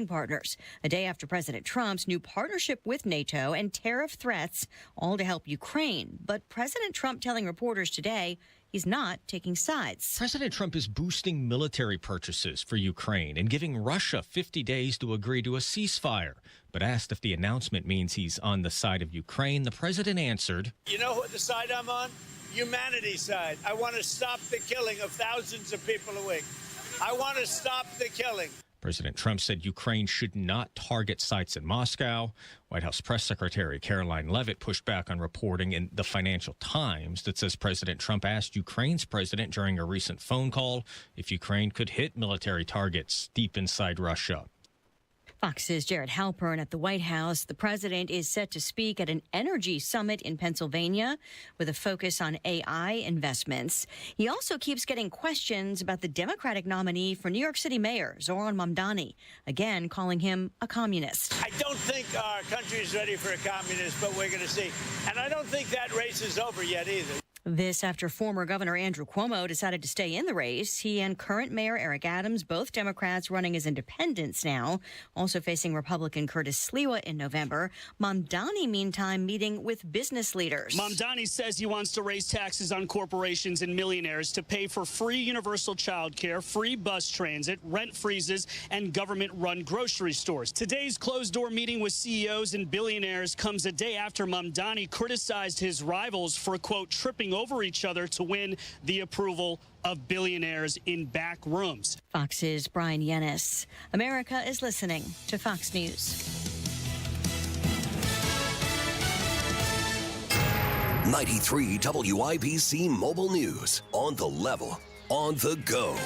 partners, a day after President Trump's new partnership with NATO and tariff threats, all to help Ukraine. But President Trump telling reporters today he's not taking sides. President Trump is boosting military purchases for Ukraine and giving Russia 50 days to agree to a ceasefire. But asked if the announcement means he's on the side of Ukraine, the president answered, "You know what the side I'm on? Humanity's side. I want to stop the killing of thousands of people a week. I want to stop the killing." President Trump said Ukraine should not target sites in Moscow. White House Press Secretary Caroline Leavitt pushed back on reporting in the Financial Times that says President Trump asked Ukraine's president during a recent phone call if Ukraine could hit military targets deep inside Russia. Fox's Jared Halpern at the White House. The president is set to speak at an energy summit in Pennsylvania with a focus on AI investments. He also keeps getting questions about the Democratic nominee for New York City Mayor, Zohran Mamdani, again calling him a communist. I don't think our country is ready for a communist, but we're going to see. And I don't think that race is over yet either. This after former Governor Andrew Cuomo decided to stay in the race. He and current Mayor Eric Adams, both Democrats running as independents now, also facing Republican Curtis Sliwa in November. Mamdani, meantime, meeting with business leaders. Mamdani says he wants to raise taxes on corporations and millionaires to pay for free universal child care, free bus transit, rent freezes, and government-run grocery stores. Today's closed-door meeting with CEOs and billionaires comes a day after Mamdani criticized his rivals for, quote, tripping over each other to win the approval of billionaires in back rooms. Fox's Brian Yennis. America is listening to Fox News. 93 WIBC Mobile News. On the level, on the go.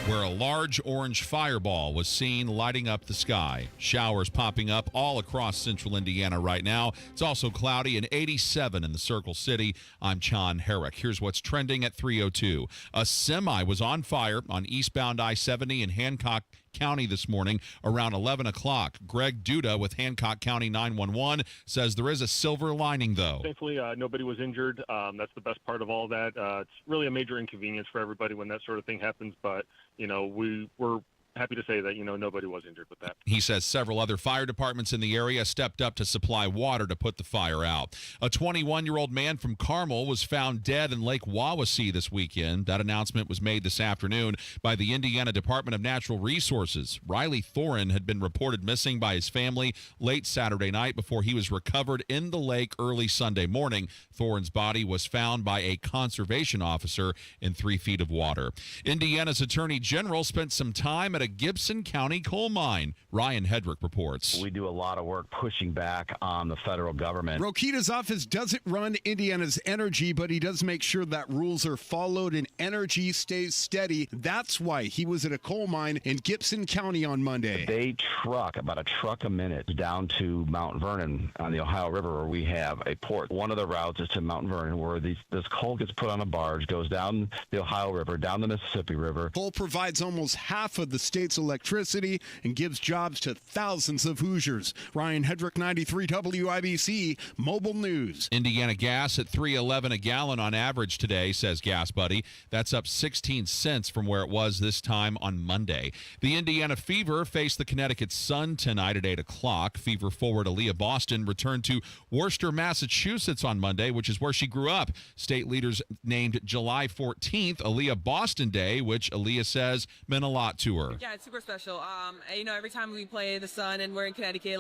Where a large orange fireball was seen lighting up the sky. Showers popping up all across central Indiana right now. It's also cloudy and 87 in the Circle City. I'm John Herrick. Here's what's trending at 3:02. A semi was on fire on eastbound I-70 in Hancock County this morning around 11 o'clock. Greg Duda with Hancock County 911 says there is a silver lining, though. Thankfully, nobody was injured. That's the best part of all that. It's really a major inconvenience for everybody when that sort of thing happens, but we're happy to say that, nobody was injured with that. He says several other fire departments in the area stepped up to supply water to put the fire out. A 21-year-old man from Carmel was found dead in Lake Wawasee this weekend. That announcement was made this afternoon by the Indiana Department of Natural Resources. Riley Thorin had been reported missing by his family late Saturday night before he was recovered in the lake early Sunday morning. Thorin's body was found by a conservation officer in 3 feet of water. Indiana's Attorney General spent some time at a Gibson County coal mine. Ryan Hedrick reports. We do a lot of work pushing back on the federal government. Rokita's office doesn't run Indiana's energy, but he does make sure that rules are followed and energy stays steady. That's why he was at a coal mine in Gibson County on Monday. They truck about a truck a minute down to Mount Vernon on the Ohio River, where we have a port. One of the routes is to Mount Vernon, where this coal gets put on a barge, goes down the Ohio River, down the Mississippi River. Coal provides almost half of the state's electricity and gives jobs to thousands of Hoosiers. Ryan Hedrick, 93 WIBC Mobile News. Indiana gas at $3.11 a gallon on average today, says Gas Buddy. That's up 16 cents from where it was this time on Monday. The Indiana Fever faced the Connecticut Sun tonight at 8 o'clock. Fever forward Aaliyah Boston returned to Worcester, Massachusetts on Monday, which is where she grew up. State leaders named July 14th Aaliyah Boston Day, which Aaliyah says meant a lot to her. Yeah, it's super special. Every time we play the Sun and we're in Connecticut,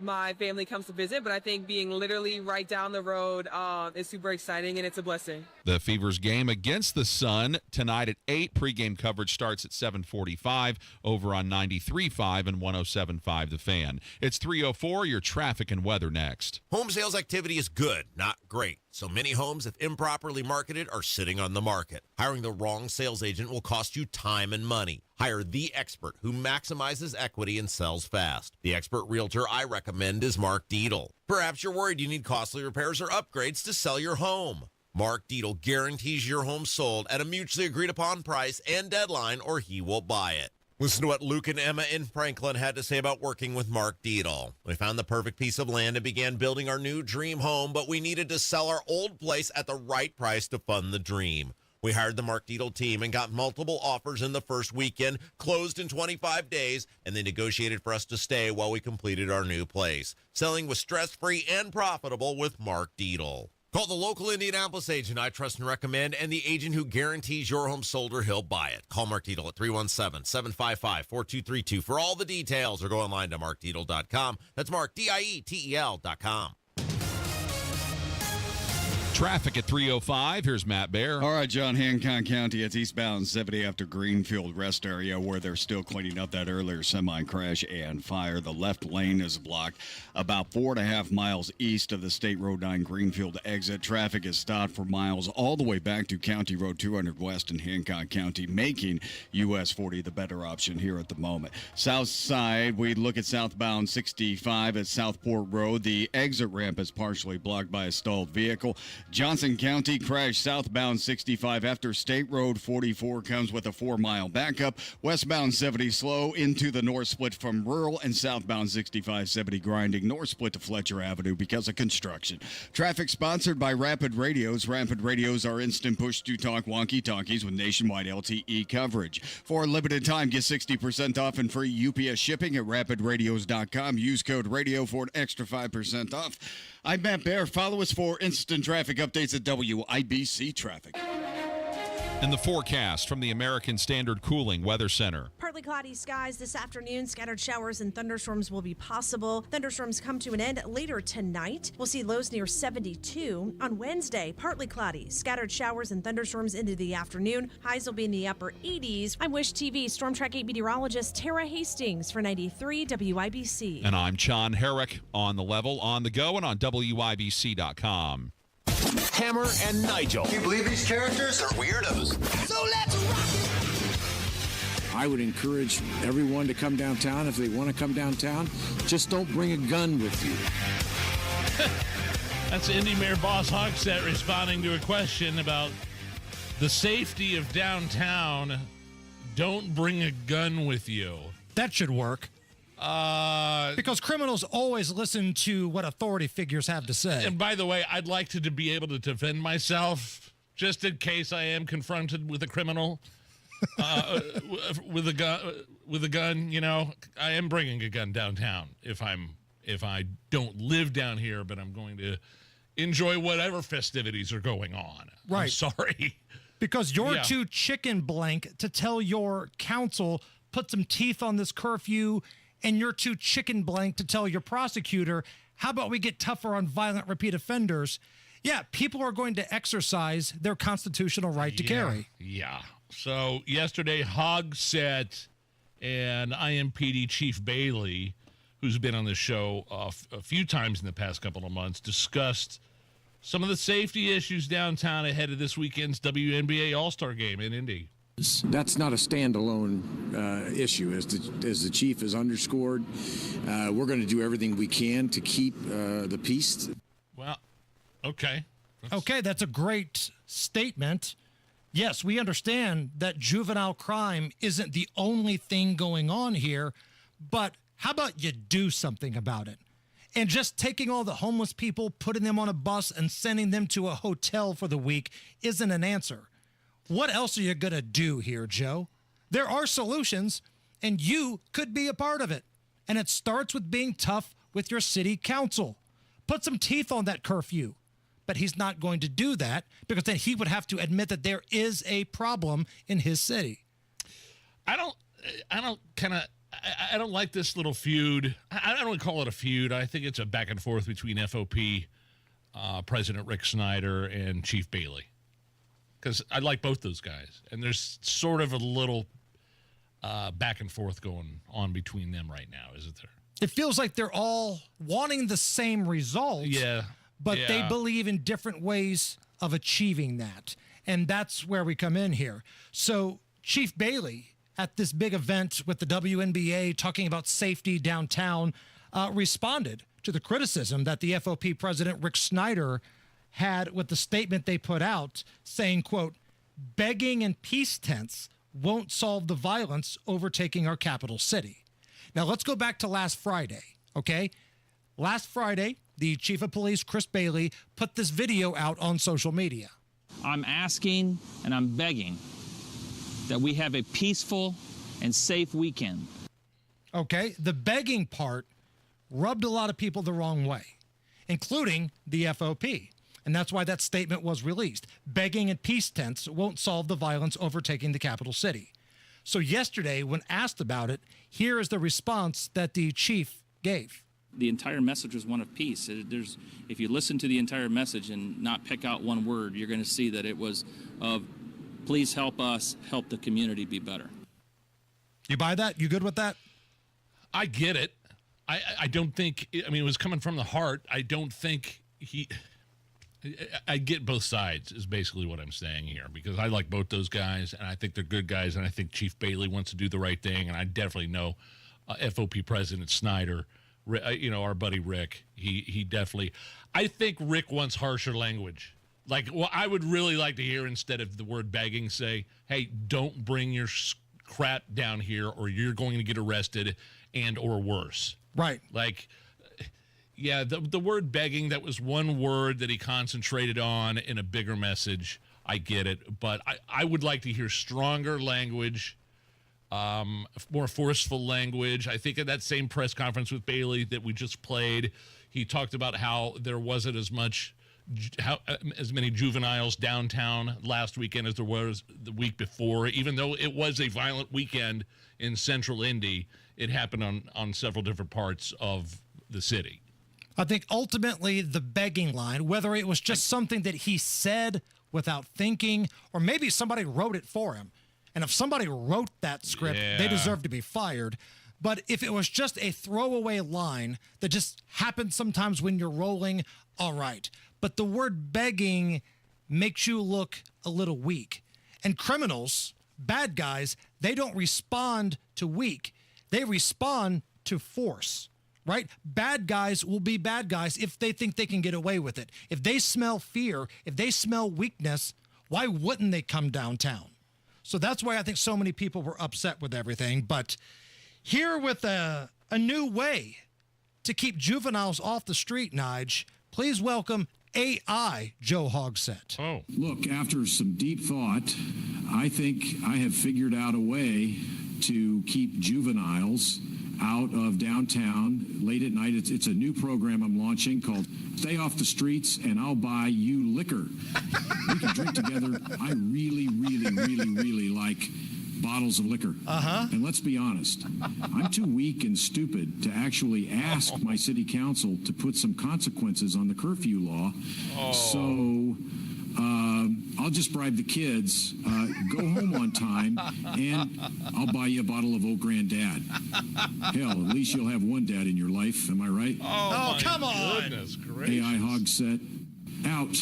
my family comes to visit, but I think being literally right down the road is super exciting, and it's a blessing. The Fever's game against the Sun tonight at 8. Pregame coverage starts at 7:45 over on 93.5 and 107.5 The Fan. It's 3:04. Your traffic and weather next. Home sales activity is good, not great. So many homes, if improperly marketed, are sitting on the market. Hiring the wrong sales agent will cost you time and money. Hire the expert who maximizes equity and sells fast. The expert realtor I recommend is Mark Dietl. Perhaps you're worried you need costly repairs or upgrades to sell your home. Mark Dietl guarantees your home sold at a mutually agreed upon price and deadline, or he will buy it. Listen to what Luke and Emma in Franklin had to say about working with Mark Dietl. We found the perfect piece of land and began building our new dream home, but we needed to sell our old place at the right price to fund the dream. We hired the Mark Dietel team and got multiple offers in the first weekend, closed in 25 days, and they negotiated for us to stay while we completed our new place. Selling was stress-free and profitable with Mark Dietel. Call the local Indianapolis agent I trust and recommend, and the agent who guarantees your home sold or he'll buy it. Call Mark Dietel at 317-755-4232 for all the details, or go online to markdietel.com. That's Mark, Dietel.com. Traffic at 3:05. Here's Matt Bear. All right, John, Hancock County, it's eastbound 70 after Greenfield Rest Area, where they're still cleaning up that earlier semi-crash and fire. The left lane is blocked about 4.5 miles east of the State Road 9 Greenfield exit. Traffic is stopped for miles all the way back to County Road 200 West in Hancock County, making US 40 the better option here at the moment. South side, we look at southbound 65 at Southport Road. The exit ramp is partially blocked by a stalled vehicle. Johnson County crash southbound 65 after State Road 44 comes with a 4-mile backup. Westbound 70 slow into the north split from rural, and southbound 65 70 grinding north split to Fletcher Avenue because of construction. Traffic sponsored by Rapid Radios. Rapid Radios are instant push-to-talk walkie-talkies with nationwide LTE coverage. For a limited time, get 60% off and free UPS shipping at rapidradios.com. Use code RADIO for an extra 5% off. I'm Matt Bear. Follow us for instant traffic updates at WIBC Traffic. And the forecast from the American Standard Cooling Weather Center. Partly cloudy skies this afternoon. Scattered showers and thunderstorms will be possible. Thunderstorms come to an end later tonight. We'll see lows near 72. On Wednesday, partly cloudy. Scattered showers and thunderstorms into the afternoon. Highs will be in the upper 80s. I'm Wish TV Storm Track 8 meteorologist Tara Hastings for 93 WIBC. And I'm John Herrick, on the level, on the go, and on WIBC.com. Hammer and Nigel. Can you believe these characters are weirdos? So let's rock it! I would encourage everyone to come downtown if they want to come downtown. Just don't bring a gun with you. That's Indy Mayor Boss Hogsett responding to a question about the safety of downtown. Don't bring a gun with you. That should work. Because criminals always listen to what authority figures have to say. And by the way, I'd like to be able to defend myself just in case I am confronted with a criminal with a gun. You know, I am bringing a gun downtown if I don't live down here, but I'm going to enjoy whatever festivities are going on. Right. I'm sorry. Because you're too chicken blank to tell your council, put some teeth on this curfew, and you're too chicken blank to tell your prosecutor, how about we get tougher on violent repeat offenders? Yeah, people are going to exercise their constitutional right to carry. Yeah. So yesterday, Hogsett and IMPD Chief Bailey, who's been on the show a few times in the past couple of months, discussed some of the safety issues downtown ahead of this weekend's WNBA All-Star Game in Indy. That's not a standalone issue. As the chief has underscored, we're going to do everything we can to keep the peace. Well, okay. Okay, that's a great statement. Yes, we understand that juvenile crime isn't the only thing going on here, but how about you do something about it? And just taking all the homeless people, putting them on a bus, and sending them to a hotel for the week isn't an answer. What else are you going to do here, Joe? There are solutions, and you could be a part of it. And it starts with being tough with your city council. Put some teeth on that curfew. But he's not going to do that because then he would have to admit that there is a problem in his city. I don't like this little feud. I don't call it a feud. I think it's a back and forth between FOP President Rick Snyder and Chief Bailey. Because I like both those guys. And there's sort of a little back and forth going on between them right now, isn't there? It feels like they're all wanting the same results. Yeah. But they believe in different ways of achieving that. And that's where we come in here. So Chief Bailey, at this big event with the WNBA talking about safety downtown, responded to the criticism that the FOP President Rick Snyder had with the statement they put out saying, quote, begging and peace tents won't solve the violence overtaking our capital city. Now, let's go back to last Friday, okay? Last Friday, the chief of police, Chris Bailey, put this video out on social media. I'm asking and I'm begging that we have a peaceful and safe weekend. Okay, the begging part rubbed a lot of people the wrong way, including the FOP. And that's why that statement was released. Begging and peace tents won't solve the violence overtaking the capital city. So yesterday, when asked about it, here is the response that the chief gave. The entire message was one of peace. If you listen to the entire message and not pick out one word, you're going to see that it was of please help us help the community be better. You buy that? You good with that? I get it. I don't think, I mean, it was coming from the heart. I don't think I get both sides is basically what I'm saying here, because I like both those guys, and I think they're good guys, and I think Chief Bailey wants to do the right thing, and I definitely know FOP President Snyder, our buddy Rick, he definitely, I think Rick wants harsher language. Like, well, I would really like to hear, instead of the word begging, say, hey, don't bring your crap down here or you're going to get arrested and or worse. Right. Like, yeah, the word begging, that was one word that he concentrated on in a bigger message. I get it. But I would like to hear stronger language, more forceful language. I think at that same press conference with Bailey that we just played, he talked about how there wasn't as many juveniles downtown last weekend as there was the week before. Even though it was a violent weekend in central Indy, it happened on several different parts of the city. I think ultimately the begging line, whether it was just something that he said without thinking, or maybe somebody wrote it for him. And if somebody wrote that script, they deserve to be fired. But if it was just a throwaway line that just happens sometimes when you're rolling, all right. But the word begging makes you look a little weak. And criminals, bad guys, they don't respond to weak. They respond to force, right? Bad guys will be bad guys if they think they can get away with it. If they smell fear, if they smell weakness, why wouldn't they come downtown? So that's why I think so many people were upset with everything. But here with a new way to keep juveniles off the street, Nige, please welcome AI Joe Hogsett. Oh. Look, after some deep thought, I think I have figured out a way to keep juveniles out of downtown late at night. It's a new program I'm launching called Stay Off the Streets and I'll Buy You Liquor. We can drink together. I really, really, really, really like bottles of liquor. And let's be honest, I'm too weak and stupid to actually ask my city council to put some consequences on the curfew law. So I'll just bribe the kids, go home on time, and I'll buy you a bottle of Old Granddad. Hell, at least you'll have one dad in your life. Am I right? Oh come on. Goodness gracious. AI Hogsett, out.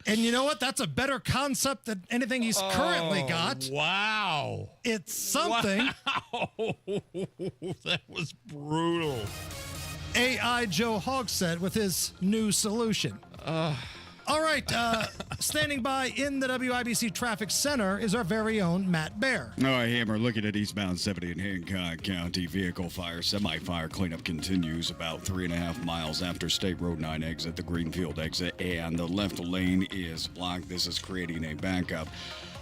And you know what? That's a better concept than anything he's currently got. Wow. It's something. Wow. That was brutal. AI Joe Hogsett with his new solution. All right, standing by in the WIBC Traffic Center is our very own Matt Bear. All right, Hammer, looking at eastbound 70 in Hancock County. Vehicle fire, semi-fire cleanup continues about 3.5 miles after State Road 9 exit, the Greenfield exit, and the left lane is blocked. This is creating a backup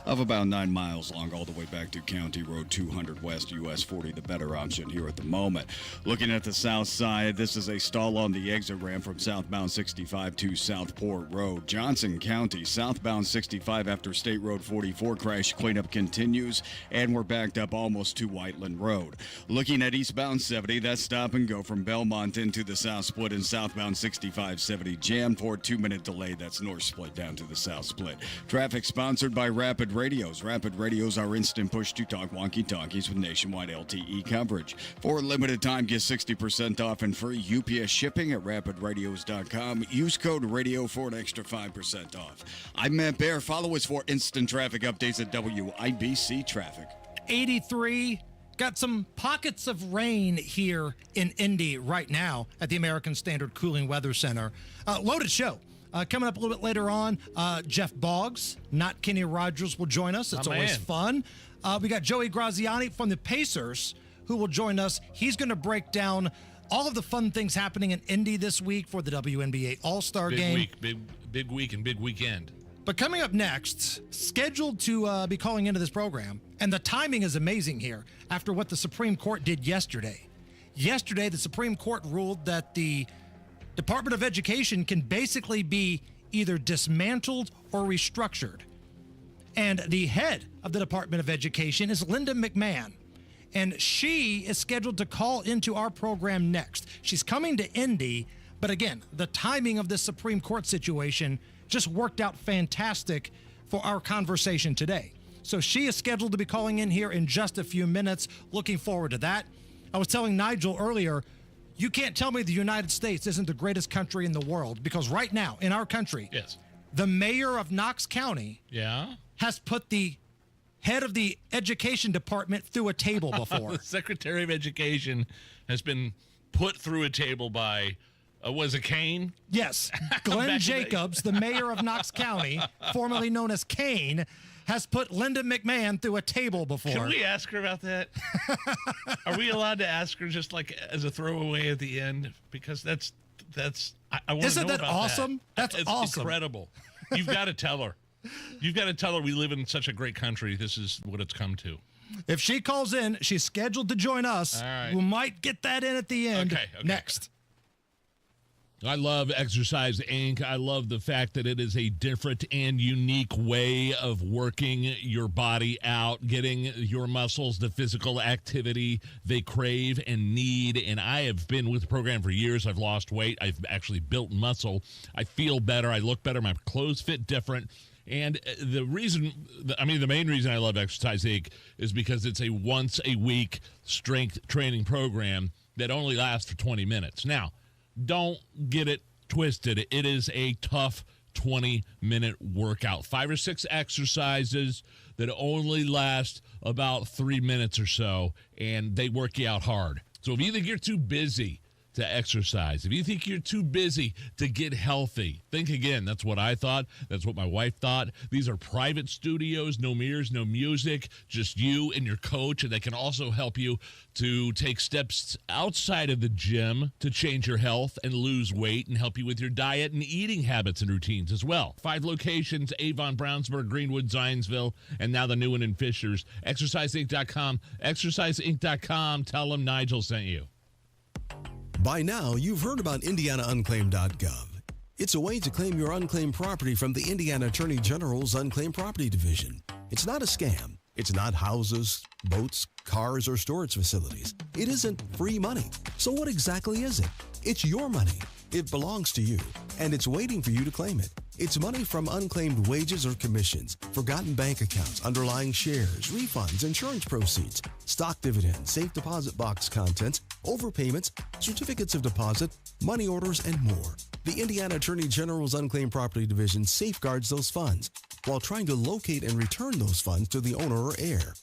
of about 9 miles long all the way back to County Road 200 West, US 40, the better option here at the moment. Looking at the south side, this is a stall on the exit ramp from southbound 65 to Southport Road. Johnson County, southbound 65 after State Road 44 crash cleanup continues, and we're backed up almost to Whiteland Road. Looking at eastbound 70, that's stop and go from Belmont into the south split, and southbound 65-70 jammed for a 2-minute delay. That's north split down to the south split. Traffic sponsored by Rapid Radios. Rapid Radios are instant push-to-talk walkie-talkies with nationwide LTE coverage. For a limited time, get 60% off and free UPS shipping at rapidradios.com. Use code RADIO for an extra 5% off. I'm Matt Bear. Follow us for instant traffic updates at WIBC Traffic. 83. Got some pockets of rain here in Indy right now at the American Standard Cooling Weather Center. Loaded show. Coming up a little bit later on, Jeff Boggs, not Kenny Rogers, will join us. It's always fun. We got Joey Graziani from the Pacers who will join us. He's going to break down all of the fun things happening in Indy this week for the WNBA All-Star Game. Big week and big weekend. But coming up next, scheduled to be calling into this program, and the timing is amazing here after what the Supreme Court did yesterday. Yesterday, the Supreme Court ruled that the Department of Education can basically be either dismantled or restructured. And the head of the Department of Education is Linda McMahon. And she is scheduled to call into our program next. She's coming to Indy, but again, the timing of this Supreme Court situation just worked out fantastic for our conversation today. So she is scheduled to be calling in here in just a few minutes. Looking forward to that. I was telling Nigel earlier, you can't tell me the United States isn't the greatest country in the world, because right now in our country, yes, the mayor of Knox County has put the head of the education department through a table before. The Secretary of Education has been put through a table by, was it Kane? Yes. Glenn Jacobs, the mayor of Knox County, formerly known as Kane, has put Linda McMahon through a table before. Can we ask her about that? Are we allowed to ask her just like as a throwaway at the end? Because that's I want to know about that. Isn't that awesome? That's awesome. Incredible. You've got to tell her. You've got to tell her we live in such a great country. This is what it's come to. If she calls in, she's scheduled to join us. All right. We might get that in at the end. Okay. Next. I love Exercise Inc. I love the fact that it is a different and unique way of working your body out, getting your muscles the physical activity they crave and need. And I have been with the program for years. I've lost weight. I've actually built muscle. I feel better. I look better. My clothes fit different. And the main reason I love Exercise Inc. is because it's a once-a-week strength training program that only lasts for 20 minutes. Now, don't get it twisted. It is a tough 20-minute workout. 5 or 6 exercises that only last about 3 minutes or so, and they work you out hard. So if you think you're too busy to exercise, if you think you're too busy to get healthy, think again. That's what I thought. That's what my wife thought. These are private studios, no mirrors, no music, just you and your coach, and they can also help you to take steps outside of the gym to change your health and lose weight and help you with your diet and eating habits and routines as well. 5 locations: Avon, Brownsburg, Greenwood, Zionsville, and now the new one in Fishers. ExerciseInc.com. ExerciseInc.com. Tell them Nigel sent you. By now, you've heard about IndianaUnclaimed.gov. It's a way to claim your unclaimed property from the Indiana Attorney General's Unclaimed Property Division. It's not a scam. It's not houses, boats, cars, or storage facilities. It isn't free money. So what exactly is it? It's your money. It belongs to you, and it's waiting for you to claim it. It's money from unclaimed wages or commissions, forgotten bank accounts, underlying shares, refunds, insurance proceeds, stock dividends, safe deposit box contents, overpayments, certificates of deposit, money orders, and more. The Indiana Attorney General's Unclaimed Property Division safeguards those funds while trying to locate and return those funds to the owner or heir.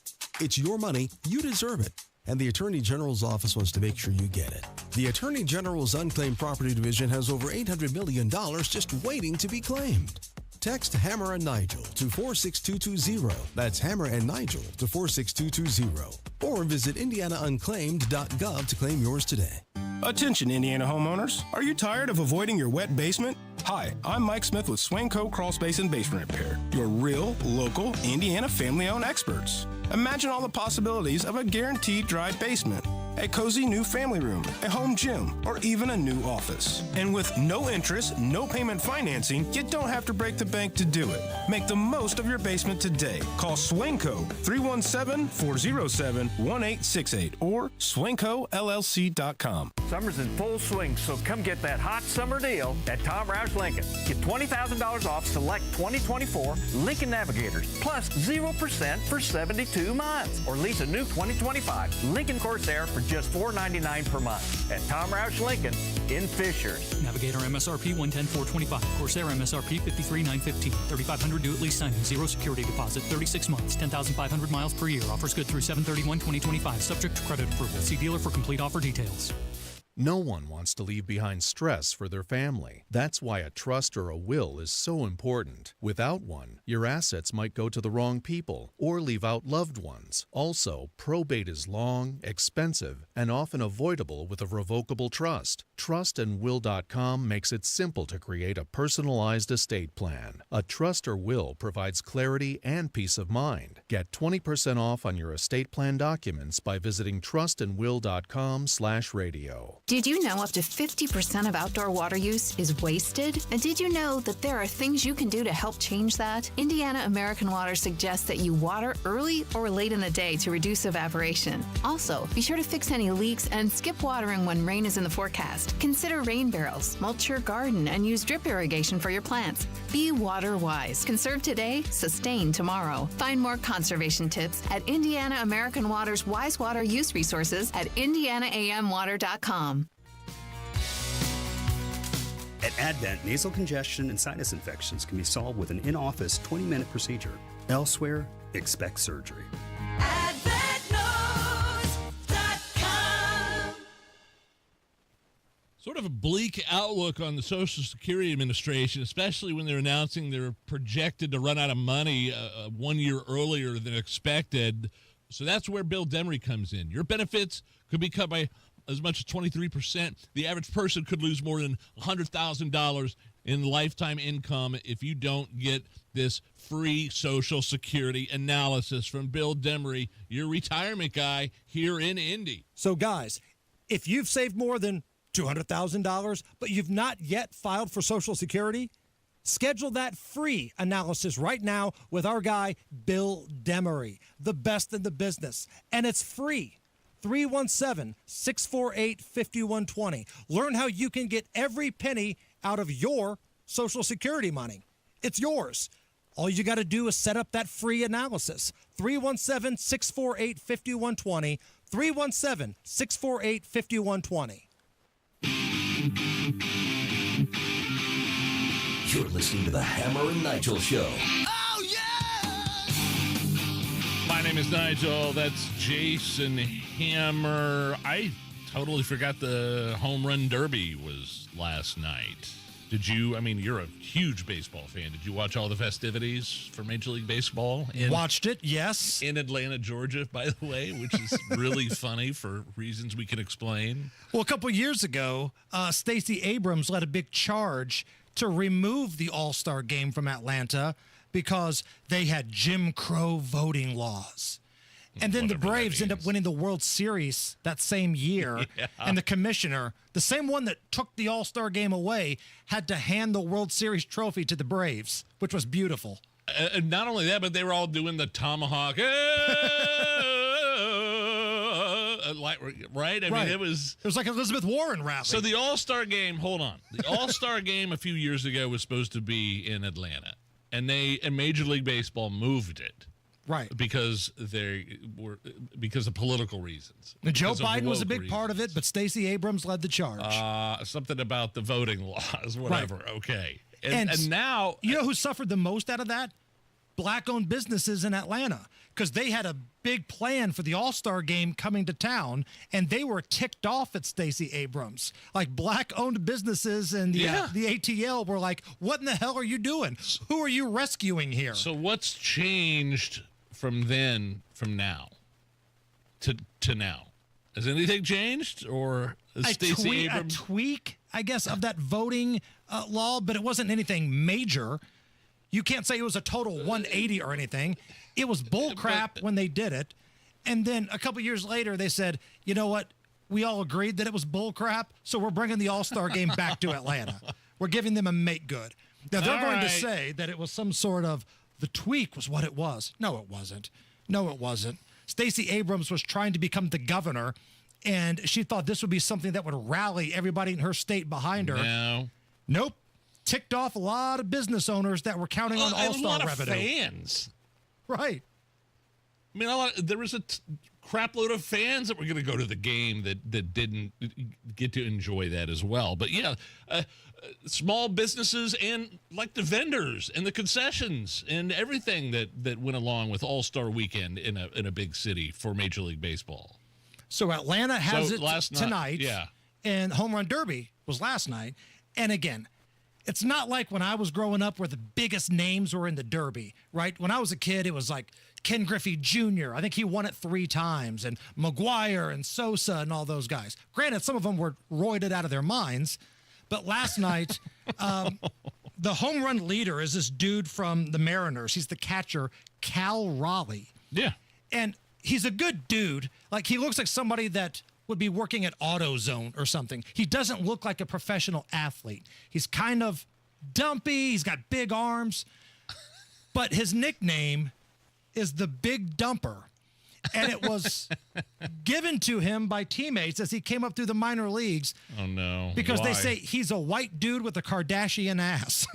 It's your money, you deserve it, and the Attorney General's office wants to make sure you get it. The Attorney General's Unclaimed Property Division has over $800 million just waiting to be claimed. Text Hammer and Nigel to 46220. That's Hammer and Nigel to 46220. Or visit IndianaUnclaimed.gov to claim yours today. Attention, Indiana homeowners. Are you tired of avoiding your wet basement? Hi, I'm Mike Smith with Swanco Crawl Space and Basement Repair, your real, local, Indiana family-owned experts. Imagine all the possibilities of a guaranteed dry basement, a cozy new family room, a home gym, or even a new office. And with no interest, no payment financing, you don't have to break the bank to do it. Make the most of your basement today. Call Swanco 317-407-1868 or SwancoLLC.com. Summer's in full swing, so come get that hot summer deal at Tom Roush Lincoln. Get $20,000 off select 2024 Lincoln Navigators, plus 0% for 72 months. Or lease a new 2025 Lincoln Corsair for just $499 per month at Tom Roush Lincoln in Fishers. Navigator MSRP $110,425. Corsair MSRP $53,915. $3,500 due at lease signing. 0 security deposit. 36 months. 10,500 miles per year. Offers good through 7/31/2025. Subject to credit approval. See dealer for complete offer details. No one wants to leave behind stress for their family. That's why a trust or a will is so important. Without one, your assets might go to the wrong people or leave out loved ones. Also, probate is long, expensive, and often avoidable with a revocable trust. Trustandwill.com makes it simple to create a personalized estate plan. A trust or will provides clarity and peace of mind. Get 20% off on your estate plan documents by visiting trustandwill.com/radio. Did you know up to 50% of outdoor water use is wasted? And did you know that there are things you can do to help change that? Indiana American Water suggests that you water early or late in the day to reduce evaporation. Also, be sure to fix any leaks and skip watering when rain is in the forecast. Consider rain barrels, mulch your garden, and use drip irrigation for your plants. Be water wise. Conserve today, sustain tomorrow. Find more conservation tips at Indiana American Water's Wise Water Use Resources at indianaamwater.com. At Advent, nasal congestion and sinus infections can be solved with an in-office 20-minute procedure. Elsewhere, expect surgery. Sort of a bleak outlook on the Social Security Administration, especially when they're announcing they're projected to run out of money 1 year earlier than expected. So that's where Bill Demery comes in. Your benefits could be cut by as much as 23%. The average person could lose more than $100,000 in lifetime income if you don't get this free Social Security analysis from Bill Demery, your retirement guy here in Indy. So, guys, if you've saved more than $200,000, but you've not yet filed for Social Security, schedule that free analysis right now with our guy, Bill Demery, the best in the business. And it's free. 317-648-5120. Learn how you can get every penny out of your Social Security money. It's yours. All you got to do is set up that free analysis. 317-648-5120. 317-648-5120. You're listening to the Hammer and Nigel Show. My name is Nigel. That's Jason Hammer. I totally forgot the home run derby was last night. Did you? I mean, you're a huge baseball fan. Did you watch all the festivities for Major League Baseball? Watched it, yes. In Atlanta, Georgia, by the way, which is really funny for reasons we can explain. Well, a couple years ago, Stacey Abrams led a big charge to remove the All-Star game from Atlanta because they had Jim Crow voting laws. And then the Braves end up winning the World Series that same year. Yeah. And the commissioner, the same one that took the All-Star game away, had to hand the World Series trophy to the Braves, which was beautiful. Not only that, but they were all doing the tomahawk. Right? I mean, it was like Elizabeth Warren rally. So the All-Star game, hold on. The All-Star game a few years ago was supposed to be in Atlanta. And Major League Baseball moved it. Right. Because of political reasons. Joe Biden was a big part of it, but Stacey Abrams led the charge. Something about the voting laws, whatever. Right. Okay. And now... You know who suffered the most out of that? Black-owned businesses in Atlanta, because they had a big plan for the All-Star game coming to town, and they were ticked off at Stacey Abrams. Like, black-owned businesses and the ATL were like, what in the hell are you doing? Who are you rescuing here? So what's changed from now to now? Has anything changed, or Stacey Abrams? A tweak, I guess, of that voting law, but it wasn't anything major. You can't say it was a total 180 or anything. It was bull crap when they did it. And then a couple years later, they said, you know what? We all agreed that it was bull crap, so we're bringing the All-Star game back to Atlanta. We're giving them a make good. Now, they're going to say that it was some sort of, the tweak was what it was. No, it wasn't. No, it wasn't. Stacey Abrams was trying to become the governor, and she thought this would be something that would rally everybody in her state behind her. No. Nope. Ticked off a lot of business owners that were counting on All-Star revenue. Fans. Right. I mean, there was a crap load of fans that were going to go to the game that didn't get to enjoy that as well. But yeah, small businesses and like the vendors and the concessions and everything that went along with All-Star Weekend in a big city for Major League Baseball. So Atlanta has it last tonight. Yeah. and Home Run Derby was last night. And again, it's not like when I was growing up where the biggest names were in the Derby, right? When I was a kid, it was like Ken Griffey Jr. I think he won it 3 times, and McGuire and Sosa and all those guys. Granted, some of them were roided out of their minds, but last night, the home run leader is this dude from the Mariners. He's the catcher, Cal Raleigh. Yeah. And he's a good dude. Like, he looks like somebody that would be working at AutoZone or something. He doesn't look like a professional athlete. He's kind of dumpy. He's got big arms. But his nickname is the Big Dumper. And it was given to him by teammates as he came up through the minor leagues. Oh, no. Because Why? they say he's a white dude with a Kardashian ass.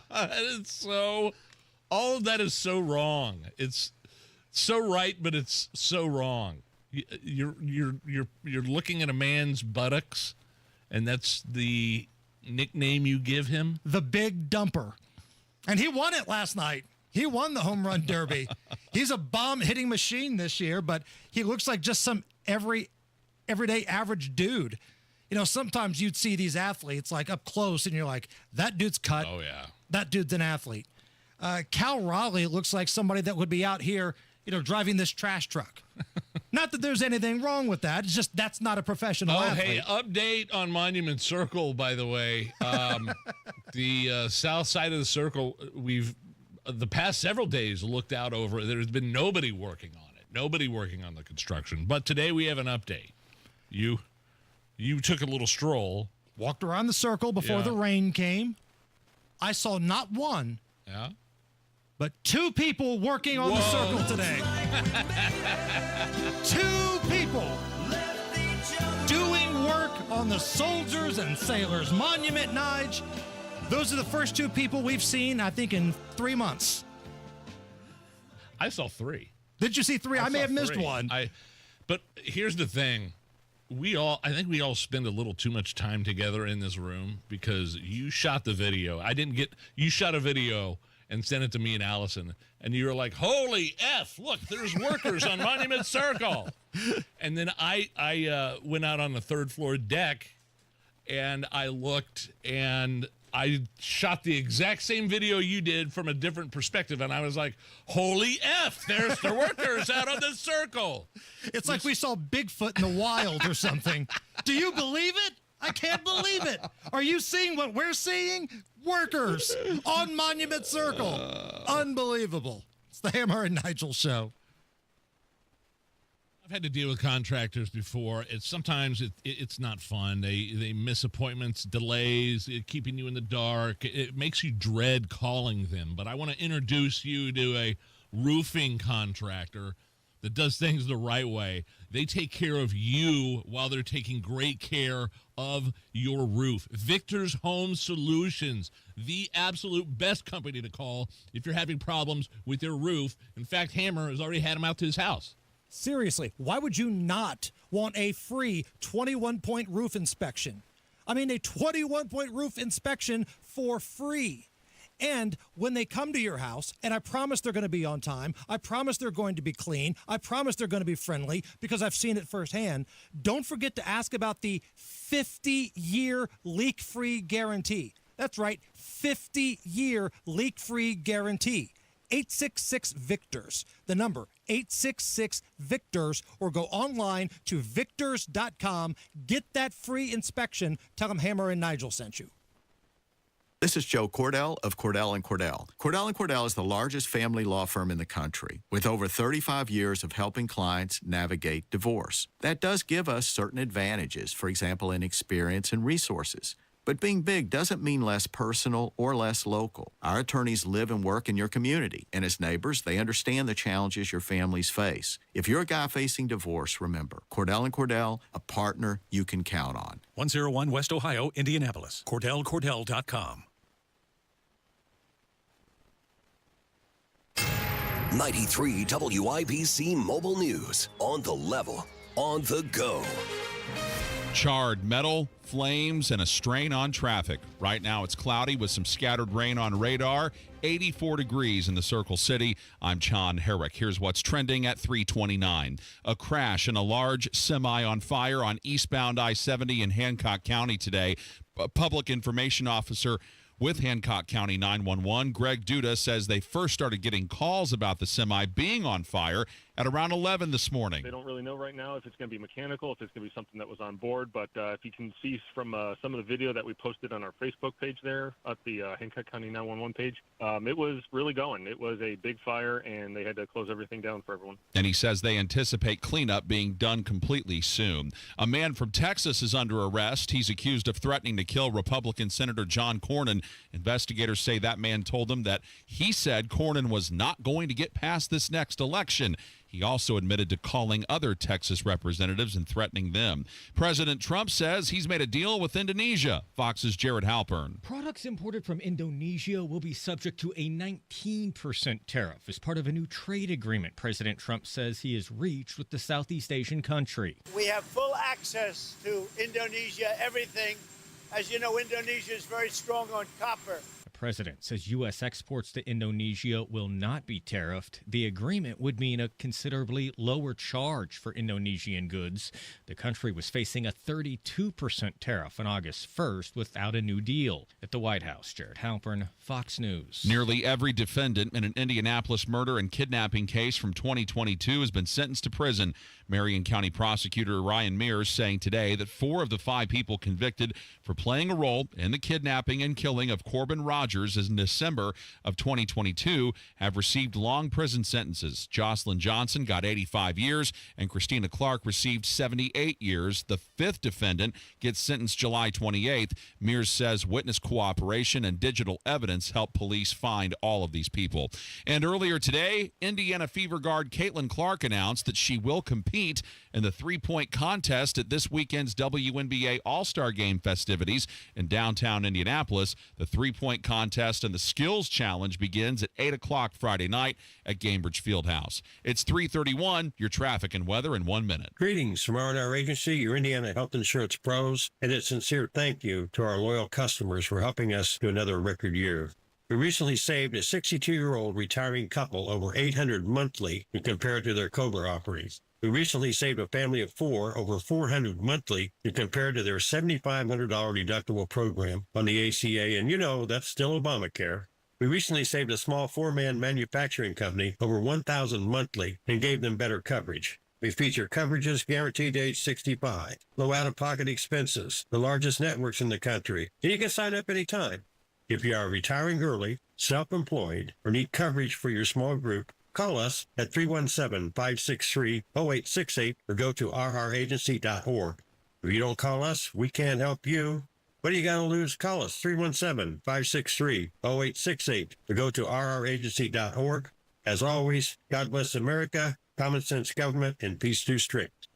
That is so... All of that is so wrong. It's so right, but it's so wrong. You're looking at a man's buttocks, and that's the nickname you give him? The Big Dumper. And he won it last night. He won the home run derby. He's a bomb-hitting machine this year, but he looks like just some everyday average dude. You know, sometimes you'd see these athletes like up close, and you're like, that dude's cut. Oh, yeah. That dude's an athlete. Cal Raleigh looks like somebody that would be out here, you know, driving this trash truck. Not that there's anything wrong with that. It's just that's not a professional athlete. Hey, update on Monument Circle, by the way. The south side of the circle, we've the past several days looked out over it. There's been nobody working on it. Nobody working on the construction. But today we have an update. You took a little stroll. Walked around the circle before the rain came. I saw not one, but 2 people working on the circle today. 2 people doing work on the Soldiers and Sailors Monument, Nige. Those are the first 2 people we've seen, I think, in 3 months. I saw 3. Did you see 3? I may have missed 1. But here's the thing. I think we all spend a little too much time together in this room because you shot the video. You shot a video and sent it to me and Allison, and you were like, holy F, look, there's workers on Monument Circle. And then I went out on the 3rd floor deck, and I looked, and I shot the exact same video you did from a different perspective, and I was like, holy F, there's the workers out on the circle. It's like we saw Bigfoot in the wild or something. Do you believe it? I can't believe it. Are you seeing what we're seeing? Workers on Monument Circle. Unbelievable. It's the Hammer and Nigel show. I've had to deal with contractors before. Sometimes it's not fun. They miss appointments, delays, keeping you in the dark. It makes you dread calling them. But I want to introduce you to a roofing contractor that does things the right way. They take care of you while they're taking great care of your roof. Victor's Home Solutions, the absolute best company to call if you're having problems with your roof. In fact, Hammer has already had them out to his house. Seriously, why would you not want a free 21-point roof inspection? I mean, a 21-point roof inspection for free. And when they come to your house, and I promise they're going to be on time, I promise they're going to be clean, I promise they're going to be friendly, because I've seen it firsthand, don't forget to ask about the 50-year leak-free guarantee. That's right, 50-year leak-free guarantee. 866-VICTORS. The number, 866-VICTORS, or go online to victors.com. Get that free inspection. Tell them Hammer and Nigel sent you. This is Joe Cordell of Cordell & Cordell. Cordell & Cordell is the largest family law firm in the country with over 35 years of helping clients navigate divorce. That does give us certain advantages, for example, in experience and resources. But being big doesn't mean less personal or less local. Our attorneys live and work in your community, and as neighbors, they understand the challenges your families face. If you're a guy facing divorce, remember, Cordell & Cordell, a partner you can count on. 101 West Ohio, Indianapolis. CordellCordell.com. 93 WIBC Mobile News. On the level, on the go. Charred metal, flames, and a strain on traffic. Right now it's cloudy with some scattered rain on radar. 84 degrees in the Circle City. I'm John Herrick. Here's what's trending at 3:29. A crash in a large semi on fire on eastbound I-70 in Hancock County today. A public information officer with Hancock County 911, Greg Duda, says they first started getting calls about the semi being on fire at around 11 this morning. They don't really know right now if it's going to be mechanical, if it's going to be something that was on board, but if you can see from some of the video that we posted on our Facebook page there at the Hancock County 911 page, it was really going. It was a big fire, and they had to close everything down for everyone. And he says they anticipate cleanup being done completely soon. A man from Texas is under arrest. He's accused of threatening to kill Republican Senator John Cornyn. Investigators say that man told them that he said Cornyn was not going to get past this next election. He also admitted to calling other Texas representatives and threatening them. President Trump says he's made a deal with Indonesia. Fox's Jared Halpern. Products imported from Indonesia will be subject to a 19% tariff as part of a new trade agreement President Trump says he has reached with the Southeast Asian country. We have full access to Indonesia, everything. As you know, Indonesia is very strong on copper. The president says U.S. exports to Indonesia will not be tariffed. The agreement would mean a considerably lower charge for Indonesian goods. The country was facing a 32% tariff on August 1st without a new deal. At the White House, Jared Halpern, Fox News. Nearly every defendant in an Indianapolis murder and kidnapping case from 2022 has been sentenced to prison. Marion County Prosecutor Ryan Mears saying today that 4 of the 5 people convicted for playing a role in the kidnapping and killing of Corbin Rogers in December of 2022 have received long prison sentences. Jocelyn Johnson got 85 years and Christina Clark received 78 years. The 5th defendant gets sentenced July 28th. Mears says witness cooperation and digital evidence helped police find all of these people. And earlier today, Indiana Fever guard Caitlin Clark announced that she will compete in the three-point contest at this weekend's WNBA All-Star Game festivities in downtown Indianapolis. The three-point contest and the skills challenge begins at 8 o'clock Friday night at Gainbridge Fieldhouse. It's 3:31, your traffic and weather in 1 minute. Greetings from R&R Agency, your Indiana health insurance pros, and a sincere thank you to our loyal customers for helping us to another record year. We recently saved a 62-year-old retiring couple over $800 monthly when compared to their COBRA offerings. We recently saved a family of 4 over $400 monthly when compared to their $7,500 deductible program on the ACA, and you know that's still Obamacare. We recently saved a small 4-man manufacturing company over $1,000 monthly and gave them better coverage. We feature coverages guaranteed to age 65, low out-of-pocket expenses, the largest networks in the country, and you can sign up anytime. If you are retiring early, self-employed, or need coverage for your small group, call us at 317-563-0868 or go to rragency.org. If you don't call us, we can't help you. What do you got to lose? Call us 317-563-0868 or go to rragency.org. As always, God bless America, common sense government, and peace through strict.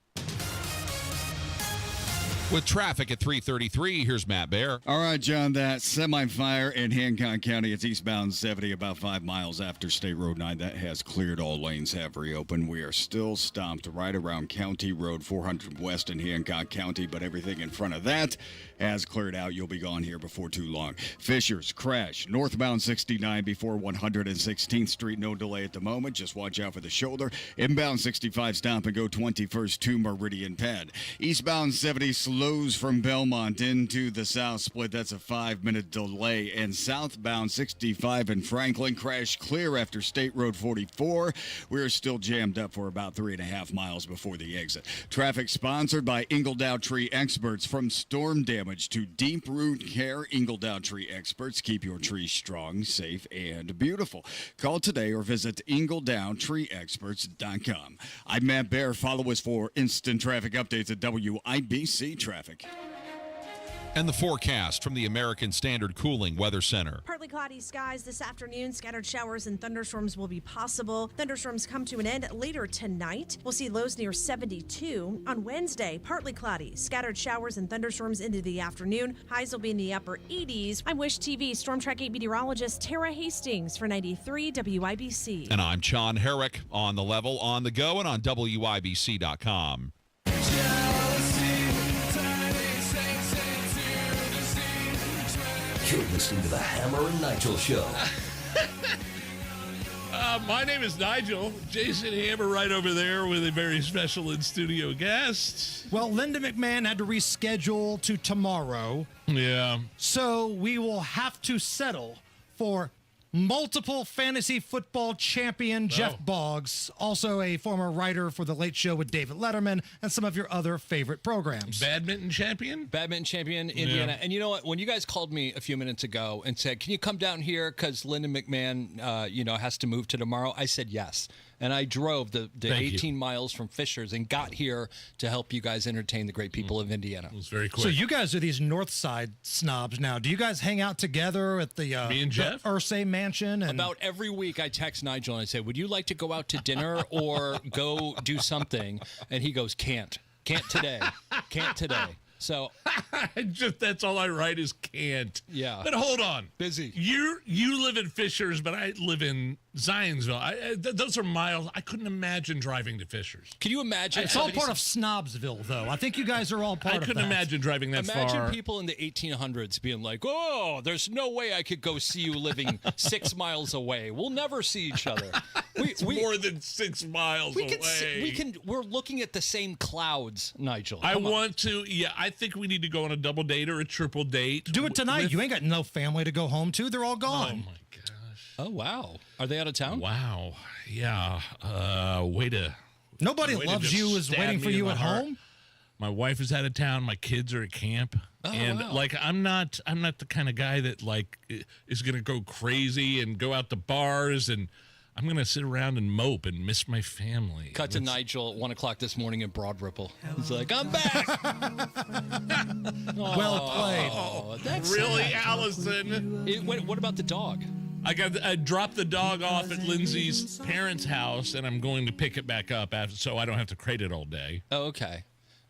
With traffic at 3:33, here's Matt Bear. All right, John, that semi-fire in Hancock County. It's eastbound 70, about 5 miles after State Road 9. That has cleared. All lanes have reopened. We are still stopped right around County Road 400 West in Hancock County, but everything in front of that has cleared out. You'll be gone here before too long. Fishers crash northbound 69 before 116th Street. No delay at the moment. Just watch out for the shoulder. Inbound 65 stop and go 21st to Meridian Penn. Eastbound 70 slows from Belmont into the south split. That's a 5-minute delay. And southbound 65 in Franklin crash clear after State Road 44. We're still jammed up for about 3.5 miles before the exit. Traffic sponsored by Ingledow Tree Experts. From storm damage to deep root care, Ingledow Tree Experts keep your trees strong, safe, and beautiful. Call today or visit ingledowtreeexperts.com. I'm Matt Bear. Follow us for instant traffic updates at WIBC Traffic. And the forecast from the American Standard Cooling Weather Center. Partly cloudy skies this afternoon. Scattered showers and thunderstorms will be possible. Thunderstorms come to an end later tonight. We'll see lows near 72. On Wednesday, partly cloudy. Scattered showers and thunderstorms into the afternoon. Highs will be in the upper 80s. I'm Wish TV Storm Track 8 meteorologist Tara Hastings for 93 WIBC. And I'm John Herrick on the level, on the go, and on WIBC.com. Jealousy, You're listening to the Hammer and Nigel Show. My name is Nigel. Jason Hammer right over there with a very special in-studio guest. Well, Linda McMahon had to reschedule to tomorrow. Yeah. So we will have to settle for multiple fantasy football champion Jeff Boggs, also a former writer for The Late Show with David Letterman, and some of your other favorite programs. Badminton champion, Indiana. And you know what? When you guys called me a few minutes ago and said, "Can you come down here because Linda McMahon, has to move to tomorrow?" I said yes. And I drove the 18 miles from Fishers and got here to help you guys entertain the great people of Indiana. It was very quick. So you guys are these North Side snobs now. Do you guys hang out together at the Me and Jeff? Ursay Mansion? And about every week I text Nigel and I say, "Would you like to go out to dinner or go do something?" And he goes, Can't today. Can't today. So that's all I write is can't. Yeah. But hold on. Busy. You live in Fishers, but I live in Zionsville. Those are miles. I couldn't imagine driving to Fishers. Can you imagine? It's all part of Snobsville, though. I think you guys are all part of that. I couldn't imagine driving that far. Imagine people in the 1800s being like, "Oh, there's no way I could go see you living 6 miles away. We'll never see each other." It's more than 6 miles away. We're looking at the same clouds, Nigel. I want to. Yeah, I think we need to go on a double date or a triple date. Do it tonight. You ain't got no family to go home to. They're all gone. Oh my gosh. Oh wow. Are they out of town? Wow. Yeah. Nobody loves you is waiting for you at home. My wife is out of town. My kids are at camp. Oh, and wow. like I'm not the kind of guy that like is gonna go crazy and go out to bars, and I'm gonna sit around and mope and miss my family. Cut to Nigel at 1 o'clock this morning in Broad Ripple. He's like, "I'm back." Well played. Oh, that's really, sad. Allison. What about the dog? I dropped the dog off at Lindsay's parents' house, and I'm going to pick it back up so I don't have to crate it all day. Oh, okay.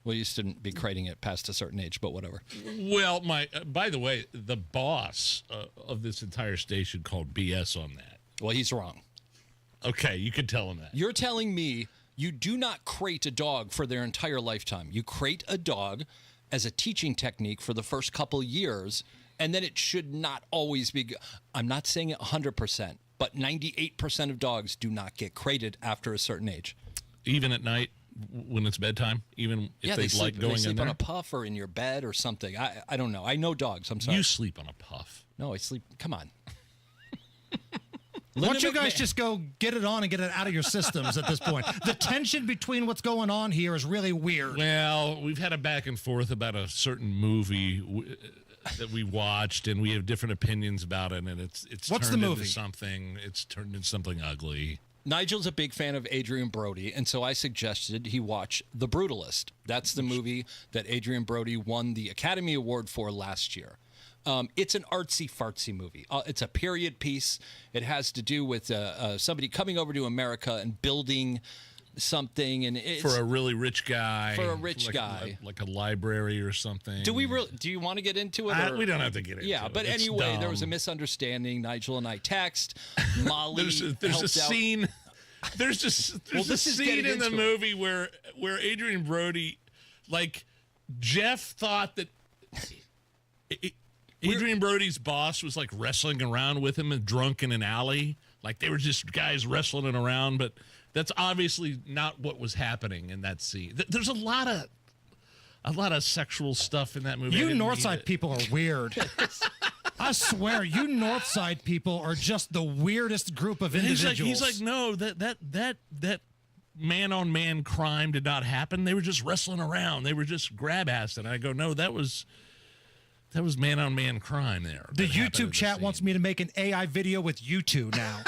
Well, you shouldn't be crating it past a certain age, but whatever. Well, by the way, the boss of this entire station called BS on that. Well, he's wrong. Okay, you can tell him that. You're telling me you do not crate a dog for their entire lifetime. You crate a dog as a teaching technique for the first couple years, and then it should not always be. I'm not saying it 100%, but 98% of dogs do not get crated after a certain age. Even at night when it's bedtime, even if they sleep, like going they sleep in there? on a puff or in your bed or something. I don't know. I know dogs. I'm sorry. You sleep on a puff. No, I sleep. Come on. Why don't you guys just go get it on and get it out of your systems at this point? The tension between what's going on here is really weird. Well, we've had a back and forth about a certain movie that we watched, and we have different opinions about it, and it's What's turned the movie? into something. It's turned into something ugly. Nigel's a big fan of Adrian Brody, and so I suggested he watch The Brutalist. That's the movie that Adrian Brody won the Academy Award for last year. It's an artsy-fartsy movie. It's a period piece. It has to do with somebody coming over to America and building something, and it's For a really rich guy. For a rich guy. Like a library or something. Do you want to get into it? Or? We don't have to get into it. Yeah, but It's anyway, there dumb. was a misunderstanding. Nigel and I text. Molly There's a helped out. scene. There's a scene in the movie where Adrian Brody, like, Jeff thought that Adrian Brody's boss was like wrestling around with him and drunk in an alley. Like they were just guys wrestling around, but that's obviously not what was happening in that scene. There's a lot of sexual stuff in that movie. You Northside people are weird. I swear, you Northside people are just the weirdest group of individuals. He's like, no, that man-on-man crime did not happen. They were just wrestling around. They were just grab-assing. And I go, no, that was man-on-man crime there. The YouTube chat wants me to make an AI video with you two now.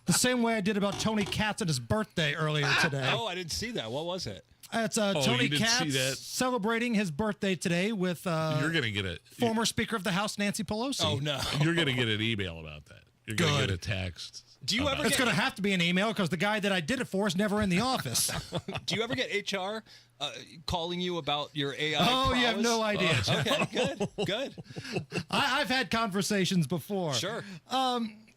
The same way I did about Tony Katz at his birthday earlier today. Oh, I didn't see that. What was it? It's you Tony didn't see that? Katz celebrating his birthday today with You're going to get it. former Speaker of the House Nancy Pelosi. Oh, no. You're going to get an email about that. You're going to get a text. Do you ever It's going to have to be an email because the guy that I did it for is never in the office. Do you ever get HR calling you about your AI Oh, you have prowess? no idea. Okay, good. I've had conversations before. Sure.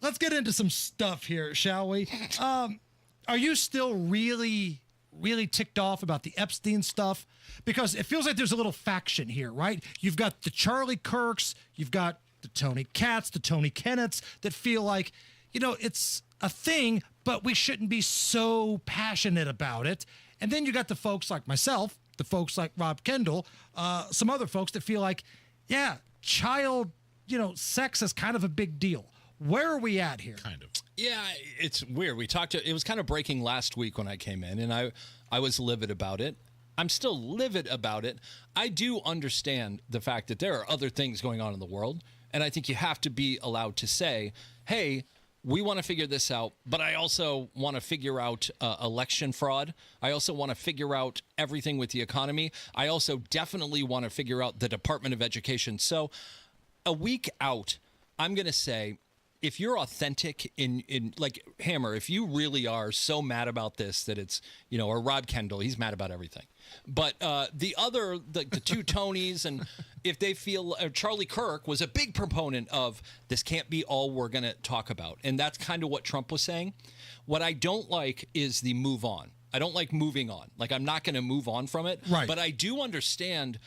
Let's get into some stuff here, shall we? Are you still really, really ticked off about the Epstein stuff because it feels like there's a little faction here, right? You've got the Charlie Kirks, you've got the Tony Katz, the Tony Kennetts that feel like, it's a thing, but we shouldn't be so passionate about it. And then you got the folks like myself, the folks like Rob Kendall, some other folks that feel like, yeah, child, sex is kind of a big deal. Where are we at here? Kind of. Yeah, it's weird. It was kind of breaking last week when I came in, and I was livid about it. I'm still livid about it. I do understand the fact that there are other things going on in the world, and I think you have to be allowed to say, hey, we want to figure this out, but I also want to figure out election fraud. I also want to figure out everything with the economy. I also definitely want to figure out the Department of Education. So a week out, I'm going to say, if you're authentic in like Hammer, if you really are so mad about this that it's, or Rob Kendall, he's mad about everything. But the two Tonys, and if they feel, Charlie Kirk was a big proponent of this can't be all we're going to talk about. And that's kind of what Trump was saying. What I don't like is the move on. I don't like moving on. Like, I'm not going to move on from it. Right. But I do understand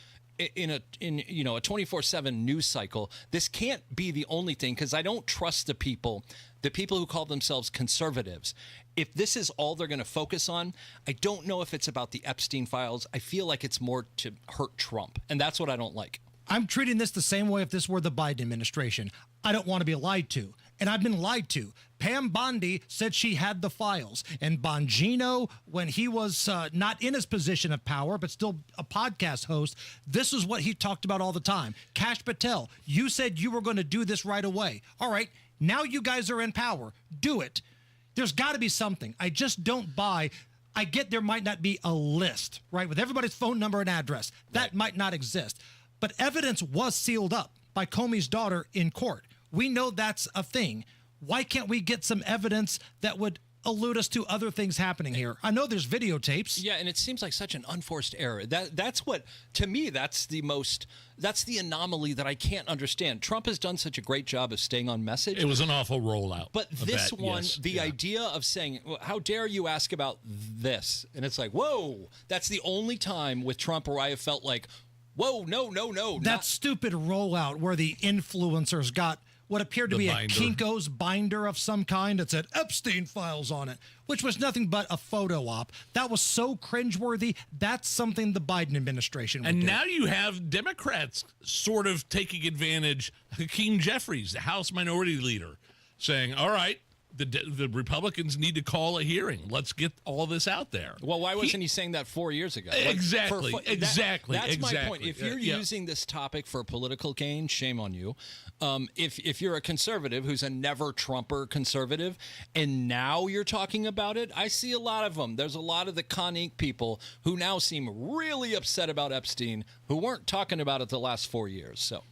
in a 24/7 news cycle, this can't be the only thing, because I don't trust the people who call themselves conservatives. If this is all they're going to focus on, I don't know if it's about the Epstein files. I feel like it's more to hurt Trump, and that's what I don't like. I'm treating this the same way if this were the Biden administration. I don't want to be lied to, and I've been lied to. Pam Bondi said she had the files, and Bongino, when he was not in his position of power, but still a podcast host, this is what he talked about all the time. Kash Patel, you said you were going to do this right away. All right, now you guys are in power. Do it. There's got to be something. I just don't buy. I get there might not be a list, right, with everybody's phone number and address. That might not exist. But evidence was sealed up by Comey's daughter in court. We know that's a thing. Why can't we get some evidence that would allude us to other things happening here? I know there's videotapes. Yeah, and it seems like such an unforced error. That's what, to me, that's the anomaly that I can't understand. Trump has done such a great job of staying on message. It was an awful rollout. But this one, idea of saying, well, how dare you ask about this? And it's like, whoa, that's the only time with Trump where I have felt like, whoa, no. That stupid rollout where the influencers got what appeared to be a Kinko's binder of some kind that said Epstein files on it, which was nothing but a photo op. That was so cringeworthy. That's something the Biden administration would do. And now you have Democrats sort of taking advantage. Hakeem Jeffries, the House Minority Leader, saying, all right, the Republicans need to call a hearing. Let's get all this out there. Well, why wasn't he saying that 4 years ago? Exactly. That's my point. If you're using this topic for political gain, shame on you. If you're a conservative who's a never-Trumper conservative, and now you're talking about it, I see a lot of them. There's a lot of the Con Inc. people who now seem really upset about Epstein, who weren't talking about it the last 4 years. So,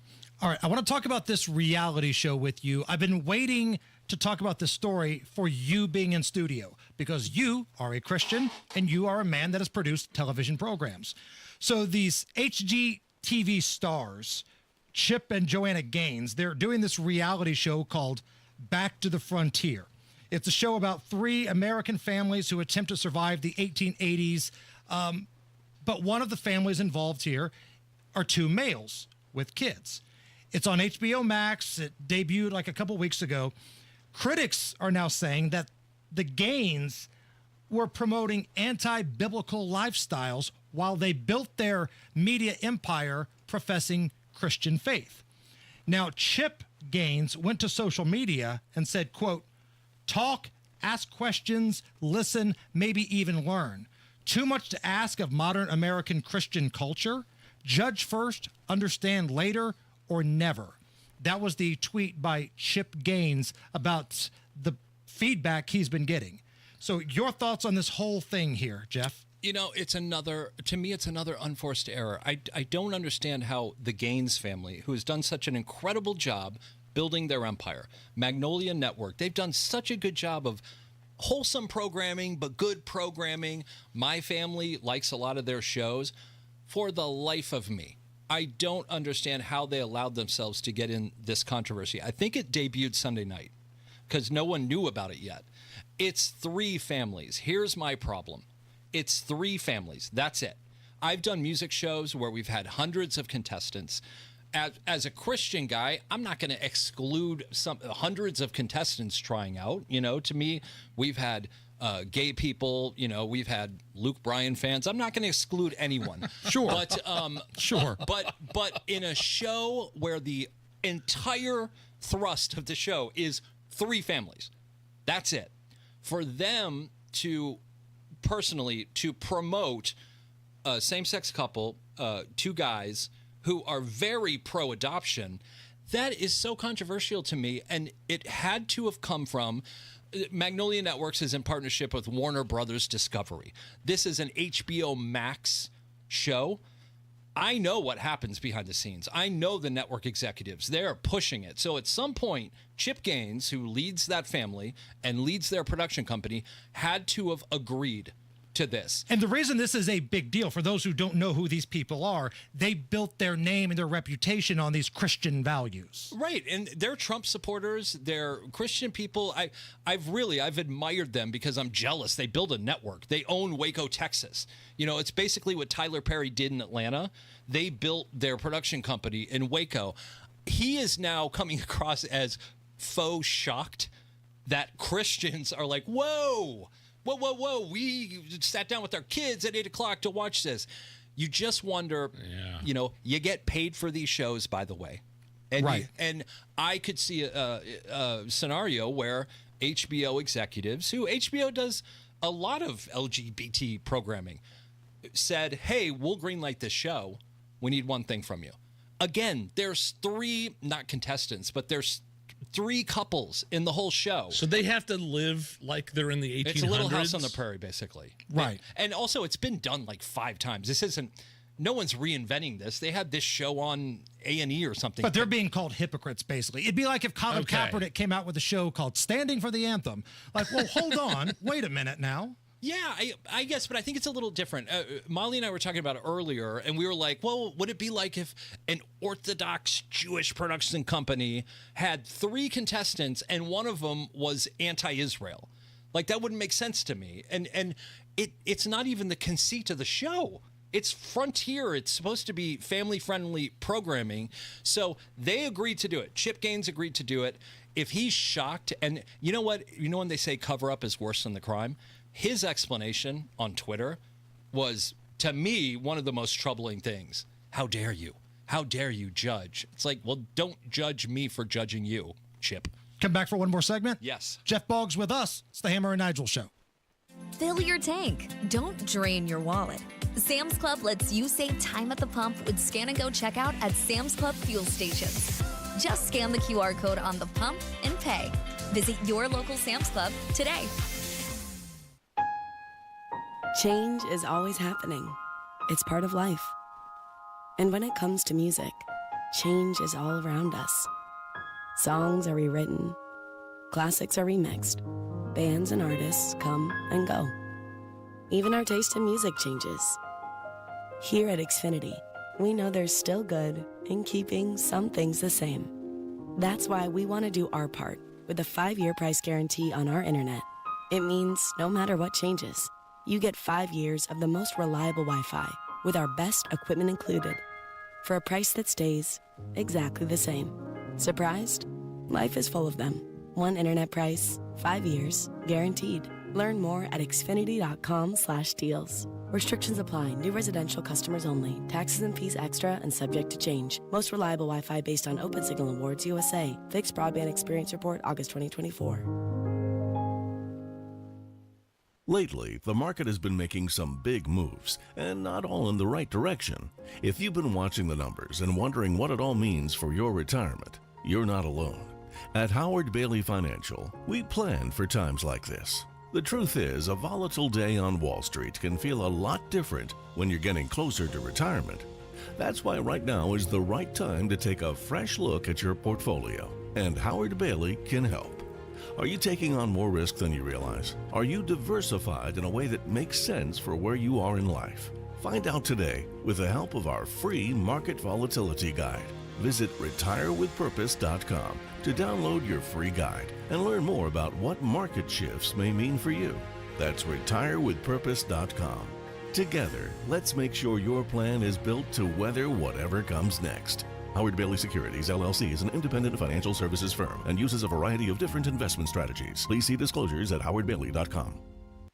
all right, I want to talk about this reality show with you. I've been waiting to talk about this story for you being in studio, because you are a Christian and you are a man that has produced television programs. So these HGTV stars, Chip and Joanna Gaines, they're doing this reality show called Back to the Frontier. It's a show about three American families who attempt to survive the 1880s. But one of the families involved here are two males with kids. It's on HBO Max. It debuted like a couple weeks ago. Critics are now saying that the Gaines were promoting anti-biblical lifestyles while they built their media empire professing Christian faith. Now, Chip Gaines went to social media and said, quote, talk, ask questions, listen, maybe even learn. Too much to ask of modern American Christian culture? Judge first, understand later, or never. That was the tweet by Chip Gaines about the feedback he's been getting. So your thoughts on this whole thing here, Jeff? You know, it's another unforced error. I don't understand how the Gaines family, who has done such an incredible job building their empire, Magnolia Network, they've done such a good job of wholesome programming, but good programming. My family likes a lot of their shows. For the life of me, I don't understand how they allowed themselves to get in this controversy. I think it debuted Sunday night because no one knew about it yet. It's three families. Here's my problem. It's 3 families. That's it. I've done music shows where we've had hundreds of contestants. As a Christian guy, I'm not going to exclude hundreds of contestants trying out. To me, we've had gay people. We've had Luke Bryan fans. I'm not going to exclude anyone. Sure. But sure. But in a show where the entire thrust of the show is 3 families, that's it. For them to personally to promote a same-sex couple, 2 guys who are very pro-adoption, that is so controversial to me, and it had to have come from Magnolia Networks is in partnership with Warner Brothers Discovery. This is an HBO Max show. I know what happens behind the scenes. I know the network executives. They're pushing it. So at some point, Chip Gaines, who leads that family and leads their production company, had to have agreed to this. And the reason this is a big deal, for those who don't know who these people are, they built their name and their reputation on these Christian values. Right. And they're Trump supporters. They're Christian people. I've admired them because I'm jealous. They build a network. They own Waco, Texas. It's basically what Tyler Perry did in Atlanta. They built their production company in Waco. He is now coming across as faux shocked that Christians are like, whoa, we sat down with our kids at 8 o'clock to watch this. You just wonder, you get paid for these shows, by the way. And right. And I could see a scenario where HBO executives, who HBO does a lot of LGBT programming, said, hey, we'll greenlight this show. We need one thing from you. Again, there's 3, not contestants, but there's 3 couples in the whole show. So they have to live like they're in the 1800s? It's a Little House on the Prairie, basically. Right. And also, it's been done like 5 times. This isn't, no one's reinventing this. They had this show on A&E or something. But they're being called hypocrites, basically. It'd be like if Colin Kaepernick came out with a show called Standing for the Anthem. Like, well, hold on. Wait a minute now. Yeah, I guess, but I think it's a little different. Molly and I were talking about it earlier, and we were like, well, would it be like if an Orthodox Jewish production company had 3 contestants and one of them was anti-Israel? Like, that wouldn't make sense to me. And it's not even the conceit of the show. It's frontier. It's supposed to be family-friendly programming. So they agreed to do it. Chip Gaines agreed to do it. If he's shocked, and you know what? You know when they say cover-up is worse than the crime? His explanation on Twitter was, to me, one of the most troubling things. How dare you? How dare you judge? It's like, well, don't judge me for judging you, Chip. Come back for one more segment? Yes. Jeff Boggs with us. It's the Hammer and Nigel Show. Fill your tank. Don't drain your wallet. Sam's Club lets you save time at the pump with Scan and Go checkout at Sam's Club fuel stations. Just scan the QR code on the pump and pay. Visit your local Sam's Club today. Change is always happening. It's part of life. And when it comes to music, change is all around us. Songs are rewritten, classics are remixed, bands and artists come and go. Even our taste in music changes. Here at Xfinity, we know there's still good in keeping some things the same. That's why we want to do our part with a 5-year price guarantee on our internet. It means no matter what changes, you get 5 years of the most reliable Wi-Fi with our best equipment included for a price that stays exactly the same. Surprised? Life is full of them. One internet price, 5 years, guaranteed. Learn more at xfinity.com/deals. Restrictions apply. New residential customers only. Taxes and fees extra and subject to change. Most reliable Wi-Fi based on Open Signal Awards USA. Fixed Broadband Experience Report, August 2024. Lately, the market has been making some big moves, and not all in the right direction. If you've been watching the numbers and wondering what it all means for your retirement, you're not alone. At Howard Bailey Financial, we plan for times like this. The truth is, a volatile day on Wall Street can feel a lot different when you're getting closer to retirement. That's why right now is the right time to take a fresh look at your portfolio, and Howard Bailey can help. Are you taking on more risk than you realize? Are you diversified in a way that makes sense for where you are in life? Find out today with the help of our free Market Volatility Guide. Visit retirewithpurpose.com to download your free guide and learn more about what market shifts may mean for you. That's retirewithpurpose.com. Together, let's make sure your plan is built to weather whatever comes next. Howard Bailey Securities, LLC is an independent financial services firm and uses a variety of different investment strategies. Please see disclosures at howardbailey.com.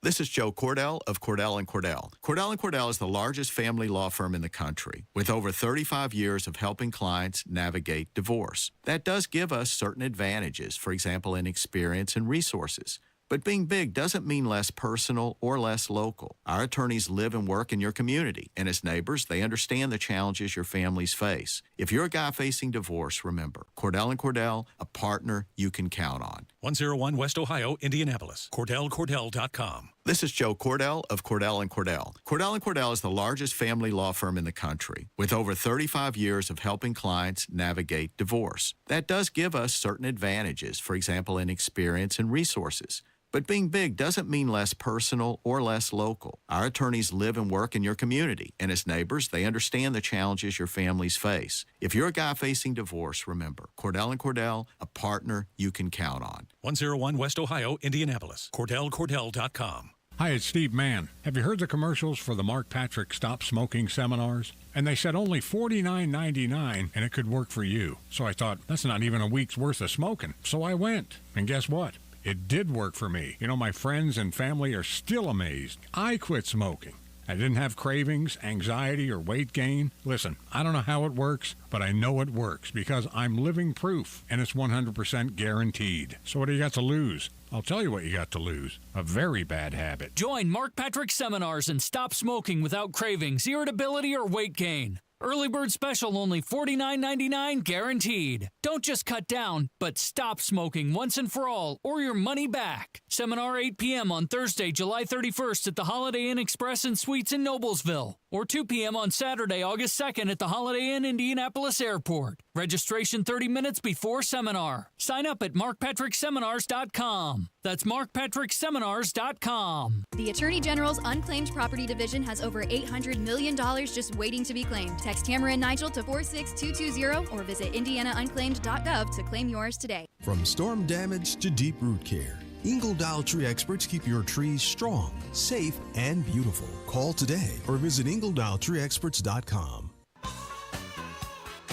This is Joe Cordell of Cordell & Cordell. Cordell & Cordell is the largest family law firm in the country with over 35 years of helping clients navigate divorce. That does give us certain advantages, for example, in experience and resources. But being big doesn't mean less personal or less local. Our attorneys live and work in your community, and as neighbors, they understand the challenges your families face. If you're a guy facing divorce, remember, Cordell & Cordell, a partner you can count on. 101 West Ohio, Indianapolis. CordellCordell.com. This is Joe Cordell of Cordell & Cordell. Cordell & Cordell is the largest family law firm in the country with over 35 years of helping clients navigate divorce. That does give us certain advantages, for example, in experience and resources. But being big doesn't mean less personal or less local. Our attorneys live and work in your community, and as neighbors, they understand the challenges your families face. If you're a guy facing divorce, remember, Cordell & Cordell, a partner you can count on. 101 West Ohio, Indianapolis. CordellCordell.com. Hi, it's Steve Mann. Have you heard the commercials for the Mark Patrick Stop Smoking seminars? And they said only $49.99 and it could work for you. So I thought, that's not even a week's worth of smoking. So I went. And guess what? It did work for me. You know, my friends and family are still amazed. I quit smoking. I didn't have cravings, anxiety, or weight gain. Listen, I don't know how it works, but I know it works because I'm living proof, and it's 100% guaranteed. So what do you got to lose? I'll tell you what you got to lose. A very bad habit. Join Mark Patrick seminars and stop smoking without cravings, irritability, or weight gain. Early bird special only $49.99 guaranteed. Don't just cut down, but stop smoking once and for all or your money back. Seminar 8 p.m. on Thursday, July 31st at the Holiday Inn Express and Suites in Noblesville. Or 2 p.m. on Saturday, August 2nd at the Holiday Inn Indianapolis Airport. Registration 30 minutes before seminar. Sign up at markpatrickseminars.com. That's markpatrickseminars.com. The Attorney General's Unclaimed Property Division has over $800 million just waiting to be claimed. Text Tamara and Nigel to 46220 or visit indianaunclaimed.gov to claim yours today. From storm damage to deep root care, Ingle Dial Tree experts keep your trees strong, safe, and beautiful. Call today or visit IngleDialTreeExperts.com.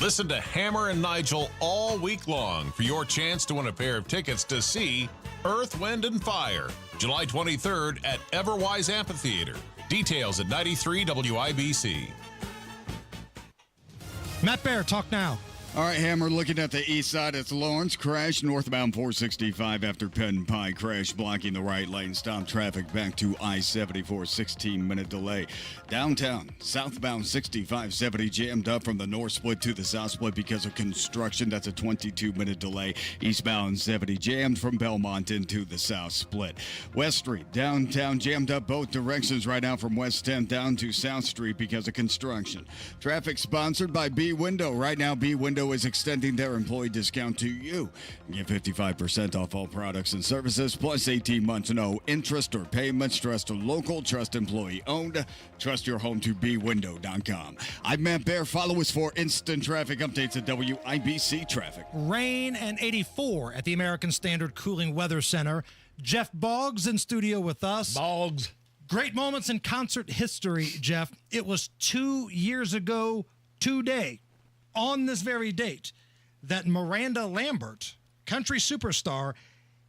Listen to Hammer and Nigel all week long for your chance to win a pair of tickets to see Earth, Wind, and Fire, July 23rd at Everwise Amphitheater. Details at 93 WIBC. Matt Bear, talk now. All right, Hammer, looking at the east side, it's Lawrence. Crash northbound 465 after Penn Pie. Crash blocking the right lane. Stop traffic back to I-70 for a 16-minute delay. Downtown, southbound 6570 jammed up from the north split to the south split because of construction. That's a 22-minute delay. Eastbound 70 jammed from Belmont into the south split. West Street, downtown jammed up both directions right now from West 10th down to South Street because of construction. Traffic sponsored by B Window. Right now, B Window is extending their employee discount to you. Get 55% off all products and services, plus 18 months no interest or payments. Trust a local, trust employee owned. Trust your home to BWindow.com. I'm Matt Bear. Follow us for instant traffic updates at WIBC Traffic. Rain and 84 at the American Standard Cooling Weather Center. Jeff Boggs in studio with us. Boggs. Great moments in concert history, Jeff. It was 2 years ago today, on this very date, that Miranda Lambert, country superstar,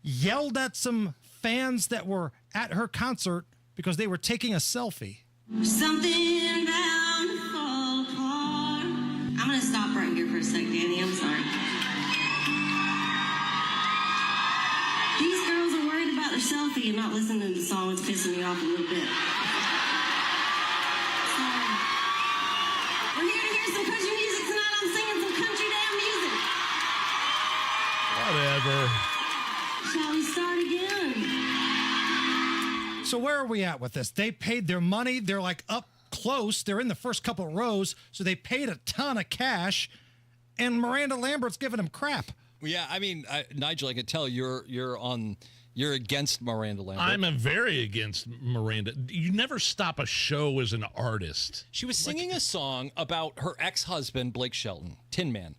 yelled at some fans that were at her concert because they were taking a selfie. Something bound to fall apart. I'm going to stop right here for a sec, Danny. I'm sorry. These girls are worried about their selfie and not listening to the song. It's pissing me off a little bit. We're here to hear some country music tonight. I'm singing some country damn music. Whatever. Shall we start again? So where are we at with this? They paid their money. They're like up close. They're in the first couple of rows, so they paid a ton of cash, and Miranda Lambert's giving them crap. Well, yeah, I mean, Nigel, I can tell you're against Miranda Lambert. I'm very against Miranda. You never stop a show as an artist. She was singing a song about her ex-husband, Blake Shelton, Tin Man.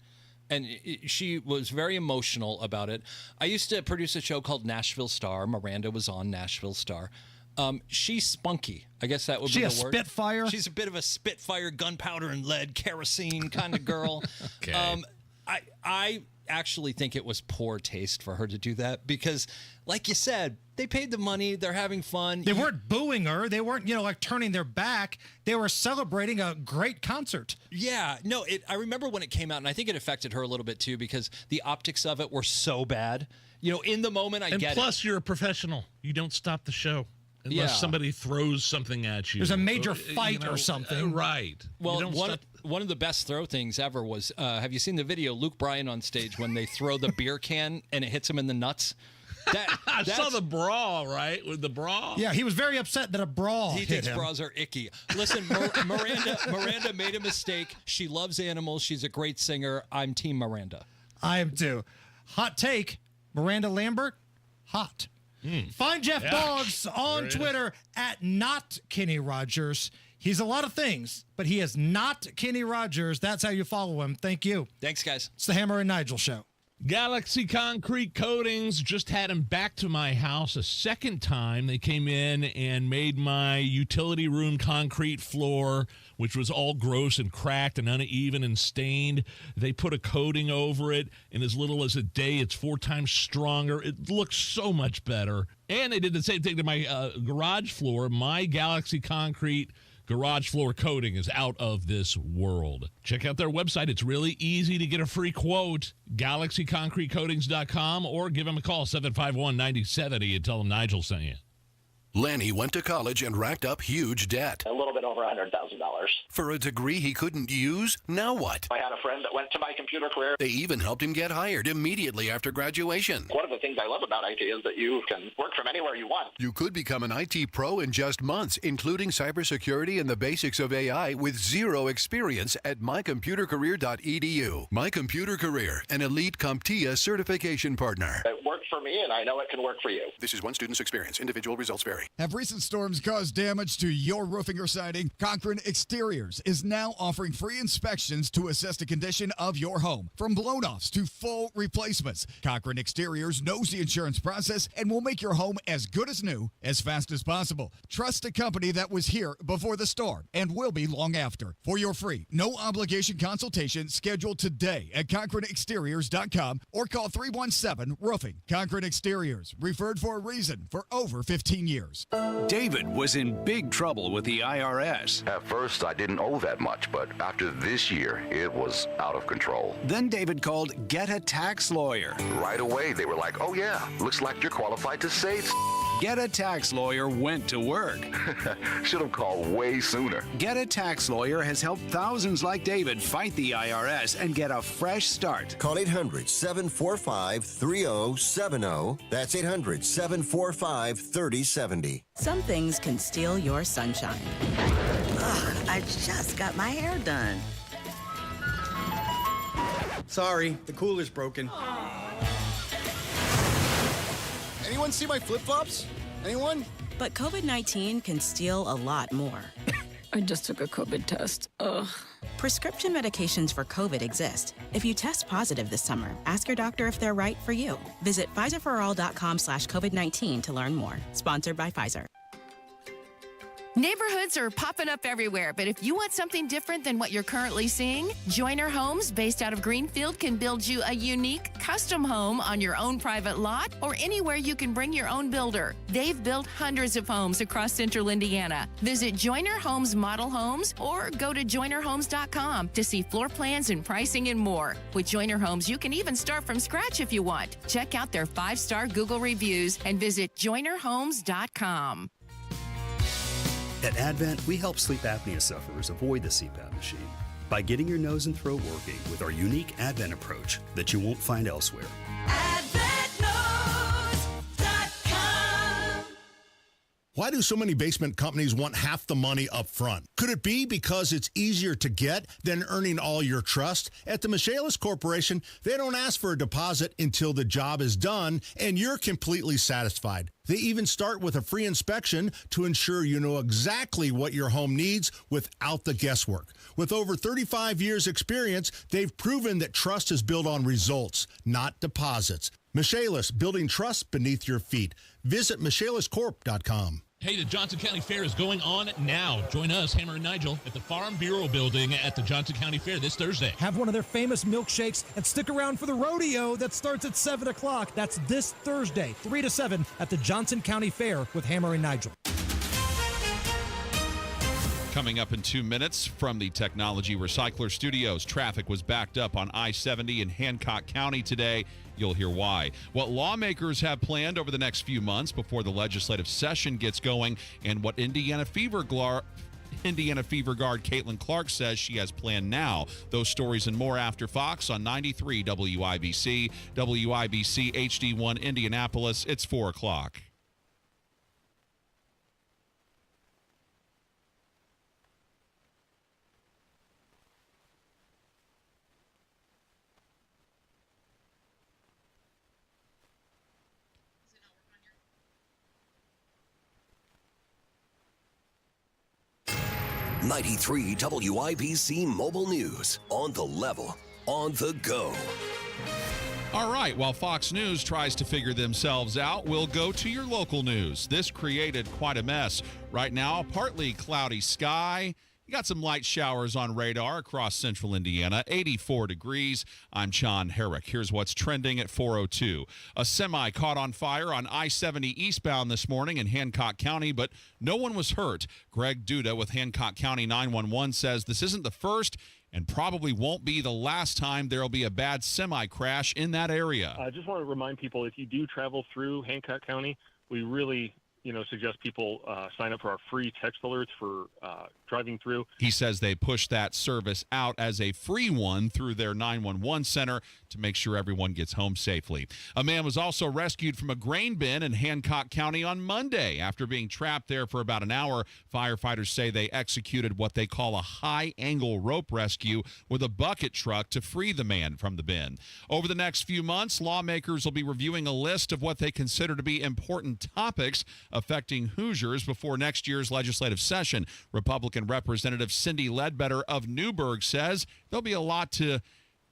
And she was very emotional about it. I used to produce a show called Nashville Star. Miranda was on Nashville Star. She's spunky. I guess that would She be a the word. spitfire? She's a bit of a spitfire, gunpowder and lead, kerosene kind of girl. Okay. I actually think it was poor taste for her to do that because, like you said, they paid the money. They're having fun. They weren't booing her. They weren't, like turning their back. They were celebrating a great concert. Yeah, no, I remember when it came out, and I think it affected her a little bit too because the optics of it were so bad. In the moment, I get it. And plus, you're a professional. You don't stop the show unless somebody throws something at you. There's a major fight or something. Right. Well, one of the best throw things ever was, have you seen the video, Luke Bryan on stage, when they throw the beer can and it hits him in the nuts? I saw the brawl, right? With the brawl. Yeah, he was very upset that a brawl He hit thinks him. bras are icky. Listen, Miranda made a mistake. She loves animals. She's a great singer. I'm Team Miranda. I am too. Hot take, Miranda Lambert, hot. Find Jeff Boggs on Twitter at @NotKennyRogers. He's a lot of things, but he is not Kenny Rogers. That's how you follow him. Thank you. Thanks, guys. It's the Hammer and Nigel Show. Galaxy Concrete Coatings just had them back to my house a second time. They came in and made my utility room concrete floor, which was all gross and cracked and uneven and stained. They put a coating over it. In as little as a day, it's 4 times stronger. It looks so much better. And they did the same thing to my garage floor. My Galaxy Concrete garage floor coating is out of this world. Check out their website. It's really easy to get a free quote. GalaxyConcreteCoatings.com or give them a call, 751-9070, and tell them Nigel sent you. Lanny went to college and racked up huge debt. A little bit over $100,000. For a degree he couldn't use? Now what? I had a friend that went to My Computer Career. They even helped him get hired immediately after graduation. One of the things I love about IT is that you can work from anywhere you want. You could become an IT pro in just months, including cybersecurity and the basics of AI with zero experience at mycomputercareer.edu. My Computer Career, an elite CompTIA certification partner. It worked for me, and I know it can work for you. This is one student's experience. Individual results vary. Have recent storms caused damage to your roofing or siding? Cochran Exteriors is now offering free inspections to assess the condition of your home, from blown-offs to full replacements. Cochran Exteriors knows the insurance process and will make your home as good as new as fast as possible. Trust a company that was here before the storm and will be long after. For your free, no-obligation consultation, schedule today at CochranExteriors.com or call 317-ROOFING. Cochran Exteriors, referred for a reason for over 15 years. David was in big trouble with the IRS. At first, I didn't owe that much, but after this year, it was out of control. Then David called Get a Tax Lawyer. Right away, they were like, oh yeah, looks like you're qualified to save. Get a Tax Lawyer went to work. Should have called way sooner. Get a Tax Lawyer has helped thousands like David fight the IRS and get a fresh start. Call 800-745-3070. That's 800-745-3070. Some things can steal your sunshine. Ugh, I just got my hair done. Sorry, the cooler's broken. Anyone see my flip-flops? Anyone? But COVID-19 can steal a lot more. I just took a COVID test. Ugh. Prescription medications for COVID exist. If you test positive this summer, ask your doctor if they're right for you. Visit PfizerForAll.com/COVID-19 to learn more. Sponsored by Pfizer. Neighborhoods are popping up everywhere, but if you want something different than what you're currently seeing, Joyner Homes, based out of Greenfield, can build you a unique, custom home on your own private lot or anywhere you can bring your own builder. They've built hundreds of homes across central Indiana. Visit Joyner Homes Model Homes or go to JoynerHomes.com to see floor plans and pricing and more. With Joyner Homes, you can even start from scratch if you want. Check out their 5-star Google reviews and visit JoynerHomes.com. At Advent, we help sleep apnea sufferers avoid the CPAP machine by getting your nose and throat working with our unique Advent approach that you won't find elsewhere. Why do so many basement companies want half the money up front? Could it be because it's easier to get than earning all your trust? At the Michaelis Corporation, they don't ask for a deposit until the job is done and you're completely satisfied. They even start with a free inspection to ensure you know exactly what your home needs without the guesswork. With over 35 years experience, they've proven that trust is built on results, not deposits. Michaelis, building trust beneath your feet. Visit michaeliscorp.com. Hey, the Johnson County Fair is going on now. Join us, Hammer and Nigel, at the Farm Bureau Building at the Johnson County Fair this Thursday. Have one of their famous milkshakes and stick around for the rodeo that starts at 7 o'clock. That's this Thursday, 3 to 7 at the Johnson County Fair with Hammer and Nigel. Coming up in 2 minutes from the Technology Recycler Studios, traffic was backed up on I-70 in Hancock County today. You'll hear why. What lawmakers have planned over the next few months before the legislative session gets going, and what Indiana Fever guard Caitlin Clark says she has planned now. Those stories and more after Fox on 93 WIBC, WIBC HD1 Indianapolis. It's 4 o'clock. '93 WIBC Mobile News. On the level, on the go. All right, while Fox News tries to figure themselves out, we'll go to your local news. This created quite a mess. Right now, partly cloudy sky. You got some light showers on radar across central Indiana, 84 degrees. I'm John Herrick. Here's what's trending at 4:02. A semi caught on fire on I-70 eastbound this morning in Hancock County, but no one was hurt. Greg Duda with Hancock County 911 says this isn't the first and probably won't be the last time there'll be a bad semi crash in that area. I just want to remind people, if you do travel through Hancock County, we really suggest people sign up for our free text alerts for driving through. He says they push that service out as a free one through their 911 center to make sure everyone gets home safely. A man was also rescued from a grain bin in Hancock County on Monday. After being trapped there for about an hour, firefighters say they executed what they call a high-angle rope rescue with a bucket truck to free the man from the bin. Over the next few months, lawmakers will be reviewing a list of what they consider to be important topics affecting Hoosiers before next year's legislative session. Republican Representative Cindy Ledbetter of Newburgh says there'll be a lot to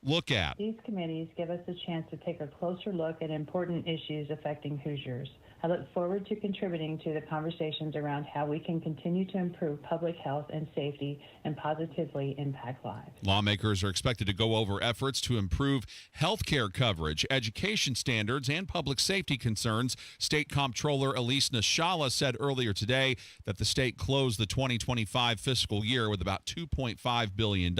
look at. These committees give us a chance to take a closer look at important issues affecting Hoosiers. I look forward to contributing to the conversations around how we can continue to improve public health and safety and positively impact lives. Lawmakers are expected to go over efforts to improve health care coverage, education standards, and public safety concerns. State Comptroller Elise Nashala said earlier today that the state closed the 2025 fiscal year with about $2.5 billion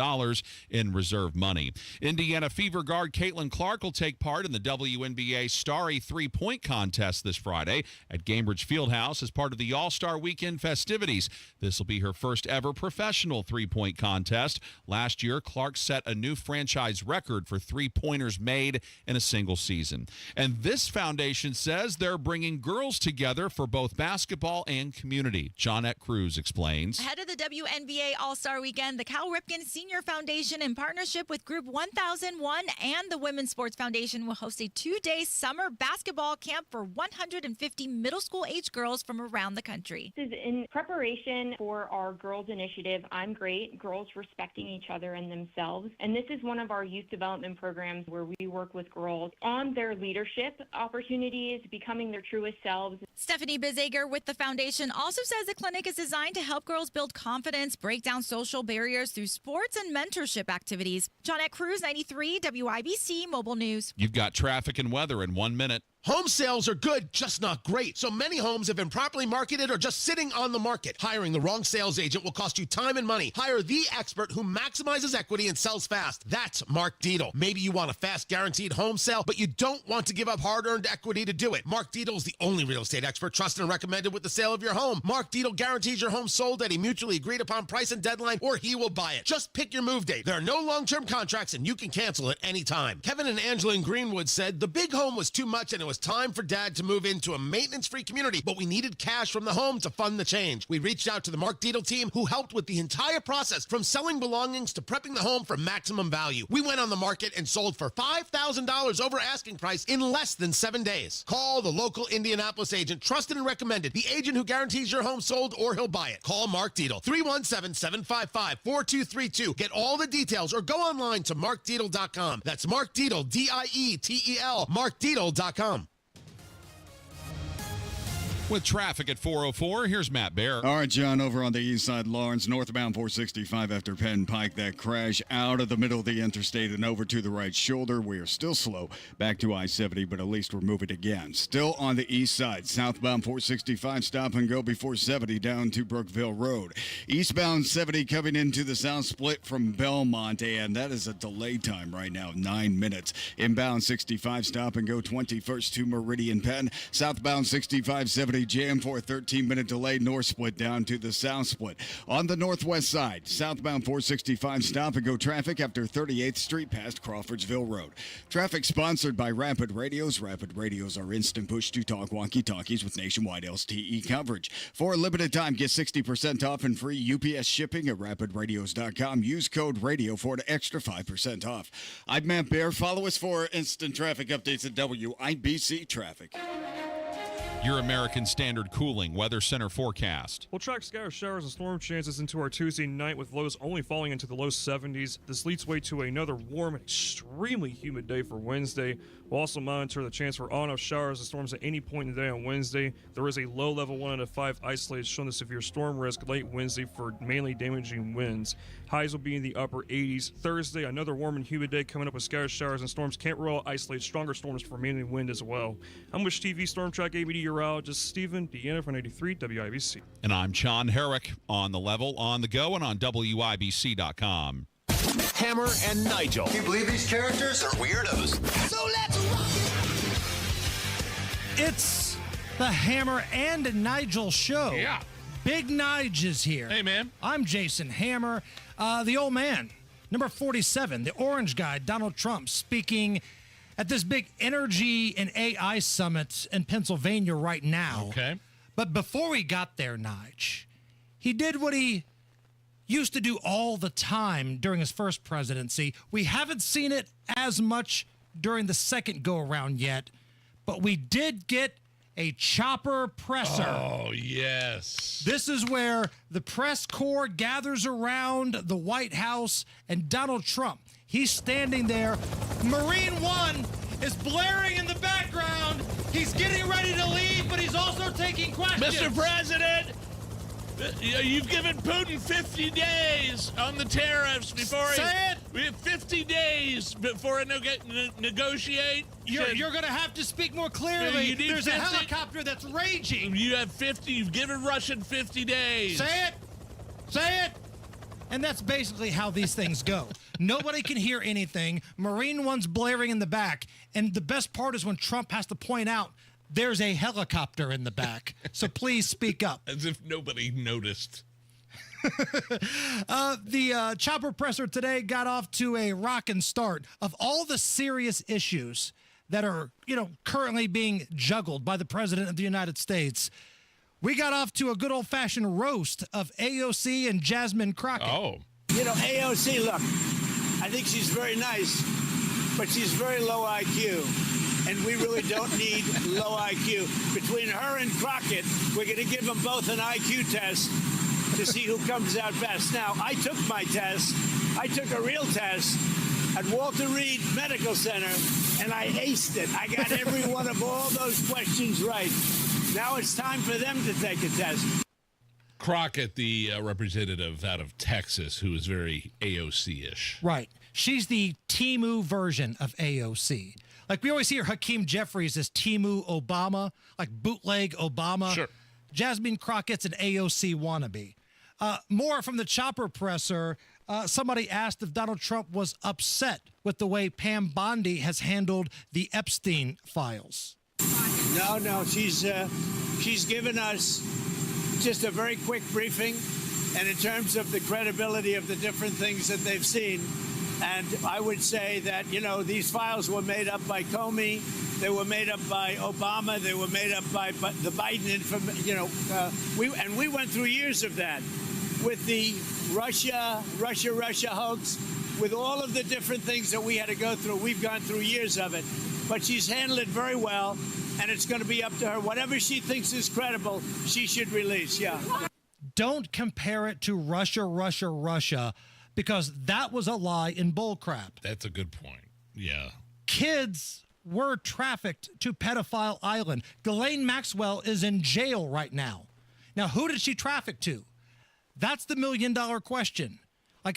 in reserve money. Indiana Fever guard Caitlin Clark will take part in the WNBA Starry three-point contest this Friday at Gainbridge Fieldhouse as part of the All-Star Weekend festivities. This will be her first ever professional three-point contest. Last year, Clark set a new franchise record for three-pointers made in a single season. And this foundation says they're bringing girls together for both basketball and community. Johnette Cruz explains. Ahead of the WNBA All-Star Weekend, the Cal Ripken Senior Foundation, in partnership with Group 1001 and the Women's Sports Foundation, will host a 2-day summer basketball camp for 150 middle school age girls from around the country. This is in preparation for our Girls Initiative, I'm Great, Girls Respecting Each Other and Themselves. And this is one of our youth development programs where we work with girls on their leadership opportunities, becoming their truest selves. Stephanie Bizager with the foundation also says the clinic is designed to help girls build confidence, break down social barriers through sports and mentorship activities. Johnette Cruz, 93 WIBC Mobile News. You've got traffic and weather in 1 minute. Home sales are good, just not great. So many homes have been properly marketed or just sitting on the market. Hiring the wrong sales agent will cost you time and money. Hire the expert who maximizes equity and sells fast. That's Mark Dietel. Maybe you want a fast, guaranteed home sale, but you don't want to give up hard-earned equity to do it. Mark Dietel is the only real estate expert trusted and recommended with the sale of your home. Mark Dietel guarantees your home sold at a mutually agreed upon price and deadline, or he will buy it. Just pick your move date. There are no long-term contracts, and you can cancel at any time. Kevin and Angela in Greenwood said the big home was too much and it was was time for Dad to move into a maintenance-free community, but we needed cash from the home to fund the change. We reached out to the Mark Dietel team, who helped with the entire process, from selling belongings to prepping the home for maximum value. We went on the market and sold for $5,000 over asking price in less than 7 days. Call the local Indianapolis agent, trusted and recommended, the agent who guarantees your home sold or he'll buy it. Call Mark Dietel, 317-755-4232. Get all the details or go online to markdietel.com. That's Mark Dietel, D-I-E-T-E-L, markdietel.com. With traffic at 404, here's Matt Bear. All right, John, over on the east side, Lawrence, northbound 465 after Penn Pike, that crash out of the middle of the interstate and over to the right shoulder. We are still slow back to I-70, but at least we're moving again. Still on the east side, southbound 465, stop and go before 70 down to Brookville Road. Eastbound 70 coming into the south split from Belmont, and that is a delay time right now, 9 minutes. Inbound 65, stop and go 21st to Meridian Penn. Southbound 65, 70 jam for a 13-minute delay, north split down to the south split. On the northwest side, southbound 465 stop and go traffic after 38th Street past Crawfordsville Road. Traffic sponsored by Rapid Radios. Rapid Radios are instant push-to-talk walkie-talkies with nationwide LTE coverage. For a limited time, get 60% off and free UPS shipping at rapidradios.com. Use code RADIO for an extra 5% off. I'm Matt Bear. Follow us for instant traffic updates at WIBC Traffic. Your American Standard Cooling Weather Center forecast. We'll track scattered showers and storm chances into our Tuesday night, with lows only falling into the low 70s. This leads way to another warm and extremely humid day for Wednesday. We'll also monitor the chance for on-off showers and storms at any point in the day on Wednesday. There is a low level 1 out of 5 isolated showing the severe storm risk late Wednesday for mainly damaging winds. Highs will be in the upper 80s. Thursday, another warm and humid day coming up with scattered showers and storms. Can't rule out isolated stronger storms for mainly wind as well. I'm with TV Storm Track A meteorologist Stephen Deanna from 93 WIBC. And I'm John Herrick, on the level, on the go, and on WIBC.com. Hammer and Nigel. Can you believe these characters are weirdos? So let's rock it! It's the Hammer and Nigel show. Yeah. Big Nige is here. Hey, man. I'm Jason Hammer. The old man, number 47, the orange guy, Donald Trump, speaking at this big energy and AI summit in Pennsylvania right now. Okay. But before we got there, Nige, he did what he used to do all the time during his first presidency. We haven't seen it as much during the second go-around yet, but we did get a chopper presser. Oh, yes. This is where the press corps gathers around the White House, and Donald Trump, he's standing there. Marine One is blaring in the background. He's getting ready to leave, but he's also taking questions. Mr. President, you've given Putin 50 days on the tariffs before we have 50 days before I negotiate. You're going to have to speak more clearly. There's 50? a helicopter that's raging. You have 50. You've given Russia 50 days. Say it. Say it. And that's basically how these things go. Nobody can hear anything. Marine One's blaring in the back. And the best part is when Trump has to point out there's a helicopter in the back. So please speak up. As if nobody noticed. The chopper presser today got off to a rockin' start. Of all the serious issues that are, currently being juggled by the President of the United States, we got off to a good old-fashioned roast of AOC and Jasmine Crockett. Oh. AOC, look, I think she's very nice, but she's very low IQ. And we really don't need low IQ. Between her and Crockett, we're going to give them both an IQ test to see who comes out best. Now, I took my test. I took a real test at Walter Reed Medical Center, and I aced it. I got every one of all those questions right. Now it's time for them to take a test. Crockett, the representative out of Texas, who is very AOC-ish. Right. She's the Timu version of AOC. Like, we always hear Hakeem Jeffries as Timu Obama, like bootleg Obama. Sure. Jasmine Crockett's an AOC wannabe. More from the chopper presser, somebody asked if Donald Trump was upset with the way Pam Bondi has handled the Epstein files. No, she's given us just a very quick briefing, and in terms of the credibility of the different things that they've seen, And I would say that, these files were made up by Comey. They were made up by Obama. They were made up by the Biden we went through years of that with the Russia hoax, with all of the different things that we had to go through. We've gone through years of it. But she's handled it very well, and it's going to be up to her. Whatever she thinks is credible, she should release, yeah. Don't compare it to Russia, because that was a lie in bullcrap. That's a good point. Yeah. Kids were trafficked to Pedophile Island. Ghislaine Maxwell is in jail right now. Now, who did she traffic to? That's the million-dollar question.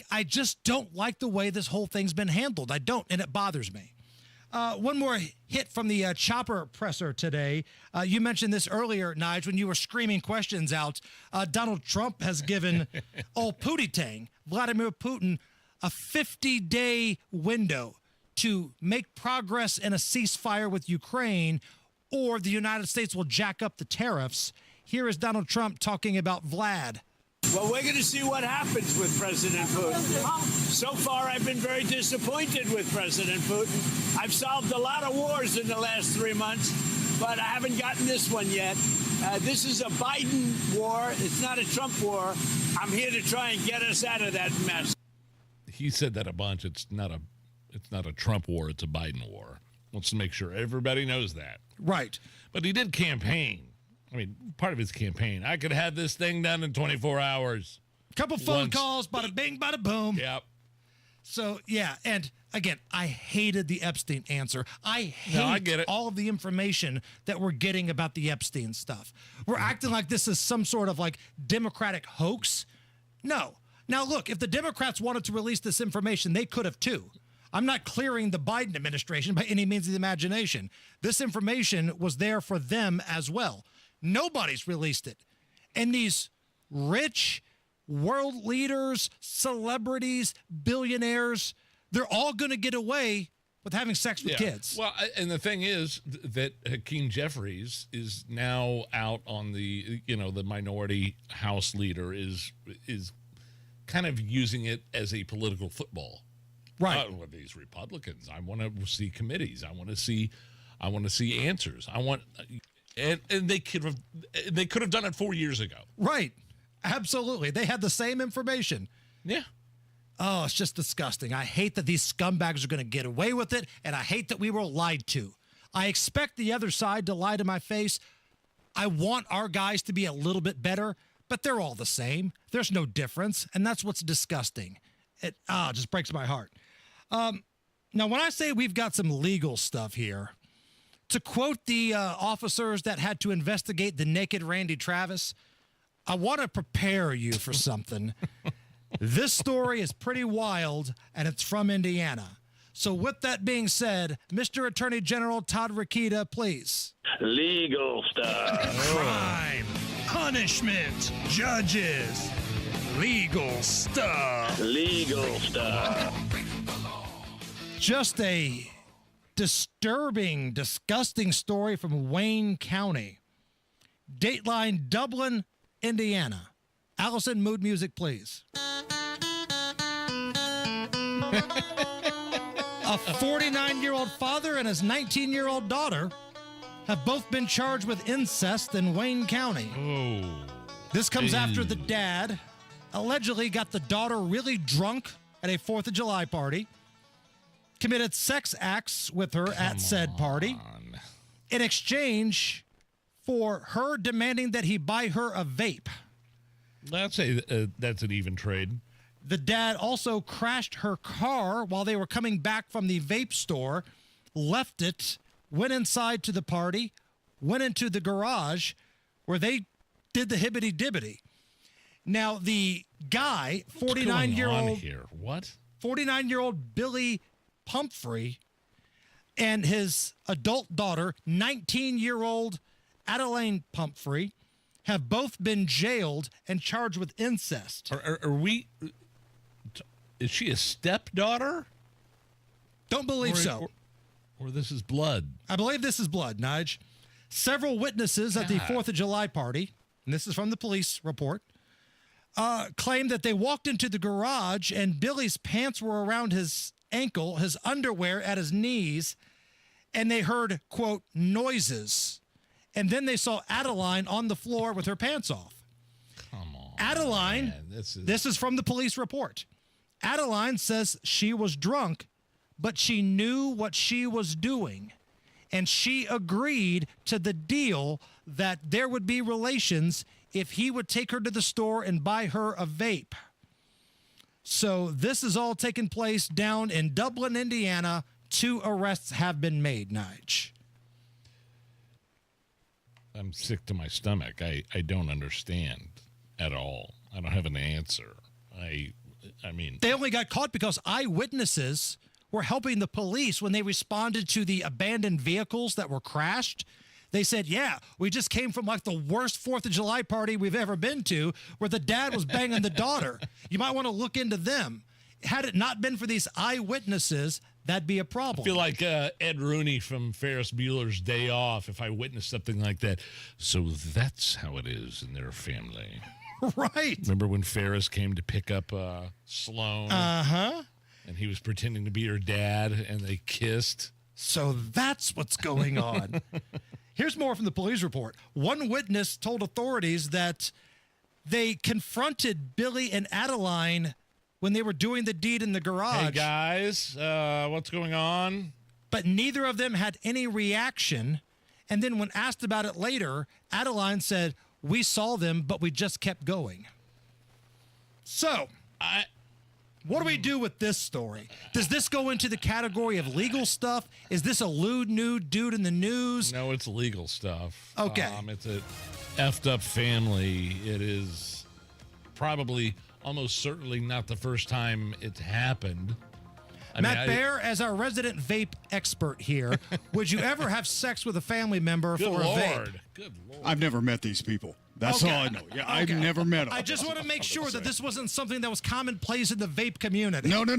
I just don't like the way this whole thing's been handled. I don't, and it bothers me. One more hit from the chopper presser today. You mentioned this earlier, Nigel, when you were screaming questions out. Donald Trump has given old Pootie-tang, Vladimir Putin, a 50-day window to make progress in a ceasefire with Ukraine, or the United States will jack up the tariffs. Here is Donald Trump talking about Vlad. Well, we're going to see what happens with President Putin. So far, I've been very disappointed with President Putin. I've solved a lot of wars in the last 3 months, but I haven't gotten this one yet. This is a Biden war. It's not a Trump war. I'm here to try and get us out of that mess. He said that a bunch. It's not a Trump war. It's a Biden war. Wants to make sure everybody knows that. Right. But he did campaign. Part of his campaign. I could have this thing done in 24 hours. Couple phone calls, bada bing, bada boom. Yep. So, yeah, and again, I hated the Epstein answer. I hate all of the information that we're getting about the Epstein stuff. We're acting like this is some sort of Democratic hoax. No. Now, look, if the Democrats wanted to release this information, they could have too. I'm not clearing the Biden administration by any means of the imagination. This information was there for them as well. Nobody's released it. And these rich world leaders, celebrities, billionaires, they're all going to get away with having sex with kids. Well, and the thing is that Hakeem Jeffries is now out on the minority House leader is kind of using it as a political football. Right. With these Republicans, I want to see committees. I want to see answers. And they could have done it 4 years ago. Right. Absolutely. They had the same information. Yeah. Oh, it's just disgusting. I hate that these scumbags are going to get away with it, and I hate that we were lied to. I expect the other side to lie to my face. I want our guys to be a little bit better, but they're all the same. There's no difference, and that's what's disgusting. It just breaks my heart. Now, when I say we've got some legal stuff here, to quote the officers that had to investigate the naked Randy Travis, I want to prepare you for something. This story is pretty wild, and it's from Indiana. So with that being said, Mr. Attorney General Todd Rokita, please. Legal stuff. Crime, punishment, judges, legal stuff. Legal stuff. Just a disturbing, disgusting story from Wayne County. Dateline, Dublin, Indiana. Allison, mood music, please. A 49-year-old father and his 19-year-old daughter have both been charged with incest in Wayne County. Oh. This comes after the dad allegedly got the daughter really drunk at a 4th of July party, committed sex acts with her at said party, in exchange for her demanding that he buy her a vape. Let's say that's an even trade. The dad also crashed her car while they were coming back from the vape store, left it, went inside to the party, went into the garage where they did the hibbity-dibbity. Now, the guy, 49-year-old... What? 49-year-old Billy Pumphrey and his adult daughter, 19-year-old Adeline Pumphrey, have both been jailed and charged with incest. Are we... Is she a stepdaughter? Don't believe so. Or this is blood. I believe this is blood, Nige. Several witnesses at the 4th of July party, and this is from the police report, claimed that they walked into the garage and Billy's pants were around his ankle, his underwear at his knees, and they heard, quote, noises. And then they saw Adeline on the floor with her pants off. Come on. Adeline, man. this is from the police report. Adeline says she was drunk, but she knew what she was doing. And she agreed to the deal that there would be relations if he would take her to the store and buy her a vape. So this is all taking place down in Dublin, Indiana. 2 arrests have been made, Nige. I'm sick to my stomach. I don't understand at all. I don't have an answer. I mean... They only got caught because eyewitnesses were helping the police when they responded to the abandoned vehicles that were crashed. They said, yeah, we just came from like the worst 4th of July party we've ever been to where the dad was banging the daughter. You might want to look into them. Had it not been for these eyewitnesses, that'd be a problem. I feel like Ed Rooney from Ferris Bueller's Day Off if I witnessed something like that. So that's how it is in their family. Right. Remember when Ferris came to pick up Sloane? Uh-huh. And he was pretending to be her dad, and they kissed. So that's what's going on. Here's more from the police report. One witness told authorities that they confronted Billy and Adeline when they were doing the deed in the garage. Hey, guys, what's going on? But neither of them had any reaction. And then when asked about it later, Adeline said, we saw them, but we just kept going. So, what do we do with this story? Does this go into the category of legal stuff? Is this a lewd nude dude in the news? No, it's legal stuff. Okay. It's a effed up family. It is probably almost certainly not the first time it's happened. Matt Baer, as our resident vape expert here, would you ever have sex with a family member for a vape? Good Lord. I've never met these people. That's all I know. Yeah, I've never met them. I just want to make sure that this wasn't something that was commonplace in the vape community. No. No.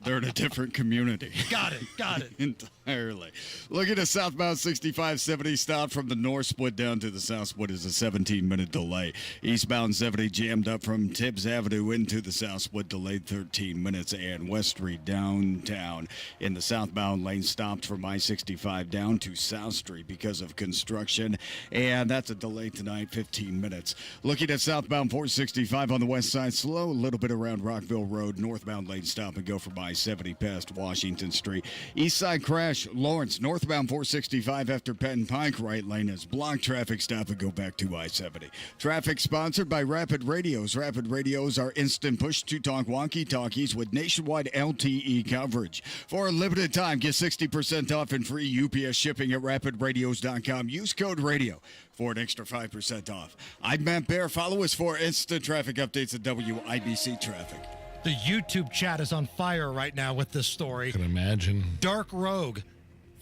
They're in a different community. Got it. Entirely. Looking at southbound 6570 stop from the north split down to the south split is a 17-minute delay. Eastbound 70 jammed up from Tibbs Avenue into the south split, delayed 13 minutes. And West Street downtown in the southbound lane stopped from I-65 down to South Street because of construction. And that's a delay tonight, 15 minutes. Looking at southbound 465 on the west side, slow a little bit around Rockville Road. Northbound lane stop and go from I-70 past Washington Street. East side crash, Lawrence. Northbound 465 after Penn Pike. Right lane is blocked. Traffic stop and go back to I-70. Traffic sponsored by Rapid Radios. Rapid Radios are instant push-to-talk walkie-talkies with nationwide LTE coverage. For a limited time, get 60% off and free UPS shipping at rapidradios.com. Use code RADIO for an extra 5% off. I'm Matt Baer. Follow us for instant traffic updates at WIBC Traffic. The YouTube chat is on fire right now with this story. I can imagine. Dark Rogue.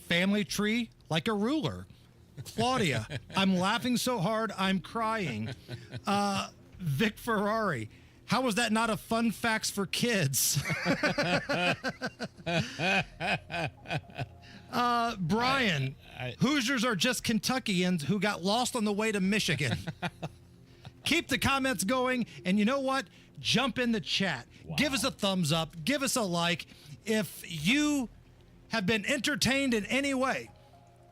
Family tree like a ruler. Claudia. I'm laughing so hard I'm crying. Vic Ferrari. How was that not a fun facts for kids? Brian, Hoosiers are just Kentuckians who got lost on the way to Michigan. Keep the comments going, and you know what? Jump in the chat. Wow. Give us a thumbs up. Give us a like. If you have been entertained in any way,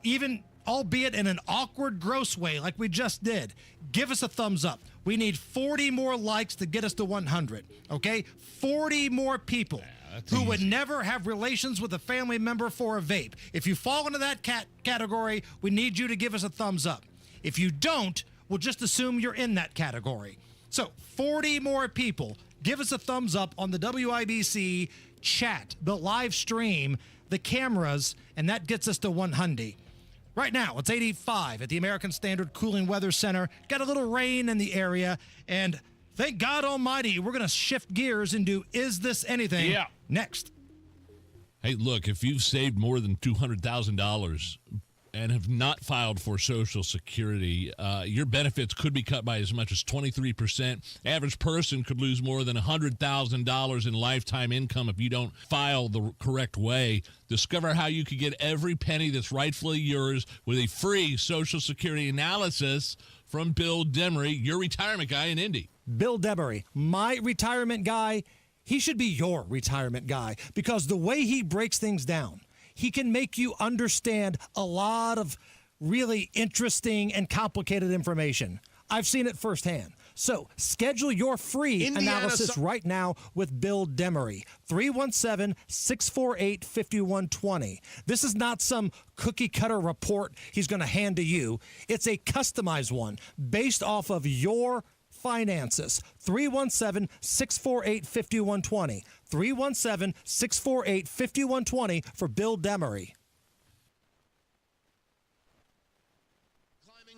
even albeit in an awkward, gross way like we just did, give us a thumbs up. We need 40 more likes to get us to 100, okay? 40 more people who would never have relations with a family member for a vape. If you fall into that category, we need you to give us a thumbs up. If you don't, we'll just assume you're in that category. So 40 more people, give us a thumbs up on the WIBC chat, the live stream, the cameras, and that gets us to 100. Right now, it's 85 at the American Standard Cooling Weather Center. Got a little rain in the area, and thank God Almighty, we're going to shift gears and do Is This Anything next. Hey, look, if you've saved more than $200,000 and have not filed for Social Security, your benefits could be cut by as much as 23%. Average person could lose more than $100,000 in lifetime income if you don't file the correct way. Discover how you could get every penny that's rightfully yours with a free Social Security analysis from Bill Demery, your retirement guy in Indy. Bill Demery, my retirement guy, he should be your retirement guy because the way he breaks things down, he can make you understand a lot of really interesting and complicated information. I've seen it firsthand. So schedule your free analysis right now with Bill Demery, 317-648-5120. This is not some cookie cutter report he's going to hand to you. It's a customized one based off of your finances. 317-648-5120. 317-648-5120 for Bill Demery.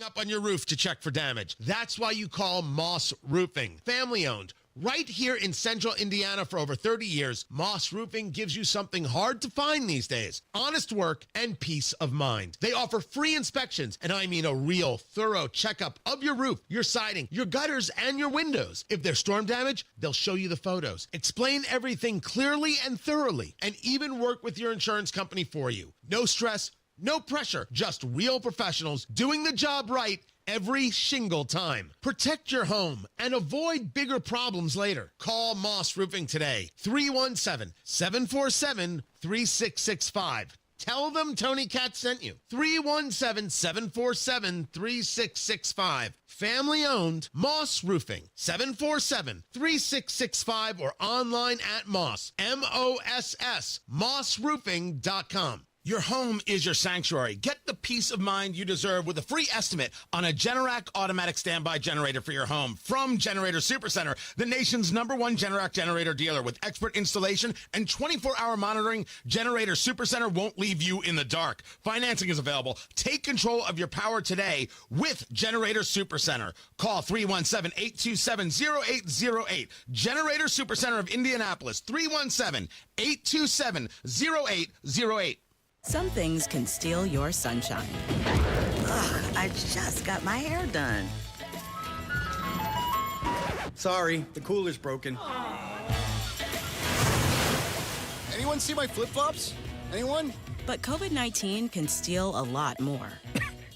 Up on your roof to check for damage. That's why you call Moss Roofing. Family owned. Right here in central Indiana for over 30 years, Moss Roofing gives you something hard to find these days. Honest work and peace of mind. They offer free inspections, and I mean a real thorough checkup of your roof, your siding, your gutters, and your windows. If there's storm damage, they'll show you the photos, explain everything clearly and thoroughly, and even work with your insurance company for you. No stress, no pressure, just real professionals doing the job right every single time. Protect your home and avoid bigger problems later. Call Moss Roofing today, 317-747-3665. Tell them Tony Katz sent you. 317-747-3665. Family owned, Moss Roofing, 747-3665 or online at Moss, M-O-S-S, mossroofing.com. Your home is your sanctuary. Get the peace of mind you deserve with a free estimate on a Generac automatic standby generator for your home from Generator Supercenter, the nation's #1 Generac generator dealer. With expert installation and 24-hour monitoring, Generator Supercenter won't leave you in the dark. Financing is available. Take control of your power today with Generator Supercenter. Call 317-827-0808. Generator Supercenter of Indianapolis, 317-827-0808. Some things can steal your sunshine. Ugh, I just got my hair done. Sorry, the cooler's broken. Anyone see my flip-flops? Anyone? But COVID-19 can steal a lot more.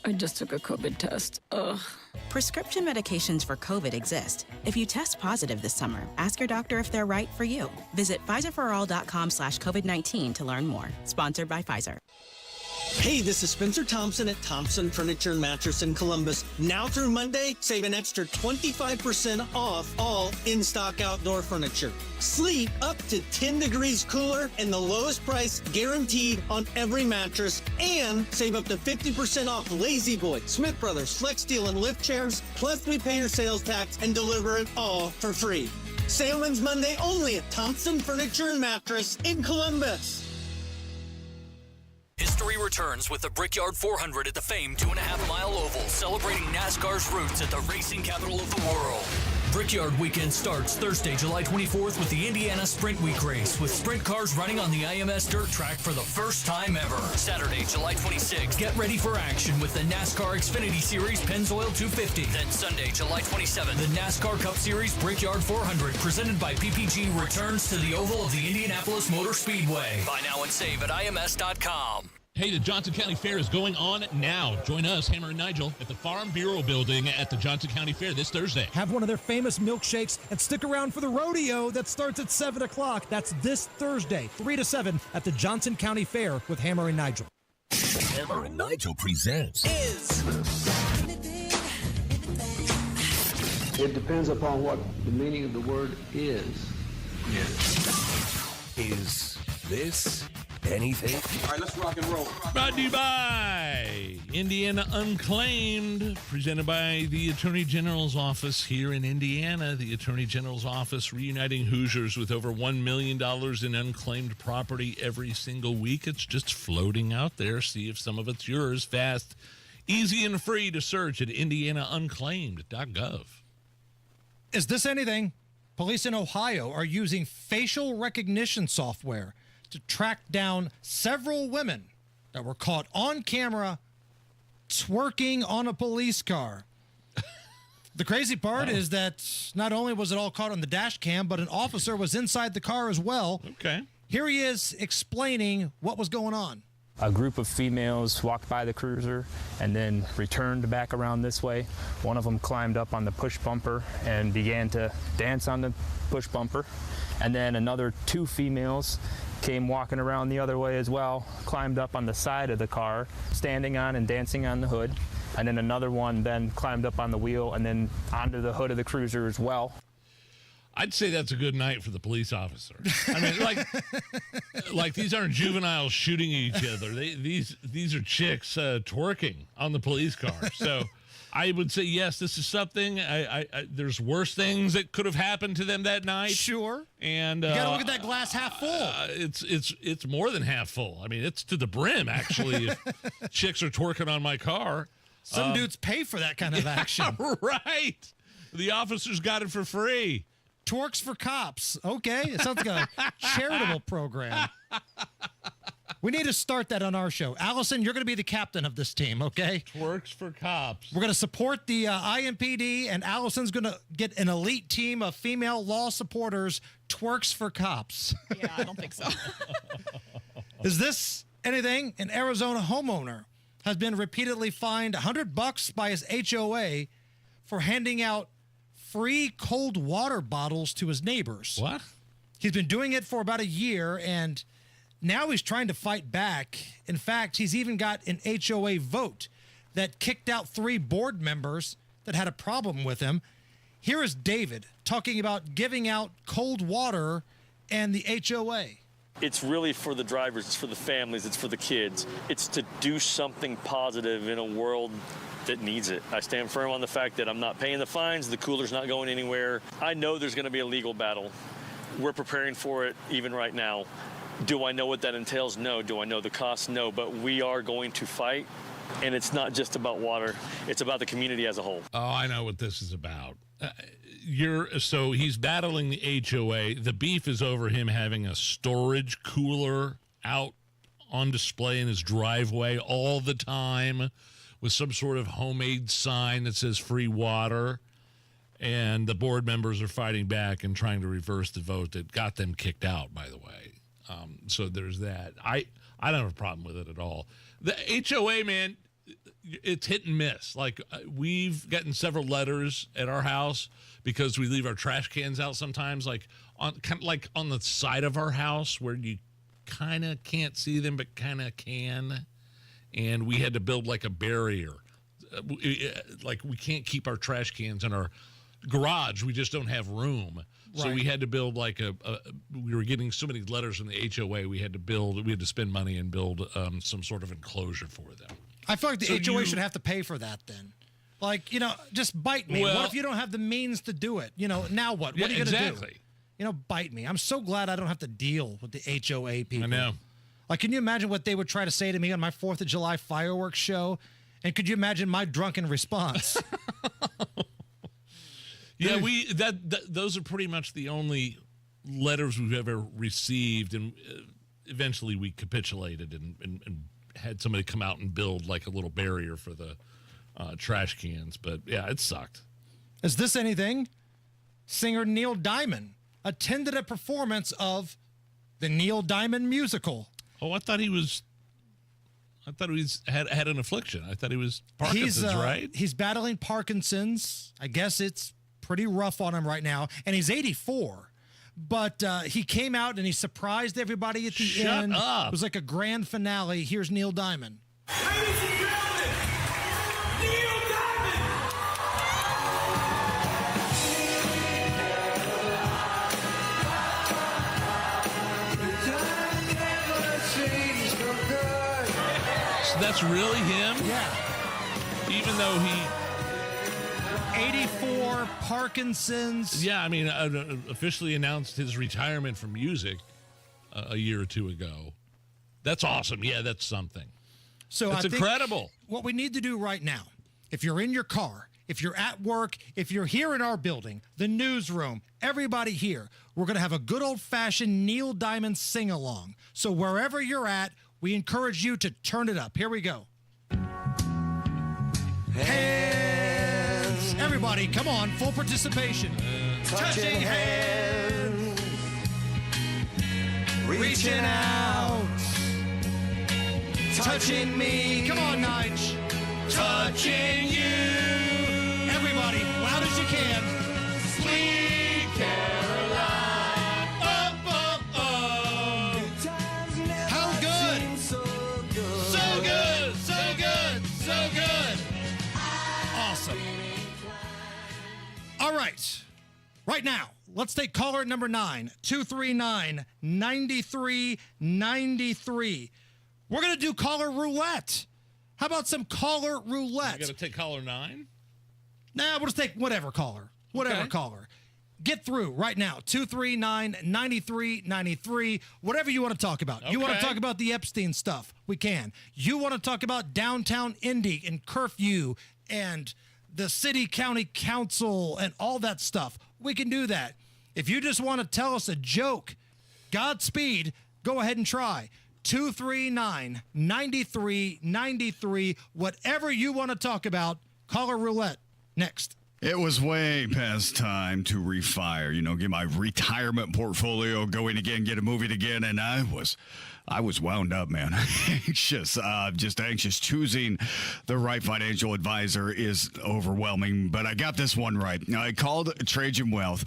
I just took a COVID test. Ugh. Prescription medications for COVID exist. If you test positive this summer, ask your doctor if they're right for you. Visit PfizerForAll.com/COVID-19 to learn more. Sponsored by Pfizer. Hey, this is Spencer Thompson at Thompson Furniture and Mattress in Columbus. Now through Monday, save an extra 25% off all in-stock outdoor furniture. Sleep up to 10 degrees cooler and the lowest price guaranteed on every mattress. And save up to 50% off Lazy Boy, Smith Brothers, Flex Steel, and lift chairs. Plus, we pay your sales tax and deliver it all for free. Sale ends Monday only at Thompson Furniture and Mattress in Columbus. History returns with the Brickyard 400 at the famed 2.5-mile oval, celebrating NASCAR's roots at the racing capital of the world. Brickyard weekend starts Thursday, July 24th with the Indiana Sprint Week race, with sprint cars running on the IMS dirt track for the first time ever. Saturday, July 26th, get ready for action with the NASCAR Xfinity Series Pennzoil 250. Then Sunday, July 27th, the NASCAR Cup Series Brickyard 400, presented by PPG, returns to the oval of the Indianapolis Motor Speedway. Buy now and save at IMS.com. Hey, the Johnson County Fair is going on now. Join us, Hammer and Nigel, at the Farm Bureau Building at the Johnson County Fair this Thursday. Have one of their famous milkshakes and stick around for the rodeo that starts at 7 o'clock. That's this Thursday, 3 to 7 at the Johnson County Fair with Hammer and Nigel. Hammer and Nigel presents It depends upon what the meaning of the word is. Is this anything? All right, let's rock and roll. Brought to you by Indiana Unclaimed, presented by the Attorney General's Office here in Indiana. The Attorney General's Office reuniting Hoosiers with over $1 million in unclaimed property every single week. It's just floating out there. See if some of it's yours. Fast, easy, and free to search at indianaunclaimed.gov. Is this anything? Police in Ohio are using facial recognition software to track down several women that were caught on camera twerking on a police car. The crazy part is that not only was it all caught on the dash cam, but an officer was inside the car as well. Okay. Here he is explaining what was going on. A group of females walked by the cruiser and then returned back around this way. One of them climbed up on the push bumper and began to dance on the push bumper. And then another 2 females came walking around the other way as well, climbed up on the side of the car, standing on and dancing on the hood. And then another one then climbed up on the wheel and then onto the hood of the cruiser as well. I'd say that's a good night for the police officer. I mean, like these aren't juveniles shooting each other. These are chicks twerking on the police car. So I would say, yes, this is something. There's worse things that could have happened to them that night. Sure. And you got to look at that glass half full. It's more than half full. I mean, it's to the brim, actually, if chicks are twerking on my car. Some dudes pay for that kind of action. Right. The officers got it for free. Twerks for Cops. Okay. It sounds like a charitable program. We need to start that on our show. Allison, you're going to be the captain of this team, okay? Twerks for Cops. We're going to support the IMPD, and Allison's going to get an elite team of female law supporters, Twerks for Cops. Yeah, I don't think so. Is this anything? An Arizona homeowner has been repeatedly fined $100 by his HOA for handing out free cold water bottles to his neighbors. What? He's been doing it for about a year, and now he's trying to fight back. In fact, he's even got an HOA vote that kicked out 3 board members that had a problem with him. Here is David talking about giving out cold water and the HOA. It's really for the drivers, it's for the families, it's for the kids. It's to do something positive in a world that needs it. I stand firm on the fact that I'm not paying the fines, the cooler's not going anywhere. I know there's going to be a legal battle. We're preparing for it even right now. Do I know what that entails? No. Do I know the costs? No. But we are going to fight, and it's not just about water. It's about the community as a whole. Oh, I know what this is about. So he's battling the HOA. The beef is over him having a storage cooler out on display in his driveway all the time with some sort of homemade sign that says free water. And the board members are fighting back and trying to reverse the vote that got them kicked out, by the way. So there's that. I don't have a problem with it at all. The HOA, man, it's hit and miss. Like, we've gotten several letters at our house because we leave our trash cans out sometimes, like on the side of our house where you kind of can't see them but kind of can. And we had to build like a barrier. Like, we can't keep our trash cans in our garage. We just don't have room. So we had to build like we were getting so many letters from the HOA. We had to spend money and build some sort of enclosure for them. I feel like the HOA should have to pay for that then. Like, just bite me. Well, what if you don't have the means to do it? Now what? What are you going to do? Bite me. I'm so glad I don't have to deal with the HOA people. I know. Like, can you imagine what they would try to say to me on my 4th of July fireworks show? And could you imagine my drunken response? Yeah, those are pretty much the only letters we've ever received, and eventually we capitulated and had somebody come out and build like a little barrier for the trash cans. But yeah, it sucked. Is this anything? Singer Neil Diamond attended a performance of the Neil Diamond musical. Oh, I thought he had an affliction. I thought he was Parkinson's, right? He's battling Parkinson's. I guess it's pretty rough on him right now, and he's 84. But he came out and he surprised everybody at the end. Shut up. It was like a grand finale. Here's Neil Diamond. Ladies and gentlemen, Neil Diamond! So that's really him? Yeah. Even though he... 84, Parkinson's. Yeah, I mean, officially announced his retirement from music a year or two ago. That's awesome. Yeah, that's something. So that's incredible. What we need to do right now, if you're in your car, if you're at work, if you're here in our building, the newsroom, everybody here, we're going to have a good old-fashioned Neil Diamond sing-along. So wherever you're at, we encourage you to turn it up. Here we go. Hands. Everybody, come on, full participation. Touching hands. Reaching out. touching me. Come on, Nige. Touching you. Everybody, loud as you can. Sweet Caroline. Oh, oh, oh. How good? So good, so good, so good. Awesome. All right. Right now, let's take caller number 9, 239-9393. We're going to do caller roulette. How about some caller roulette? You got to take caller 9? Nah, we'll just take whatever caller. Whatever Okay. caller. Get through right now. 239-9393. Whatever you want to talk about. You want to Okay. talk about the Epstein stuff? We can. You want to talk about downtown Indy and curfew and the city county council and all that stuff? We can do that. If you just want to tell us a joke, Godspeed, go ahead and try. 239-9393. Whatever you want to talk about, caller roulette. Next. It was way past time to refire, get my retirement portfolio going again, get it moving again, and I was wound up, man. Anxious, just anxious. Choosing the right financial advisor is overwhelming, but I got this one right. I called Trajan Wealth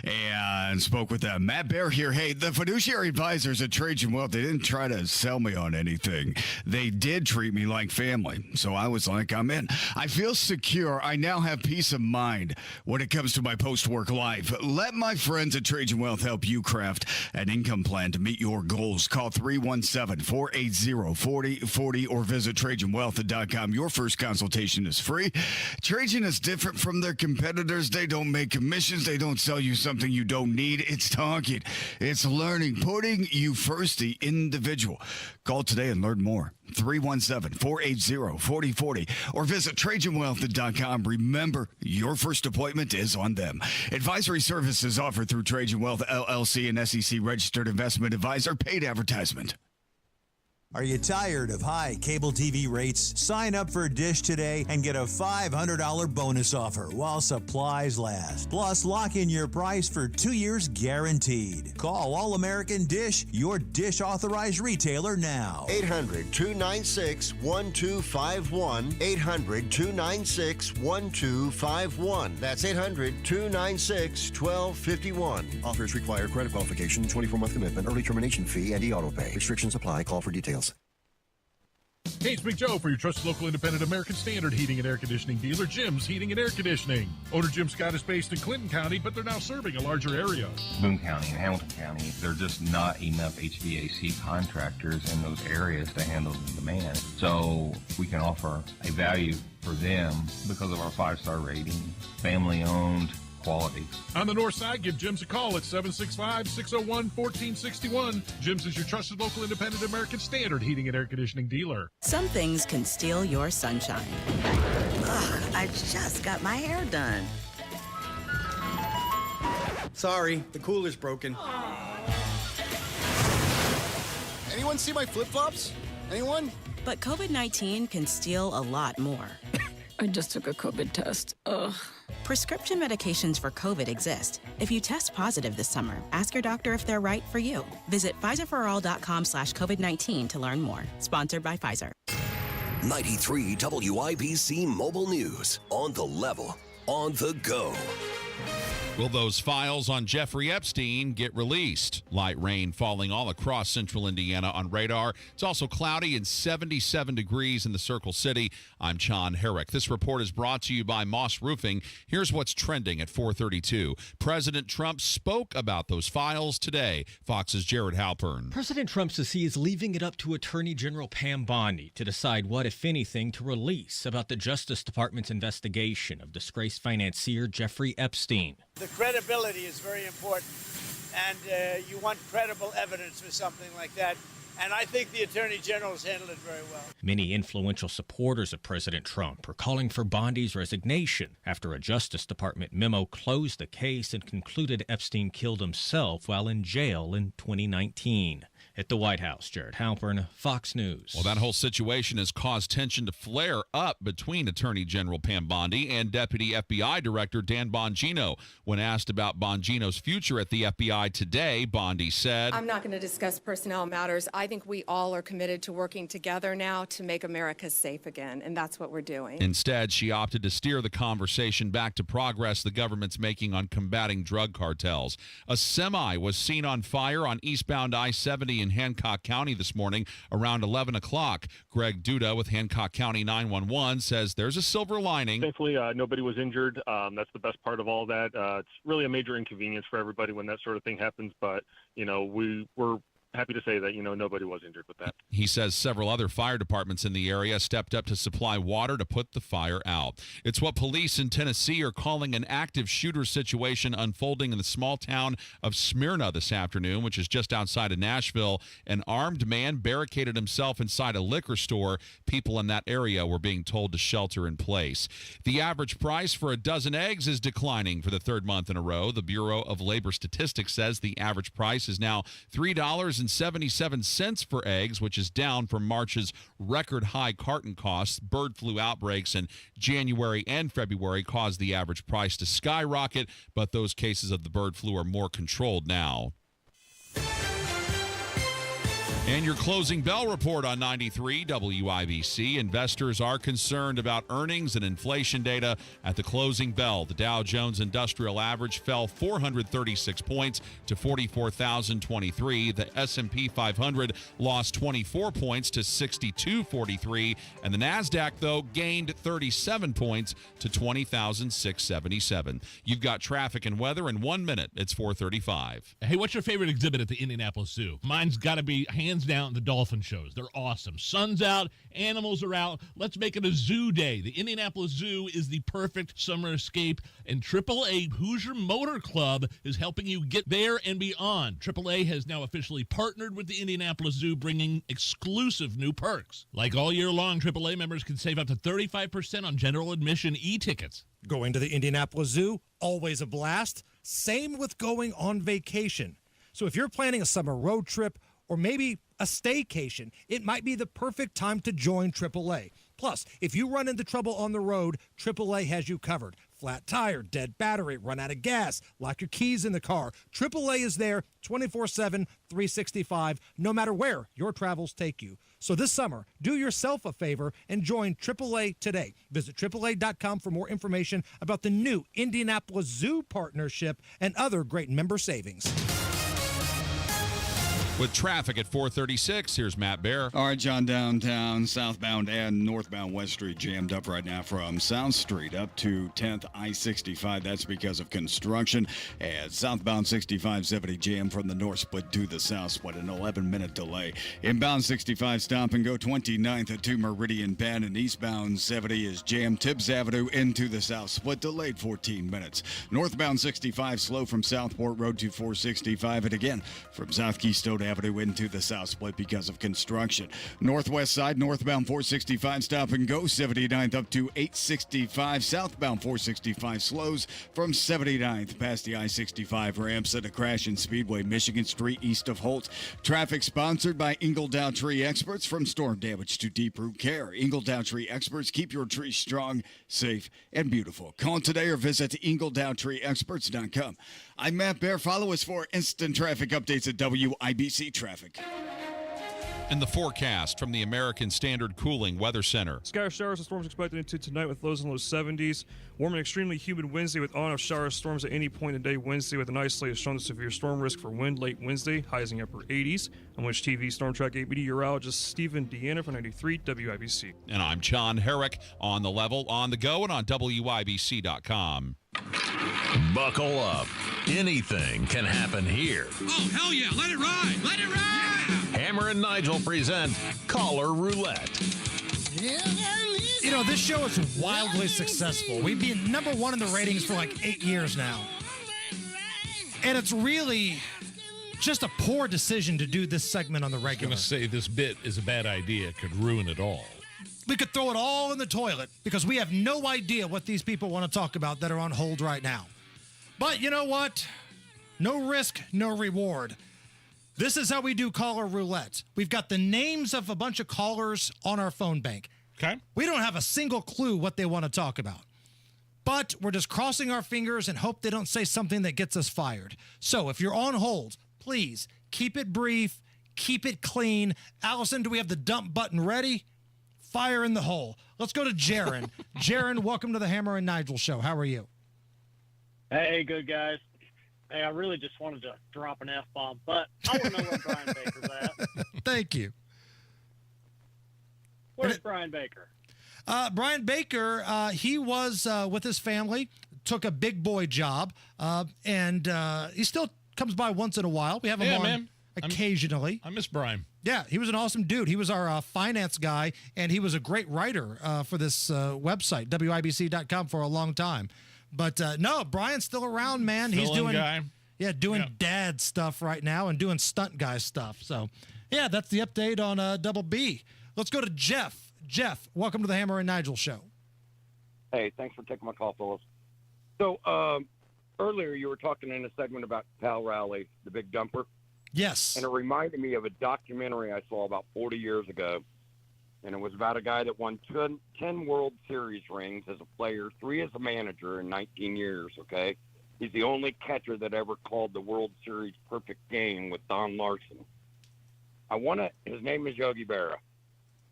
and spoke with them. Matt Bear here. Hey, the fiduciary advisors at Trajan Wealth, they didn't try to sell me on anything. They did treat me like family, so I was like, I'm in. I feel secure. I now have peace of mind when it comes to my post-work life. Let my friends at Trajan Wealth help you craft an income plan to meet your goals. Call 317-480-4040 or visit TrajanWealth.com. Your first consultation is free. Trajan is different from their competitors. They don't make commissions. They don't sell you something you don't need. It's talking. It's learning. Putting you first, the individual. Call today and learn more. 317-480-4040 or visit TrajanWealth.com. Remember, your first appointment is on them. Advisory services offered through Trajan Wealth, LLC, and SEC registered investment advisor. Paid advertisement. Are you tired of high cable TV rates? Sign up for Dish today and get a $500 bonus offer while supplies last. Plus, lock in your price for 2 years guaranteed. Call All American Dish, your Dish authorized retailer now. 800-296-1251. 800-296-1251. That's 800-296-1251. Offers require credit qualification, 24-month commitment, early termination fee, and e-auto pay. Restrictions apply. Call for details. Hey, it's Big Joe for your trusted local independent American Standard heating and air conditioning dealer, Jim's Heating and Air Conditioning. Owner Jim Scott is based in Clinton County, but they're now serving a larger area. Boone County and Hamilton County, there are just not enough HVAC contractors in those areas to handle the demand. So we can offer a value for them because of our 5-star rating, family-owned, quality. On the north side, give Jim's a call at 765-601-1461. Jim's is your trusted local independent American Standard heating and air conditioning dealer. Some things can steal your sunshine. Ugh, I just got my hair done. Sorry, the cooler's broken. Anyone see my flip-flops? Anyone? But COVID-19 can steal a lot more. I just took a COVID test. Ugh. Prescription medications for COVID exist. If you test positive this summer, ask your doctor if they're right for you. Visit PfizerForAll.com/COVID-19 to learn more. Sponsored by Pfizer. 93 WIBC Mobile News. On the level. On the go. Will those files on Jeffrey Epstein get released? Light rain falling all across central Indiana on radar. It's also cloudy and 77 degrees in the Circle City. I'm John Herrick. This report is brought to you by Moss Roofing. Here's what's trending at 4:32. President Trump spoke about those files today. Fox's Jared Halpern. President Trump says he is leaving it up to Attorney General Pam Bondi to decide what, if anything, to release about the Justice Department's investigation of disgraced financier Jeffrey Epstein. The credibility is very important, and you want credible evidence for something like that. And I think the Attorney General has handled it very well. Many influential supporters of President Trump are calling for Bondi's resignation after a Justice Department memo closed the case and concluded Epstein killed himself while in jail in 2019. At the White House, Jared Halpern, Fox News. Well, that whole situation has caused tension to flare up between Attorney General Pam Bondi and Deputy FBI Director Dan Bongino. When asked about Bongino's future at the FBI today, Bondi said, I'm not going to discuss personnel matters. I think we all are committed to working together now to make America safe again, and that's what we're doing. Instead, she opted to steer the conversation back to progress the government's making on combating drug cartels. A semi was seen on fire on eastbound I-70 in Hancock County this morning around 11 o'clock. Greg Duda with Hancock County 911 says there's a silver lining. Thankfully, nobody was injured. That's the best part of all that. It's really a major inconvenience for everybody when that sort of thing happens, but, we were happy to say that, nobody was injured with that. He says several other fire departments in the area stepped up to supply water to put the fire out. It's what police in Tennessee are calling an active shooter situation unfolding in the small town of Smyrna this afternoon, which is just outside of Nashville. An armed man barricaded himself inside a liquor store. People in that area were being told to shelter in place. The average price for a dozen eggs is declining for the third month in a row. The Bureau of Labor Statistics says the average price is now $3.77 for eggs, which is down from March's record high carton costs. Bird flu outbreaks in January and February caused the average price to skyrocket, but those cases of the bird flu are more controlled now. And your closing bell report on 93 WIBC. Investors are concerned about earnings and inflation data at the closing bell. The Dow Jones Industrial Average fell 436 points to 44,023. The S&P 500 lost 24 points to 6243. And the NASDAQ, though, gained 37 points to 20,677. You've got traffic and weather in 1 minute. It's 4:35. Hey, what's your favorite exhibit at the Indianapolis Zoo? Mine's got to be hands down the dolphin shows. They're awesome. Sun's out, animals are out. Let's make it a zoo day. The Indianapolis Zoo is the perfect summer escape, and AAA Hoosier Motor Club is helping you get there and beyond. AAA has now officially partnered with the Indianapolis Zoo, bringing exclusive new perks. Like all year long, AAA members can save up to 35% on general admission e-tickets. Going to the Indianapolis Zoo, always a blast. Same with going on vacation. So if you're planning a summer road trip or maybe a staycation, it might be the perfect time to join AAA. Plus, if you run into trouble on the road, AAA has you covered. Flat tire, dead battery, run out of gas, lock your keys in the car. AAA is there 24/7, 365, no matter where your travels take you. So this summer, do yourself a favor and join AAA today. Visit AAA.com for more information about the new Indianapolis Zoo partnership and other great member savings. With traffic at 4:36, here's Matt Bear. All right, John, downtown, southbound and northbound West Street jammed up right now from South Street up to 10th I-65. That's because of construction. And southbound 65-70 jammed from the north split to the south split, an 11-minute delay. Inbound 65 stop and go 29th at 2 Meridian Bend, and eastbound 70 is jammed Tibbs Avenue into the south split, delayed 14 minutes. Northbound 65 slow from Southport Road to 465, and again from South Keystone Avenue into the south split because of construction. Northwest side, northbound 465 stop and go 79th up to 865. Southbound 465 slows from 79th past the I-65 ramps at a crash in Speedway, Michigan Street east of Holt. Traffic sponsored by Ingledow Tree Experts. From storm damage to deep root care, Ingledow Tree Experts keep your tree strong, safe, and beautiful. Call today or visit ingledowtreeexperts.com. I'm Matt Bear. Follow us for instant traffic updates at WIBC Traffic. And the forecast from the American Standard Cooling Weather Center. Scattered showers and storms expected into tonight with lows in the low 70s. Warm and extremely humid Wednesday with on-off showers, storms at any point in the day Wednesday with an isolated showing the severe storm risk for wind late Wednesday, highs in the upper 80s. I'm Wish TV Storm Track 8 meteorologist Stephen Deanna for 93 WIBC. And I'm John Herrick on the level, on the go, and on WIBC.com. Buckle up. Anything can happen here. Oh, hell yeah. Let it ride. Let it ride. Hammer and Nigel present Caller Roulette. You know, this show is wildly successful. We've been #1 in the ratings for like 8 years now. And it's really just a poor decision to do this segment on the regular. I'm going to say this bit is a bad idea. It could ruin it all. We could throw it all in the toilet because we have no idea what these people want to talk about that are on hold right now. But you know what? No risk, no reward. This is how we do caller roulette. We've got the names of a bunch of callers on our phone bank. Okay. We don't have a single clue what they want to talk about. But we're just crossing our fingers and hope they don't say something that gets us fired. So if you're on hold, please keep it brief, keep it clean. Allison, do we have the dump button ready? Fire in the hole. Let's go to Jaron. Jaron, welcome to the Hammer and Nigel show. How are you? Hey, good guys. Hey, I really just wanted to drop an F-bomb, but I want to know where Brian Baker's at. Thank you. Where's Brian Baker? Brian Baker, he was with his family, took a big boy job, and he still comes by once in a while. We have him on occasionally. I miss Brian. Yeah, he was an awesome dude. He was our finance guy, and he was a great writer for this website, WIBC.com, for a long time. But no, Brian's still around, man. He's doing guy. Yeah, doing dad stuff right now and doing stunt guy stuff. So, yeah, that's the update on Double B. Let's go to Jeff. Jeff, welcome to the Hammer and Nigel show. Hey, thanks for taking my call, fellas. So, earlier you were talking in a segment about Pal Rowley, the big dumper. Yes. And it reminded me of a documentary I saw about 40 years ago. And it was about a guy that won 10 World Series rings as a player, 3 as a manager in 19 years, okay? He's the only catcher that ever called the World Series perfect game with Don Larson. His name is Yogi Berra.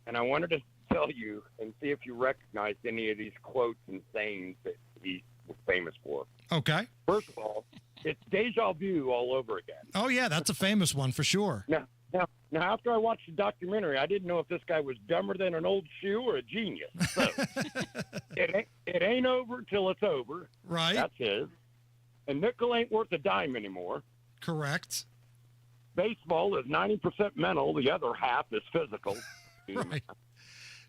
And I wanted to tell you and see if you recognized any of these quotes and sayings that he was famous for. Okay. First of all, it's deja vu all over again. Oh, yeah, that's a famous one for sure. Now, after I watched the documentary, I didn't know if this guy was dumber than an old shoe or a genius. So, it ain't over till it's over. Right. That's his. And nickel ain't worth a dime anymore. Correct. Baseball is 90% mental. The other half is physical. Right.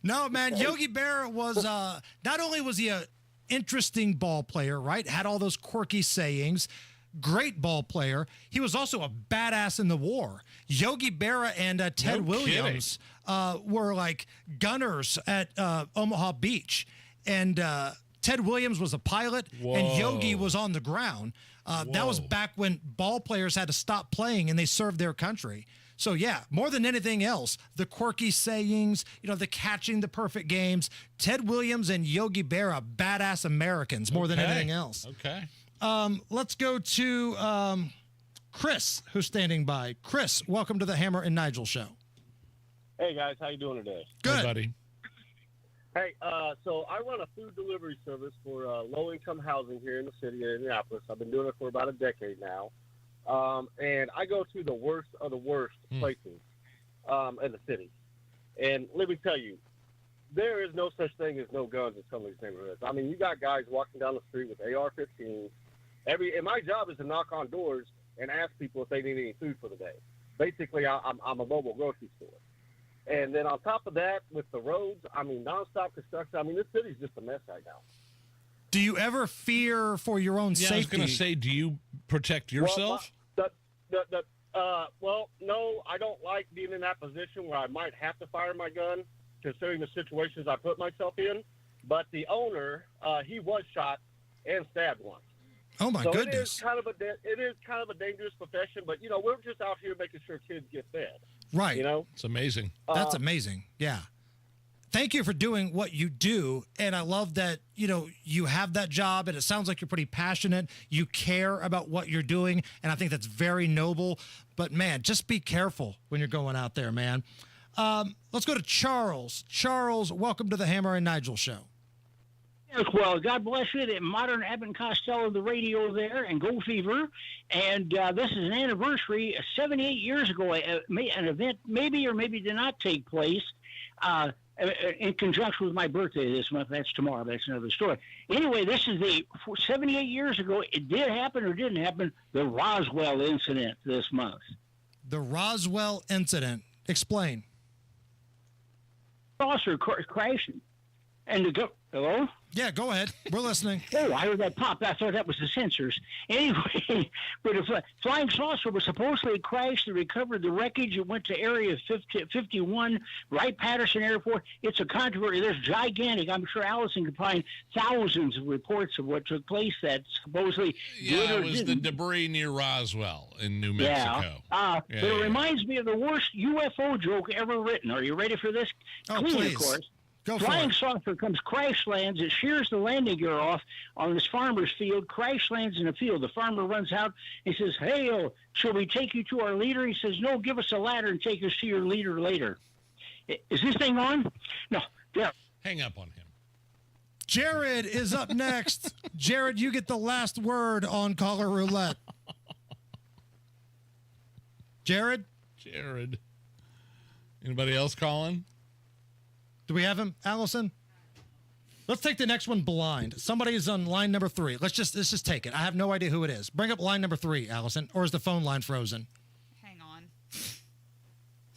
No, man, Yogi Berra was, not only was he a interesting ball player, right? Had all those quirky sayings. Great ball player. He was also a badass in the war. Yogi Berra and Ted Williams were like gunners at Omaha Beach. And Ted Williams was a pilot, and Yogi was on the ground. That was back when ball players had to stop playing and they served their country. So, yeah, more than anything else, the quirky sayings, the catching the perfect games, Ted Williams and Yogi Berra, badass Americans more than anything else. Okay. Let's go to Chris, who's standing by. Chris, welcome to the Hammer and Nigel show. Hey, guys. How you doing today? Good. Hey, buddy. Hey, so I run a food delivery service for low-income housing here in the city of Indianapolis. I've been doing it for about a decade now. And I go to the worst of the worst places in the city. And let me tell you, there is no such thing as no guns in some of these neighborhoods. I mean, you got guys walking down the street with AR-15s. And my job is to knock on doors and ask people if they need any food for the day. Basically, I'm a mobile grocery store. And then on top of that, with the roads, I mean, nonstop construction. I mean, this city's just a mess right now. Do you ever fear for your own safety? I was going to say, do you protect yourself? Well, no, I don't like being in that position where I might have to fire my gun, considering the situations I put myself in. But the owner, he was shot and stabbed once. Oh, my goodness. It is kind of a dangerous profession, but, we're just out here making sure kids get fed. Right. It's amazing. That's amazing. Yeah. Thank you for doing what you do. And I love that, you have that job, and it sounds like you're pretty passionate. You care about what you're doing, and I think that's very noble. But, man, just be careful when you're going out there, man. Let's go to Charles. Charles, welcome to the Hammer and Nigel show. Yes, well, God bless you. The modern Abbott and Costello, the radio there, and Go Fever. And this is an anniversary. 78 years ago, an event maybe or maybe did not take place in conjunction with my birthday this month. That's tomorrow. That's another story. Anyway, this is 78 years ago. It did happen or didn't happen, the Roswell incident this month. The Roswell incident. Explain. Saucer crashing. And to go, hello? Yeah, go ahead. We're listening. Oh, I heard that pop. I thought that was the sensors. Anyway, but a flying saucer was supposedly crashed. They recovered the wreckage. It went to Area 51, Wright-Patterson Airport. It's a controversy. There's gigantic. I'm sure Allison could find thousands of reports of what took place that supposedly Yeah, it was the debris near Roswell in New Mexico. But it reminds me of the worst UFO joke ever written. Are you ready for this? Oh, Clean, please. of course. Go for Flying it. saucer comes, crash lands. It shears the landing gear off on this farmer's field. Crash lands in a field. The farmer runs out. He says, "Hey, shall we take you to our leader?" He says, "No, give us a ladder and take us to your leader later." Is this thing on? No. Yeah. Hang up on him. Jared is up next. Jared, you get the last word on Caller Roulette. Jared? Jared. Anybody else calling? Do we have him, Allison? Let's take the next one blind. Somebody is on line number 3. Let's just take it. I have no idea who it is. Bring up line number 3, Allison. Or is the phone line frozen? Hang on.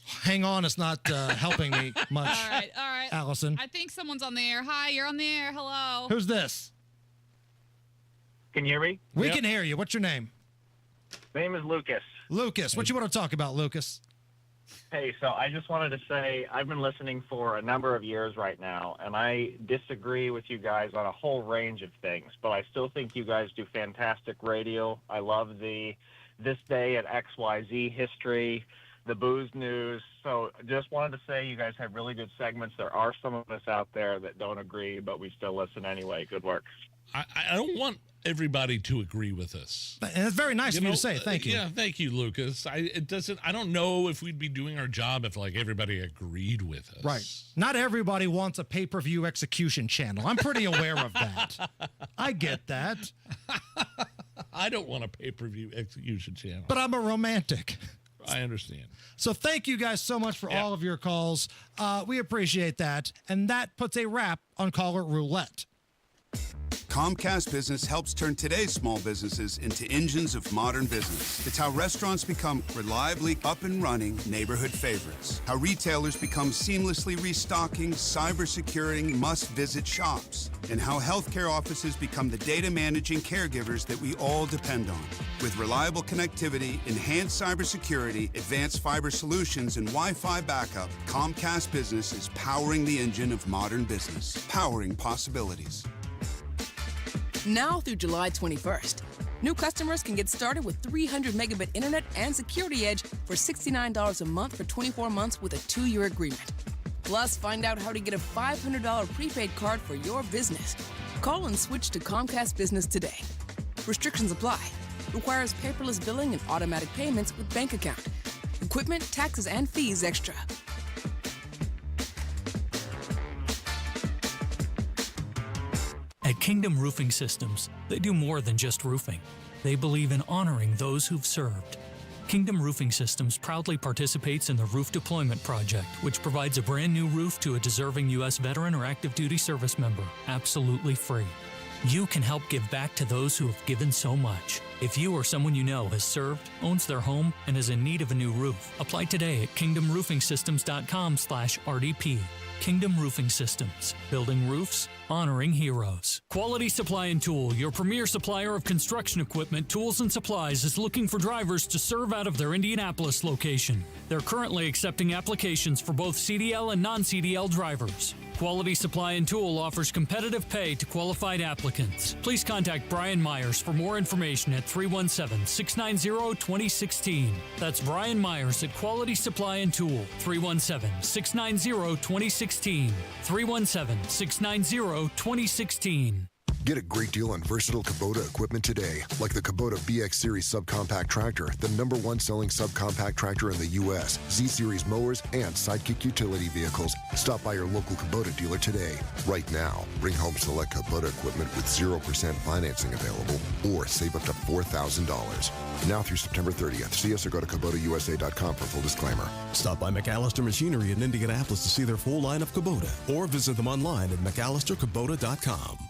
Hang on, it's not helping me much. All right. Allison. I think someone's on the air. Hi, you're on the air. Hello. Who's this? Can you hear me? We can hear you. What's your name? My name is Lucas. Lucas. What you want to talk about, Lucas? Hey, so I just wanted to say I've been listening for a number of years right now, and I disagree with you guys on a whole range of things, but I still think you guys do fantastic radio. I love the This Day at XYZ history, the booze news. So just wanted to say you guys have really good segments. There are some of us out there that don't agree, but we still listen anyway. Good work. I don't want everybody to agree with us. And it's very nice of you to say. Thank you. Yeah, thank you, Lucas. I don't know if we'd be doing our job if like everybody agreed with us. Right. Not everybody wants a pay-per-view execution channel. I'm pretty aware of that. I get that. I don't want a pay-per-view execution channel. But I'm a romantic. I understand. So thank you guys so much for all of your calls. We appreciate that. And that puts a wrap on Caller Roulette. Comcast Business helps turn today's small businesses into engines of modern business. It's how restaurants become reliably up and running neighborhood favorites. How retailers become seamlessly restocking, cyber-securing, must-visit shops. And how healthcare offices become the data managing caregivers that we all depend on. With reliable connectivity, enhanced cybersecurity, advanced fiber solutions, and Wi-Fi backup, Comcast Business is powering the engine of modern business. Powering possibilities. Now through July 21st, new customers can get started with 300 megabit internet and Security Edge for $69 a month for 24 months with a 2-year agreement. Plus, find out how to get a $500 prepaid card for your business. Call and switch to Comcast Business today. Restrictions apply. Requires paperless billing and automatic payments with bank account. Equipment, taxes, and fees extra. At Kingdom Roofing Systems, they do more than just roofing. They believe in honoring those who've served. Kingdom Roofing Systems proudly participates in the Roof Deployment Project, which provides a brand new roof to a deserving U.S. veteran or active duty service member, absolutely free. You can help give back to those who have given so much. If you or someone you know has served, owns their home, and is in need of a new roof, apply today at kingdomroofingsystems.com/RDP. Kingdom Roofing Systems, building roofs, honoring heroes. Quality Supply and Tool, your premier supplier of construction equipment, tools, and supplies, is looking for drivers to serve out of their Indianapolis location. They're currently accepting applications for both CDL and non-CDL drivers. Quality Supply and Tool offers competitive pay to qualified applicants. Please contact Brian Myers for more information at 317-690-2016. That's Brian Myers at Quality Supply and Tool, 317-690-2016. 317-690-2016. Get a great deal on versatile Kubota equipment today, like the Kubota BX Series subcompact tractor, the #1 selling subcompact tractor in the U.S., Z-Series mowers, and Sidekick utility vehicles. Stop by your local Kubota dealer today. Right now, bring home select Kubota equipment with 0% financing available, or save up to $4,000. Now through September 30th. See us or go to KubotaUSA.com for full disclaimer. Stop by McAllister Machinery in Indianapolis to see their full line of Kubota, or visit them online at McAllisterKubota.com.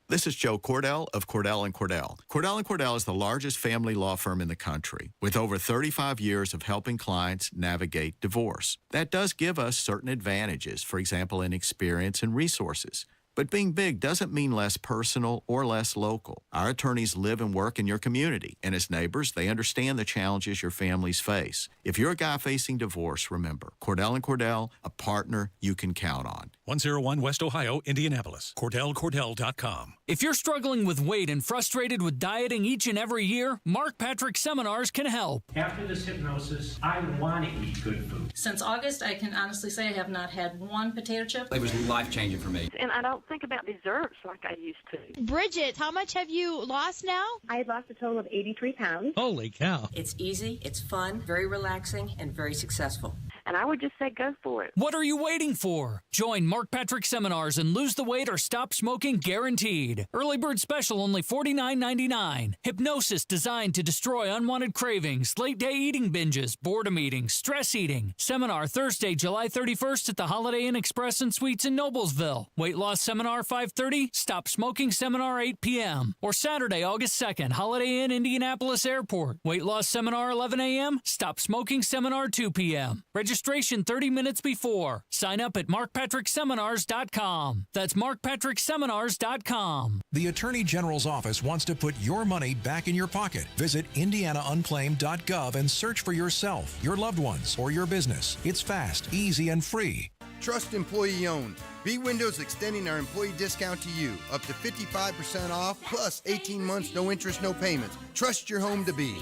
This is Joe Cordell of Cordell & Cordell. Cordell & Cordell is the largest family law firm in the country, with over 35 years of helping clients navigate divorce. That does give us certain advantages, for example, in experience and resources. But being big doesn't mean less personal or less local. Our attorneys live and work in your community, and as neighbors, they understand the challenges your families face. If you're a guy facing divorce, remember, Cordell & Cordell, a partner you can count on. 101 West Ohio, Indianapolis. CordellCordell.com. If you're struggling with weight and frustrated with dieting each and every year, Mark Patrick Seminars can help. After this hypnosis, I want to eat good food. Since August, I can honestly say I have not had one potato chip. It was life-changing for me. And I don't think about desserts like I used to. Bridget, how much have you lost now? I had lost a total of 83 pounds. Holy cow. It's easy, it's fun, very relaxing, and very successful. And I would just say go for it. What are you waiting for? Join Mark Patrick Seminars and lose the weight or stop smoking guaranteed. Early bird special only $49.99. Hypnosis designed to destroy unwanted cravings, late day eating binges, boredom eating, stress eating. Seminar Thursday, July 31st at the Holiday Inn Express and Suites in Noblesville. Weight loss seminar 5:30, stop smoking seminar 8 p.m. Or Saturday, August 2nd, Holiday Inn Indianapolis Airport. Weight loss seminar 11 a.m., stop smoking seminar 2 p.m. Registration 30 minutes before. Sign up at markpatrickseminars.com. That's markpatrickseminars.com. The Attorney General's office wants to put your money back in your pocket. Visit indianaunclaimed.gov and search for yourself, your loved ones, or your business. It's fast, easy, and free. Trust employee owned. B-Windows extending our employee discount to you. Up to 55% off, plus 18 months, no interest, no payments. Trust your home to be.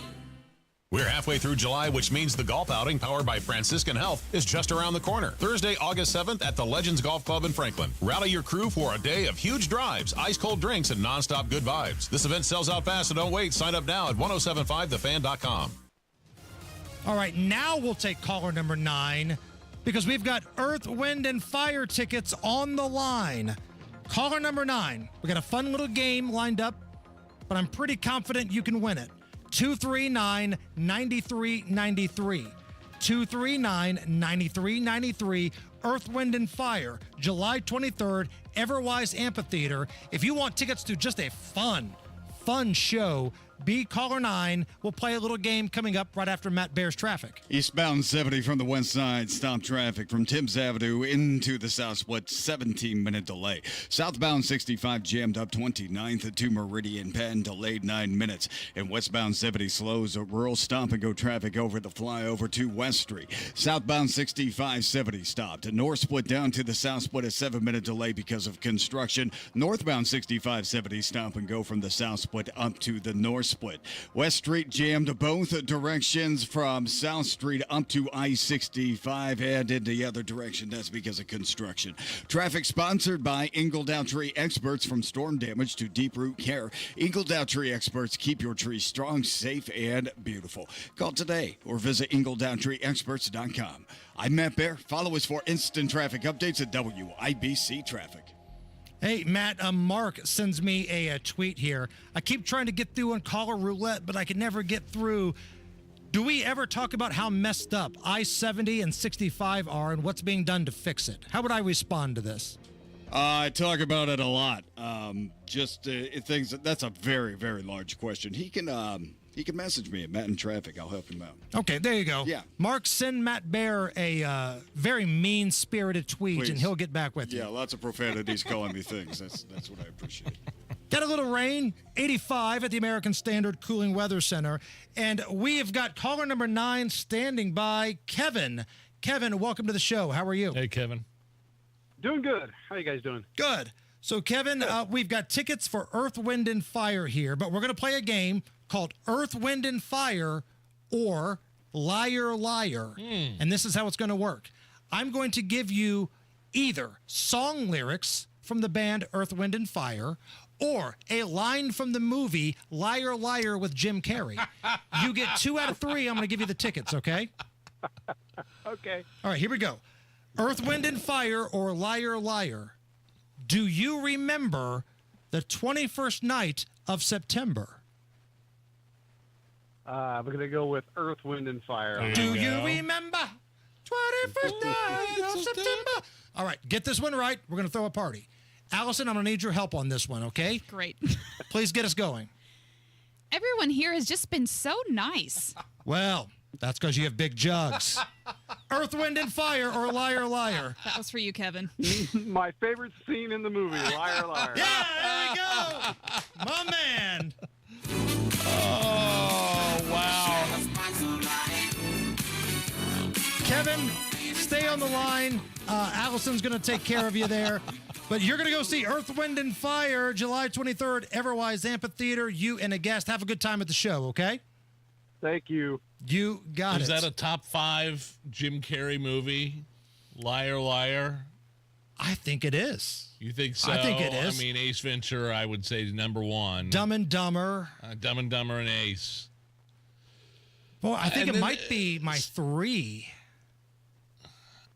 We're halfway through July, which means the golf outing powered by Franciscan Health is just around the corner. Thursday, August 7th at the Legends Golf Club in Franklin. Rally your crew for a day of huge drives, ice-cold drinks, and nonstop good vibes. This event sells out fast, so don't wait. Sign up now at 1075thefan.com. All right, now we'll take caller number 9 because we've got Earth, Wind, and Fire tickets on the line. Caller number 9. We got a fun little game lined up, but I'm pretty confident you can win it. 239-9393. 239-9393. Earth, Wind, and Fire, July 23rd, Everwise Amphitheater. If you want tickets to just a fun show, be caller 9. We'll play a little game coming up right after Matt Bear's traffic. Eastbound 70 from the west side, stop traffic from Timms Avenue into the south split, 17-minute delay. Southbound 65 jammed up 29th to Meridian Penn, delayed 9 minutes. And westbound 70 slows a rural stop-and-go traffic over the flyover to West Street. Southbound 65-70 stopped. North split down to the south split, a 7-minute delay because of construction. Northbound 65-70 stop-and-go from the south split up to the north split. West Street jammed both directions from South Street up to I-65 and in the other direction. That's because of construction. Traffic sponsored by Eagle Down Tree Experts. From storm damage to deep root care, Eagle Down Tree Experts keep your tree strong, safe, and beautiful. Call today or visit EagleDownTreeExperts.com. I'm Matt Bear. Follow us for instant traffic updates at WIBC Traffic. Hey, Matt, Mark sends me a tweet here. I keep trying to get through on caller roulette, but I can never get through. Do we ever talk about how messed up I-70 and 65 are and what's being done to fix it? How would I respond to this? I talk about it a lot. Things that's a very, very large question. He can message me at Matt in Traffic. I'll help him out. Okay, there you go. Yeah. Mark, send Matt Bear a very mean-spirited tweet, Please. and he'll get back with you. Yeah, lots of profanities calling me things. That's what I appreciate. Got a little rain, 85 at the American Standard Cooling Weather Center. And we have got caller number 9 standing by, Kevin. Kevin, welcome to the show. How are you? Hey, Kevin. Doing good. How you guys doing? Good. So, Kevin, we've got tickets for Earth, Wind, and Fire here, but we're going to play a game called Earth, Wind, and Fire or Liar, Liar. And this is how it's going to work. I'm going to give you either song lyrics from the band Earth, Wind, and Fire or a line from the movie Liar, Liar with Jim Carrey. You get 2 out of 3. I'm going to give you the tickets, okay? Okay. All right, here we go. Earth, Wind, and Fire or Liar, Liar. Do you remember the 21st night of September? We're going to go with Earth, Wind, and Fire. Do you remember 21st night of September? All right, get this one right. We're going to throw a party. Allison, I'm going to need your help on this one, okay? Great. Please get us going. Everyone here has just been so nice. Well, that's because you have big jugs. Earth, Wind, and Fire or Liar, Liar? That was for you, Kevin. My favorite scene in the movie, Liar, Liar. Yeah, there we go. My man. Oh, wow. Kevin, stay on the line. Allison's going to take care of you there. But you're going to go see Earth, Wind, and Fire July 23rd, Everwise Amphitheater. You and a guest. Have a good time at the show, okay? Thank you. You got Is it. that a top 5 Jim Carrey movie? Liar, Liar? I think it is. You think so? I think it is. I mean, Ace Ventura, I would say, is number 1. Dumb and Dumber. Dumb and Dumber and Ace. Well, I think it might be my 3.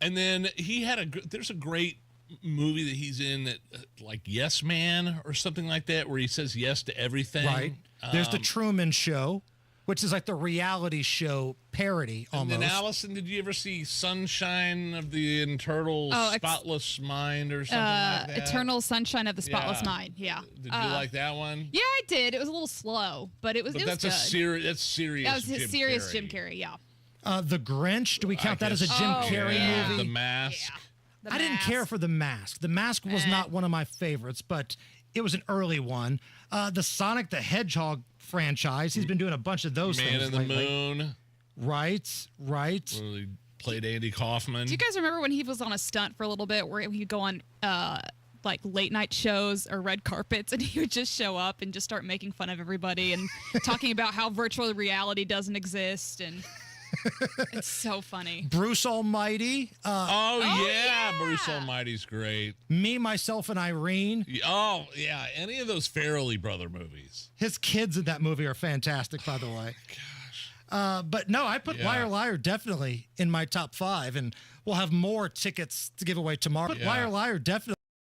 And then he had there's a great movie that he's in that, like Yes Man or something like that, where he says yes to everything. Right. There's the Truman Show, which is like the reality show parody almost. And then, Allison, did you ever see Sunshine of the Eternal Spotless Mind or something like that? Eternal Sunshine of the Spotless Mind. Yeah. Did you like that one? Yeah, I did. It was a little slow, but it was. But it was that's good. That's serious. That was Jim serious Carrey. Jim Carrey. Yeah. The Grinch. Do we count that as a Jim Carrey movie? The Mask. Yeah. I didn't care for The Mask. The Mask was not one of my favorites, but it was an early one. The Sonic the Hedgehog franchise. He's been doing a bunch of those Man things in the lately. Moon. Right. Where he played Andy Kaufman. Do you guys remember when he was on a stunt for a little bit where he'd go on like late night shows or red carpets and he would just show up and just start making fun of everybody and talking about how virtual reality doesn't exist and it's so funny. Bruce Almighty. Yeah, Bruce Almighty's great. Me, Myself, and Irene. Oh, yeah. Any of those Farrelly brother movies. His kids in that movie are fantastic, by the way. Gosh. But no, I put Liar Liar definitely in my top 5, and we'll have more tickets to give away tomorrow. Put Liar Liar definitely.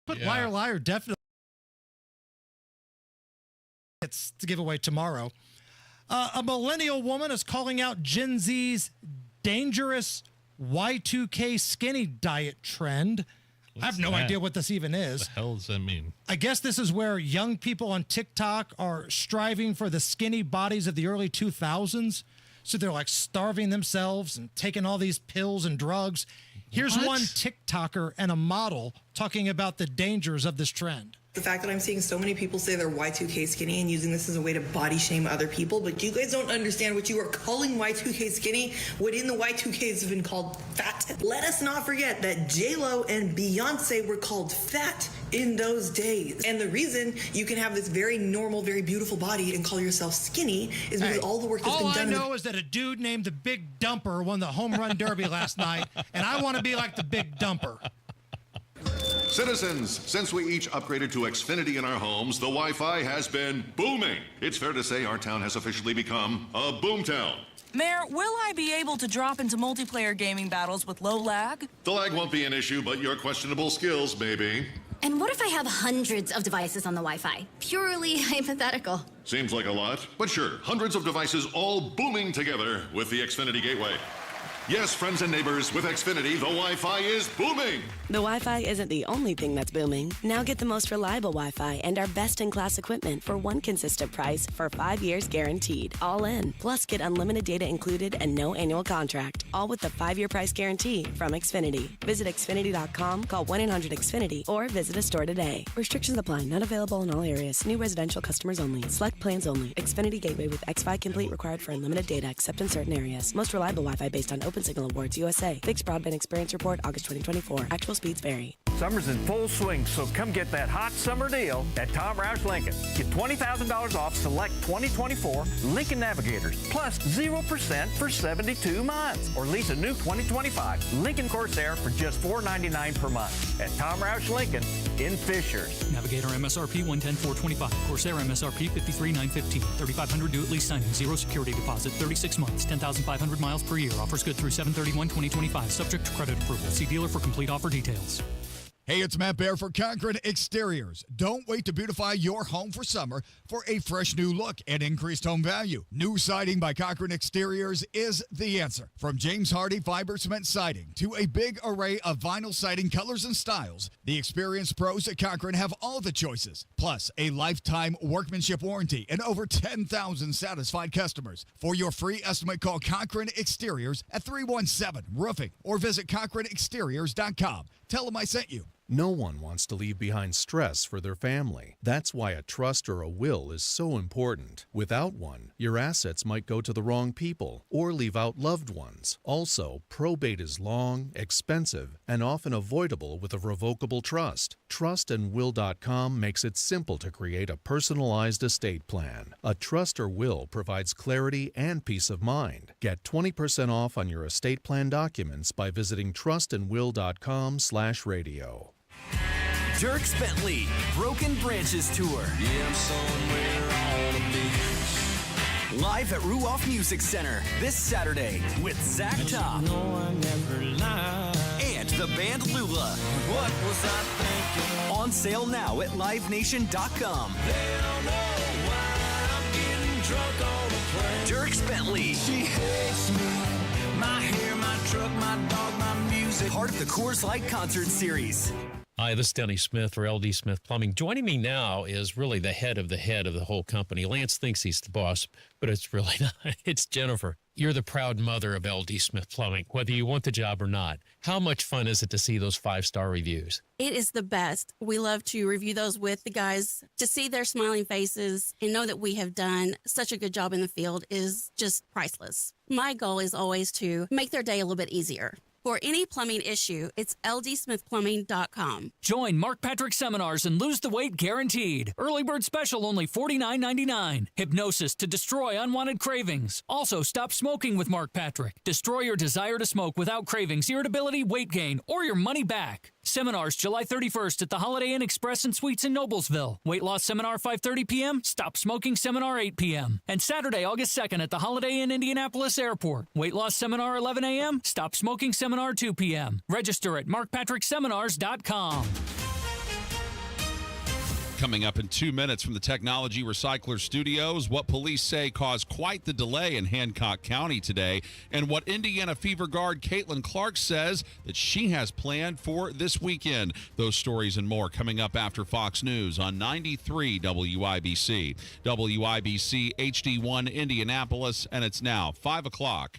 Liar Liar definitely. Tickets to give away tomorrow. A millennial woman is calling out Gen Z's dangerous Y2K skinny diet trend. I have no idea what this even is. What the hell does that mean? I guess this is where young people on TikTok are striving for the skinny bodies of the early 2000s. So they're like starving themselves and taking all these pills and drugs. Here's one TikToker and a model talking about the dangers of this trend. The fact that I'm seeing so many people say they're Y2K skinny and using this as a way to body shame other people, but you guys don't understand what you are calling Y2K skinny, what in the Y2Ks have been called fat. Let us not forget that J-Lo and Beyonce were called fat in those days. And the reason you can have this very normal, very beautiful body and call yourself skinny is because all the work that's been done. All I know is that a dude named the Big Dumper won the home run derby last night, and I want to be like the Big Dumper. Citizens, since we each upgraded to Xfinity in our homes, the Wi-Fi has been booming. It's fair to say our town has officially become a boomtown. Mayor, will I be able to drop into multiplayer gaming battles with low lag? The lag won't be an issue, but your questionable skills may be. And what if I have hundreds of devices on the Wi-Fi? Purely hypothetical. Seems like a lot, but sure, hundreds of devices all booming together with the Xfinity Gateway. Yes, friends and neighbors, with Xfinity, the Wi-Fi is booming. The Wi-Fi isn't the only thing that's booming. Now get the most reliable Wi-Fi and our best-in-class equipment for one consistent price for 5 years guaranteed. All in. Plus, get unlimited data included and no annual contract. All with the 5-year price guarantee from Xfinity. Visit Xfinity.com, call 1-800-XFINITY, or visit a store today. Restrictions apply. Not available in all areas. New residential customers only. Select plans only. Xfinity Gateway with Xfi Complete required for unlimited data except in certain areas. Most reliable Wi-Fi based on Open Signal Awards USA. Fixed Broadband Experience Report, August 2024. Actual speeds vary. Summer's in full swing, so come get that hot summer deal at Tom Roush Lincoln. Get $20,000 off select 2024 Lincoln Navigators, plus 0% for 72 months. Or lease a new 2025 Lincoln Corsair for just $499 per month at Tom Roush Lincoln in Fishers. Navigator MSRP $110,425. Corsair MSRP $53,915. $3,500 due at lease signing. Zero security deposit. 36 months. 10,500 miles per year. Offers good through 7/31/2025. Subject to credit approval. See dealer for complete offer details. Hey, it's Matt Baer for Concrete Exteriors. Don't wait to beautify your home for summer for a fresh new look and increased home value. New siding by Concrete Exteriors is the answer. From James Hardy fiber cement siding to a big array of vinyl siding colors and styles, the experienced pros at Concrete have all the choices. Plus, a lifetime workmanship warranty and over 10,000 satisfied customers. For your free estimate, call Concrete Exteriors at 317-ROOFING or visit concreteexteriors.com. Tell them I sent you. No one wants to leave behind stress for their family. That's why a trust or a will is so important. Without one, your assets might go to the wrong people or leave out loved ones. Also, probate is long, expensive, and often avoidable with a revocable trust. Trustandwill.com makes it simple to create a personalized estate plan. A trust or will provides clarity and peace of mind. Get 20% off on your estate plan documents by visiting trustandwill.com/radio. Dierks Bentley, Broken Branches Tour. Yeah, I'm somewhere on the beach. Live at Ruoff Music Center this Saturday with Zach Top. And the band Lula. What was I thinking? On sale now at livenation.com. They don't know why I'm getting drunk on the plane. Dierks Bentley. She hates me. My hair, my truck, my dog, my music. Part of the Coors Light concert series. Hi, this is Denny Smith for LD Smith Plumbing. Joining me now is really the head of the whole company. Lance thinks he's the boss, but it's really not. It's Jennifer. You're the proud mother of LD Smith Plumbing, whether you want the job or not. How much fun is it to see those 5-star reviews? It is the best. We love to review those with the guys. To see their smiling faces and know that we have done such a good job in the field is just priceless. My goal is always to make their day a little bit easier. For any plumbing issue, it's ldsmithplumbing.com. Join Mark Patrick seminars and lose the weight guaranteed. Early bird special only $49.99. Hypnosis to destroy unwanted cravings. Also, stop smoking with Mark Patrick. Destroy your desire to smoke without cravings, irritability, weight gain, or your money back. Seminars July 31st at the Holiday Inn Express and Suites in Noblesville. Weight loss seminar 5:30 p.m. Stop smoking seminar 8 p.m. And Saturday, August 2nd at the Holiday Inn Indianapolis Airport. Weight loss seminar 11 a.m. Stop smoking seminar 2 p.m. Register at markpatrickseminars.com. Coming up in 2 minutes from the Technology Recycler Studios, what police say caused quite the delay in Hancock County today, and what Indiana Fever Guard Caitlin Clark says that she has planned for this weekend. Those stories and more coming up after Fox News on 93 WIBC. WIBC HD1 Indianapolis, and it's now 5 o'clock.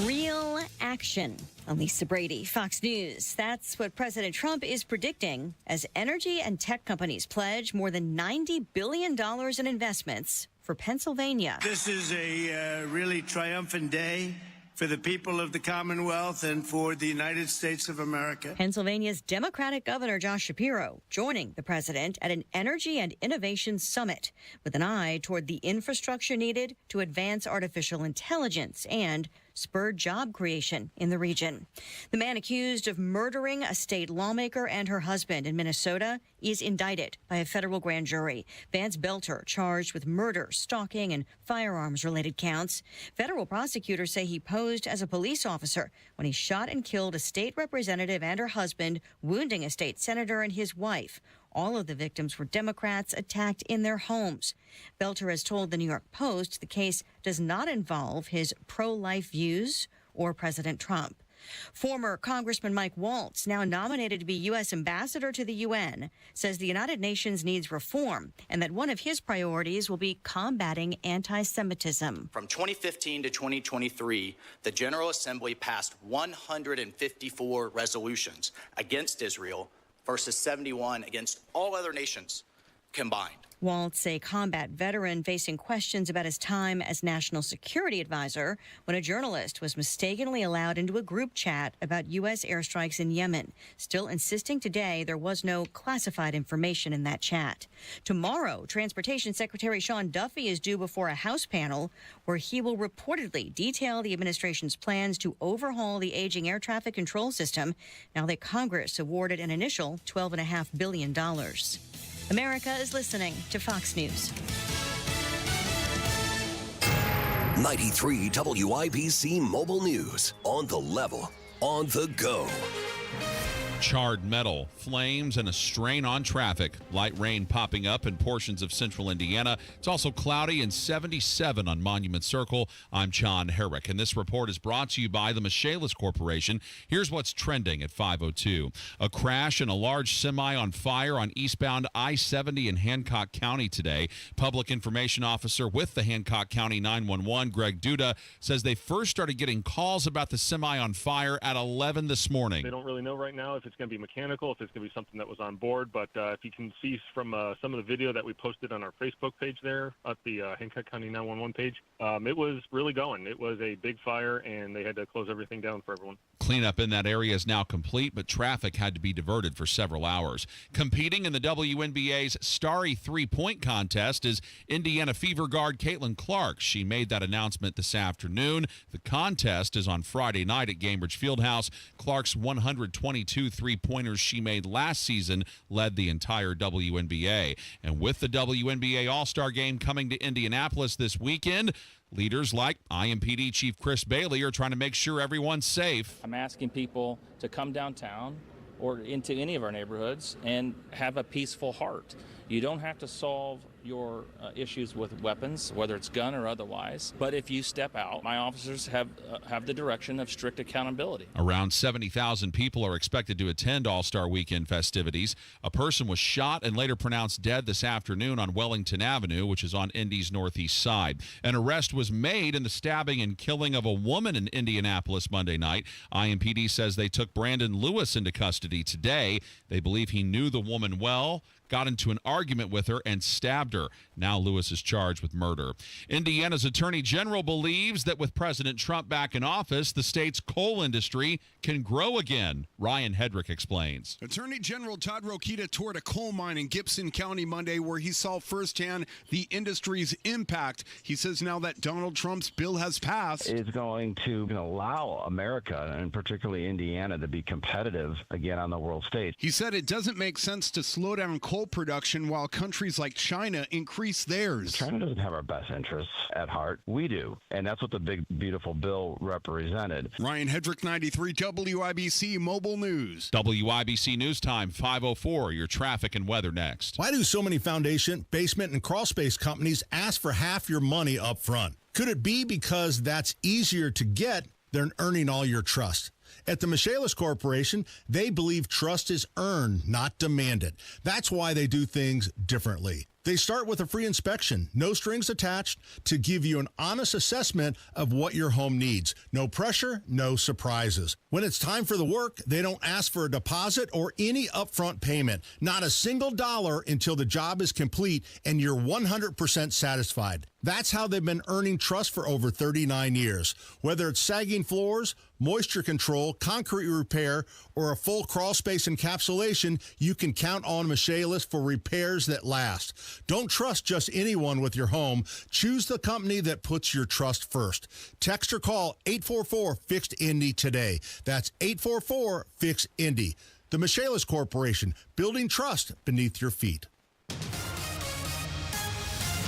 Real action. Lisa Brady, Fox News. That's what President Trump is predicting as energy and tech companies pledge more than $90 billion in investments for Pennsylvania. This is a really triumphant day for the people of the Commonwealth and for the United States of America. Pennsylvania's Democratic Governor Josh Shapiro joining the president at an energy and innovation summit with an eye toward the infrastructure needed to advance artificial intelligence and spur job creation in the region. The man accused of murdering a state lawmaker and her husband in Minnesota is indicted by a federal grand jury. Vance Belter charged with murder, stalking, and firearms-related counts. Federal prosecutors say he posed as a police officer when he shot and killed a state representative and her husband, wounding a state senator and his wife. All of the victims were Democrats attacked in their homes. Belter has told the New York Post the case does not involve his pro-life views or President Trump. Former Congressman Mike Waltz, now nominated to be U.S. Ambassador to the UN, says the United Nations needs reform and that one of his priorities will be combating anti-Semitism. From 2015 to 2023, the General Assembly passed 154 resolutions against Israel versus 71 against all other nations combined. Waltz, a combat veteran facing questions about his time as National Security Advisor when a journalist was mistakenly allowed into a group chat about U.S. airstrikes in Yemen, still insisting today there was no classified information in that chat. Tomorrow, Transportation Secretary Sean Duffy is due before a House panel where he will reportedly detail the administration's plans to overhaul the aging air traffic control system now that Congress awarded an initial $12.5 billion. America is listening to Fox News. 93 WIBC Mobile News. On the level. on the go. Charred metal, flames, and a strain on traffic. Light rain popping up in portions of central Indiana. It's also cloudy and 77 on Monument Circle. I'm John Herrick, and this report is brought to you by the Michaelis Corporation. Here's what's trending at 5:02. A crash and a large semi on fire on eastbound I-70 in Hancock County today. Public Information Officer with the Hancock County 911, Greg Duda, says they first started getting calls about the semi on fire at 11 this morning. They don't really know right now if it's going to be mechanical, if it's going to be something that was on board. But if you can see from some of the video that we posted on our Facebook page there at the Hancock County 911 page, it was really going. It was a big fire, and they had to close everything down for everyone. Cleanup in that area is now complete, but traffic had to be diverted for several hours. Competing in the WNBA's Starry three-point contest is Indiana Fever guard Caitlin Clark. She made that announcement this afternoon. The contest is on Friday night at Gainbridge Fieldhouse. Clark's 122 three-pointers she made last season led the entire WNBA. And with the WNBA All-Star Game coming to Indianapolis this weekend, leaders like IMPD Chief Chris Bailey are trying to make sure everyone's safe. I'm asking people to come downtown or into any of our neighborhoods and have a peaceful heart. You don't have to solve your issues with weapons, whether it's gun or otherwise. But if you step out, my officers have the direction of strict accountability. Around 70,000 people are expected to attend All-Star Weekend festivities. A person was shot and later pronounced dead this afternoon on Wellington Avenue, which is on Indy's northeast side. An arrest was made in the stabbing and killing of a woman in Indianapolis Monday night. IMPD says they took Brandon Lewis into custody today. They believe he knew the woman well, got into an argument with her, and stabbed her. Now Lewis is charged with murder. Indiana's Attorney General believes that with President Trump back in office, the state's coal industry can grow again. Ryan Hedrick explains. Attorney General Todd Rokita toured a coal mine in Gibson County Monday where he saw firsthand the industry's impact. He says now that Donald Trump's bill has passed, it's going to allow America, and particularly Indiana, to be competitive again on the world stage. He said it doesn't make sense to slow down coal production while countries like China increase theirs. China doesn't have our best interests at heart. We do. And that's what the big, beautiful bill represented. Ryan Hedrick, 93 WIBC Mobile News. WIBC News Time, 5:04. Your traffic and weather next. Why do so many foundation, basement, and crawl space companies ask for half your money up front? Could it be because that's easier to get than earning all your trust? At the Michaelis Corporation, they believe trust is earned, not demanded. That's why they do things differently. They start with a free inspection, no strings attached, to give you an honest assessment of what your home needs. No pressure, no surprises. When it's time for the work, they don't ask for a deposit or any upfront payment. Not a single dollar until the job is complete and you're 100% satisfied. That's how they've been earning trust for over 39 years. Whether it's sagging floors, moisture control, concrete repair, or a full crawl space encapsulation, you can count on Michaelis for repairs that last. Don't trust just anyone with your home. Choose the company that puts your trust first. Text or call 844-FIXED-INDY today. That's 844-FIXED-INDY. The Michaelis Corporation, building trust beneath your feet.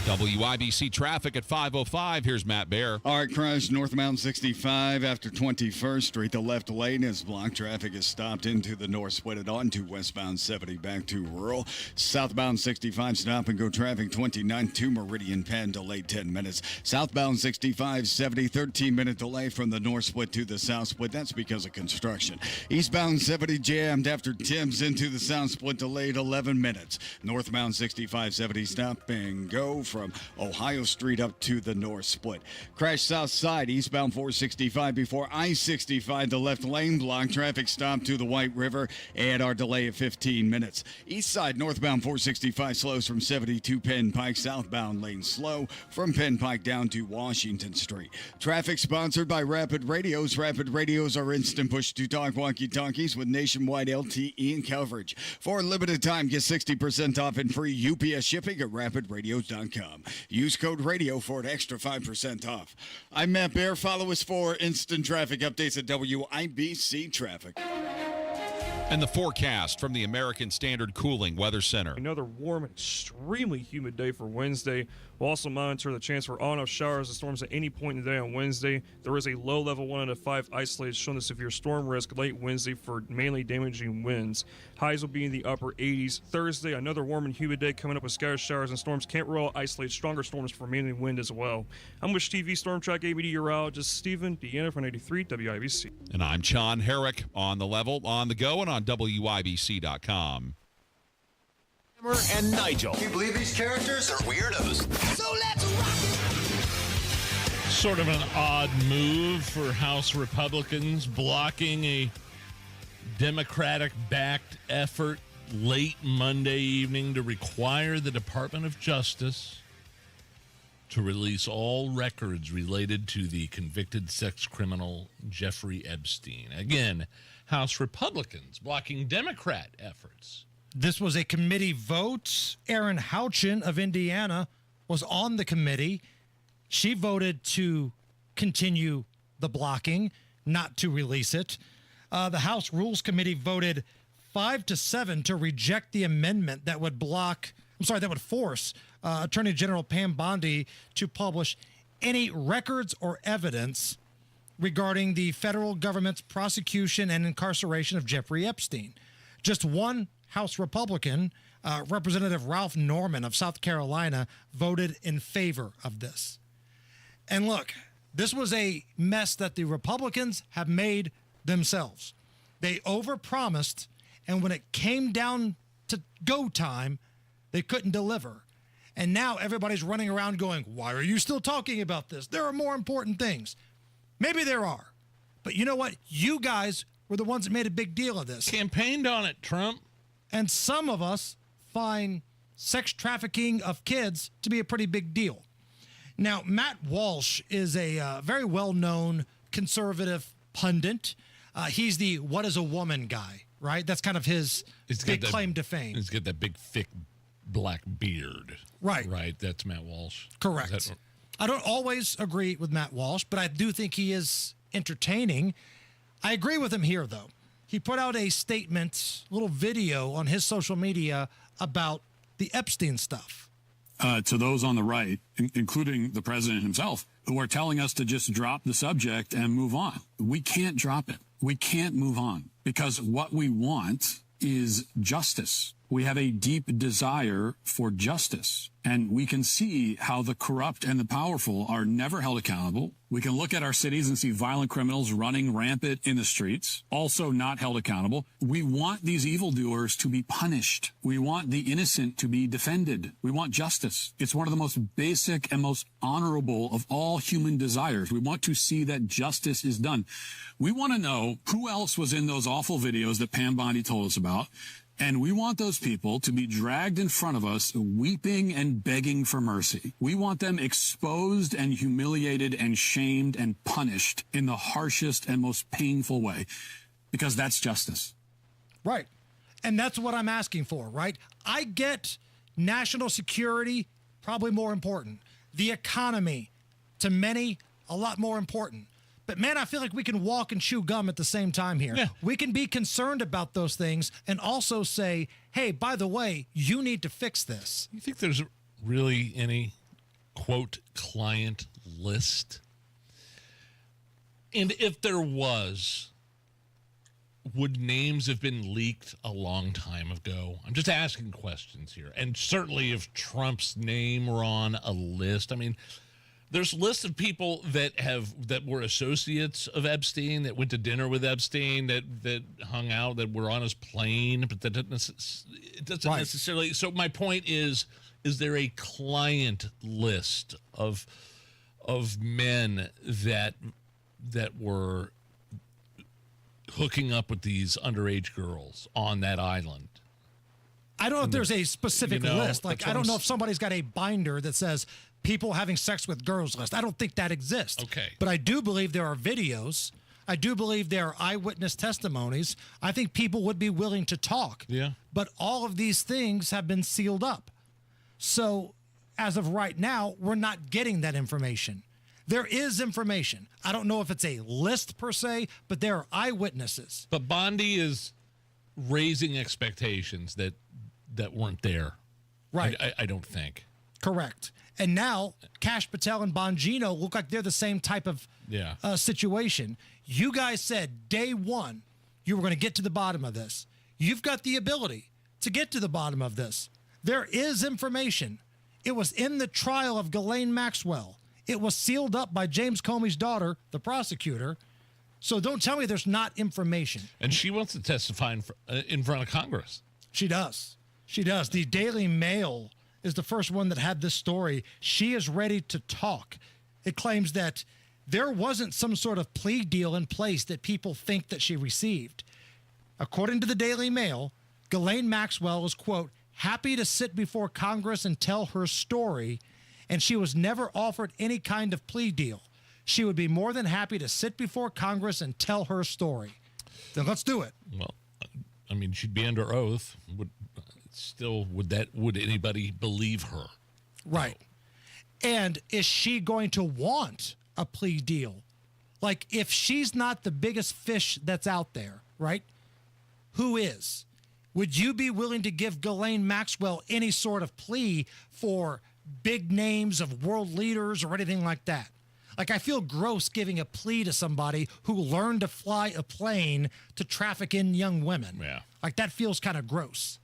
WIBC traffic at 5:05. Here's Matt Bear. All right, crash northbound 65 after 21st Street. The left lane is blocked. Traffic is stopped into the north, split it on to westbound 70 back to rural. Southbound 65 stop and go traffic 29 to Meridian Penn, delayed 10 minutes. Southbound 65 70, 13-minute delay from the north split to the south split. That's because of construction. Eastbound 70 jammed after Tim's into the south split, delayed 11 minutes. Northbound 65 70 stop and go from Ohio Street up to the north split. Crash south side, eastbound 465 before I-65, the left lane blocked. Traffic stop to the White River and our delay of 15 minutes. East side, northbound 465 slows from 72 Penn Pike, southbound lane slow from Penn Pike down to Washington Street. Traffic sponsored by Rapid Radios. Rapid Radios are instant push-to-talk walkie-talkies with nationwide LTE and coverage. For a limited time, get 60% off and free UPS shipping at rapidradios.com. Use code radio for an extra 5% off. I'm Matt Bear. Follow us for instant traffic updates at WIBC Traffic. And the forecast from the American Standard Cooling Weather Center. Another warm and extremely humid day for Wednesday. We'll also monitor the chance for on-off showers and storms at any point in the day on Wednesday. There is a low level 1 out of 5 isolated showing the severe storm risk late Wednesday for mainly damaging winds. Highs will be in the upper 80s. Thursday, another warm and humid day coming up with scattered showers and storms. Can't rule out isolated stronger storms for mainly wind as well. I'm with TV Storm Track ABD meteorologist Stephen Deanna from 93 WIBC. And I'm John Herrick on the level, on the go, and on WIBC.com. And Nigel. Can you believe these characters are weirdos? So let's rock it! Sort of an odd move for House Republicans blocking a Democratic-backed effort late Monday evening to require the Department of Justice to release all records related to the convicted sex criminal Jeffrey Epstein. Again, House Republicans blocking Democrat efforts. This was a committee vote. Erin Houchin of Indiana was on the committee. She voted to continue the blocking, not to release it. The House Rules Committee voted 5-7 to reject the amendment that would force Attorney General Pam Bondi to publish any records or evidence regarding the federal government's prosecution and incarceration of Jeffrey Epstein. Just one House Republican, Representative Ralph Norman of South Carolina, voted in favor of this. And look, this was a mess that the Republicans have made themselves. They overpromised, and when it came down to go time, they couldn't deliver. And now everybody's running around going, why are you still talking about this? There are more important things. Maybe there are. But you know what? You guys were the ones that made a big deal of this. Campaigned on it, Trump. And some of us find sex trafficking of kids to be a pretty big deal. Now, Matt Walsh is a very well-known conservative pundit. He's the what is a woman guy, right? That's kind of his big claim to fame. He's got that big, thick, black beard. Right. Right, that's Matt Walsh. Correct. I don't always agree with Matt Walsh, but I do think he is entertaining. I agree with him here, though. He put out a statement, little video on his social media about the Epstein stuff. To those on the right, including the president himself, who are telling us to just drop the subject and move on. We can't drop it. We can't move on because what we want is justice. We have a deep desire for justice, and we can see how the corrupt and the powerful are never held accountable. We can look at our cities and see violent criminals running rampant in the streets, also not held accountable. We want these evildoers to be punished. We want the innocent to be defended. We want justice. It's one of the most basic and most honorable of all human desires. We want to see that justice is done. We want to know who else was in those awful videos that Pam Bondi told us about. And we want those people to be dragged in front of us, weeping and begging for mercy. We want them exposed and humiliated and shamed and punished in the harshest and most painful way, because that's justice. Right. And that's what I'm asking for, right? I get national security, probably more important. The economy, to many, a lot more important. But, man, I feel like we can walk and chew gum at the same time here. Yeah. We can be concerned about those things and also say, hey, by the way, you need to fix this. You think there's really any, quote, client list? And if there was, would names have been leaked a long time ago? I'm just asking questions here. And certainly if Trump's name were on a list, I mean, there's lists of people that were associates of Epstein, that went to dinner with Epstein, that hung out, that were on his plane, but that doesn't necessarily. So my point is there a client list of men that were hooking up with these underage girls on that island? I don't know if there's a specific list. Like, I don't know if somebody's got a binder that says people having sex with girls list. I don't think that exists. Okay. But I do believe there are videos. I do believe there are eyewitness testimonies. I think people would be willing to talk. Yeah. But all of these things have been sealed up. So as of right now, we're not getting that information. There is information. I don't know if it's a list per se, but there are eyewitnesses. But Bondi is raising expectations that weren't there. Right. I don't think. Correct. And now Kash Patel and Bongino look like they're the same type of situation. You guys said day one you were going to get to the bottom of this. You've got the ability to get to the bottom of this. There is information. It was in the trial of Ghislaine Maxwell. It was sealed up by James Comey's daughter, the prosecutor. So don't tell me there's not information. And she wants to testify in front of Congress. She does. She does. The Daily Mail is the first one that had this story. She is ready to talk. It claims that there wasn't some sort of plea deal in place that people think that she received. According to the Daily Mail, Ghislaine Maxwell was, quote, happy to sit before Congress and tell her story, and she was never offered any kind of plea deal. She would be more than happy to sit before Congress and tell her story. Then let's do it. Well, I mean, she'd be under oath. Would anybody believe her? Right. And is she going to want a plea deal? Like, if she's not the biggest fish that's out there, right? Who is? Would you be willing to give Ghislaine Maxwell any sort of plea for big names of world leaders or anything like that? Like, I feel gross giving a plea to somebody who learned to fly a plane to traffic in young women. Yeah. Like, that feels kind of gross.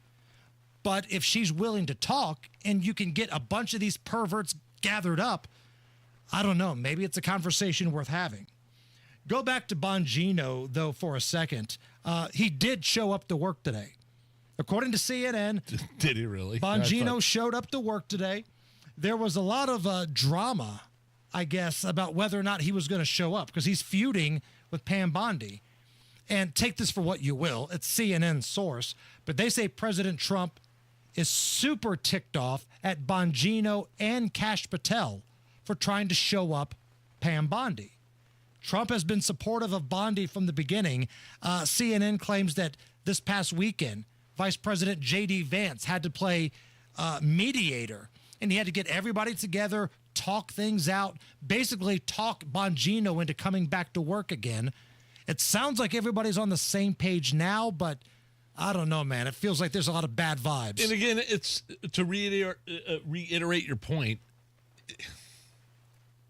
But if she's willing to talk and you can get a bunch of these perverts gathered up, I don't know. Maybe it's a conversation worth having. Go back to Bongino, though, for a second. He did show up to work today. According to CNN, did he really? Bongino showed up to work today. There was a lot of drama, I guess, about whether or not he was going to show up because he's feuding with Pam Bondi. And take this for what you will. It's CNN's source. But they say President Trump is super ticked off at Bongino and Kash Patel for trying to show up Pam Bondi. Trump has been supportive of Bondi from the beginning. CNN claims that this past weekend, Vice President J.D. Vance had to play mediator, and he had to get everybody together, talk things out, basically talk Bongino into coming back to work again. It sounds like everybody's on the same page now, but I don't know, man. It feels like there's a lot of bad vibes. And again, it's to reiterate your point.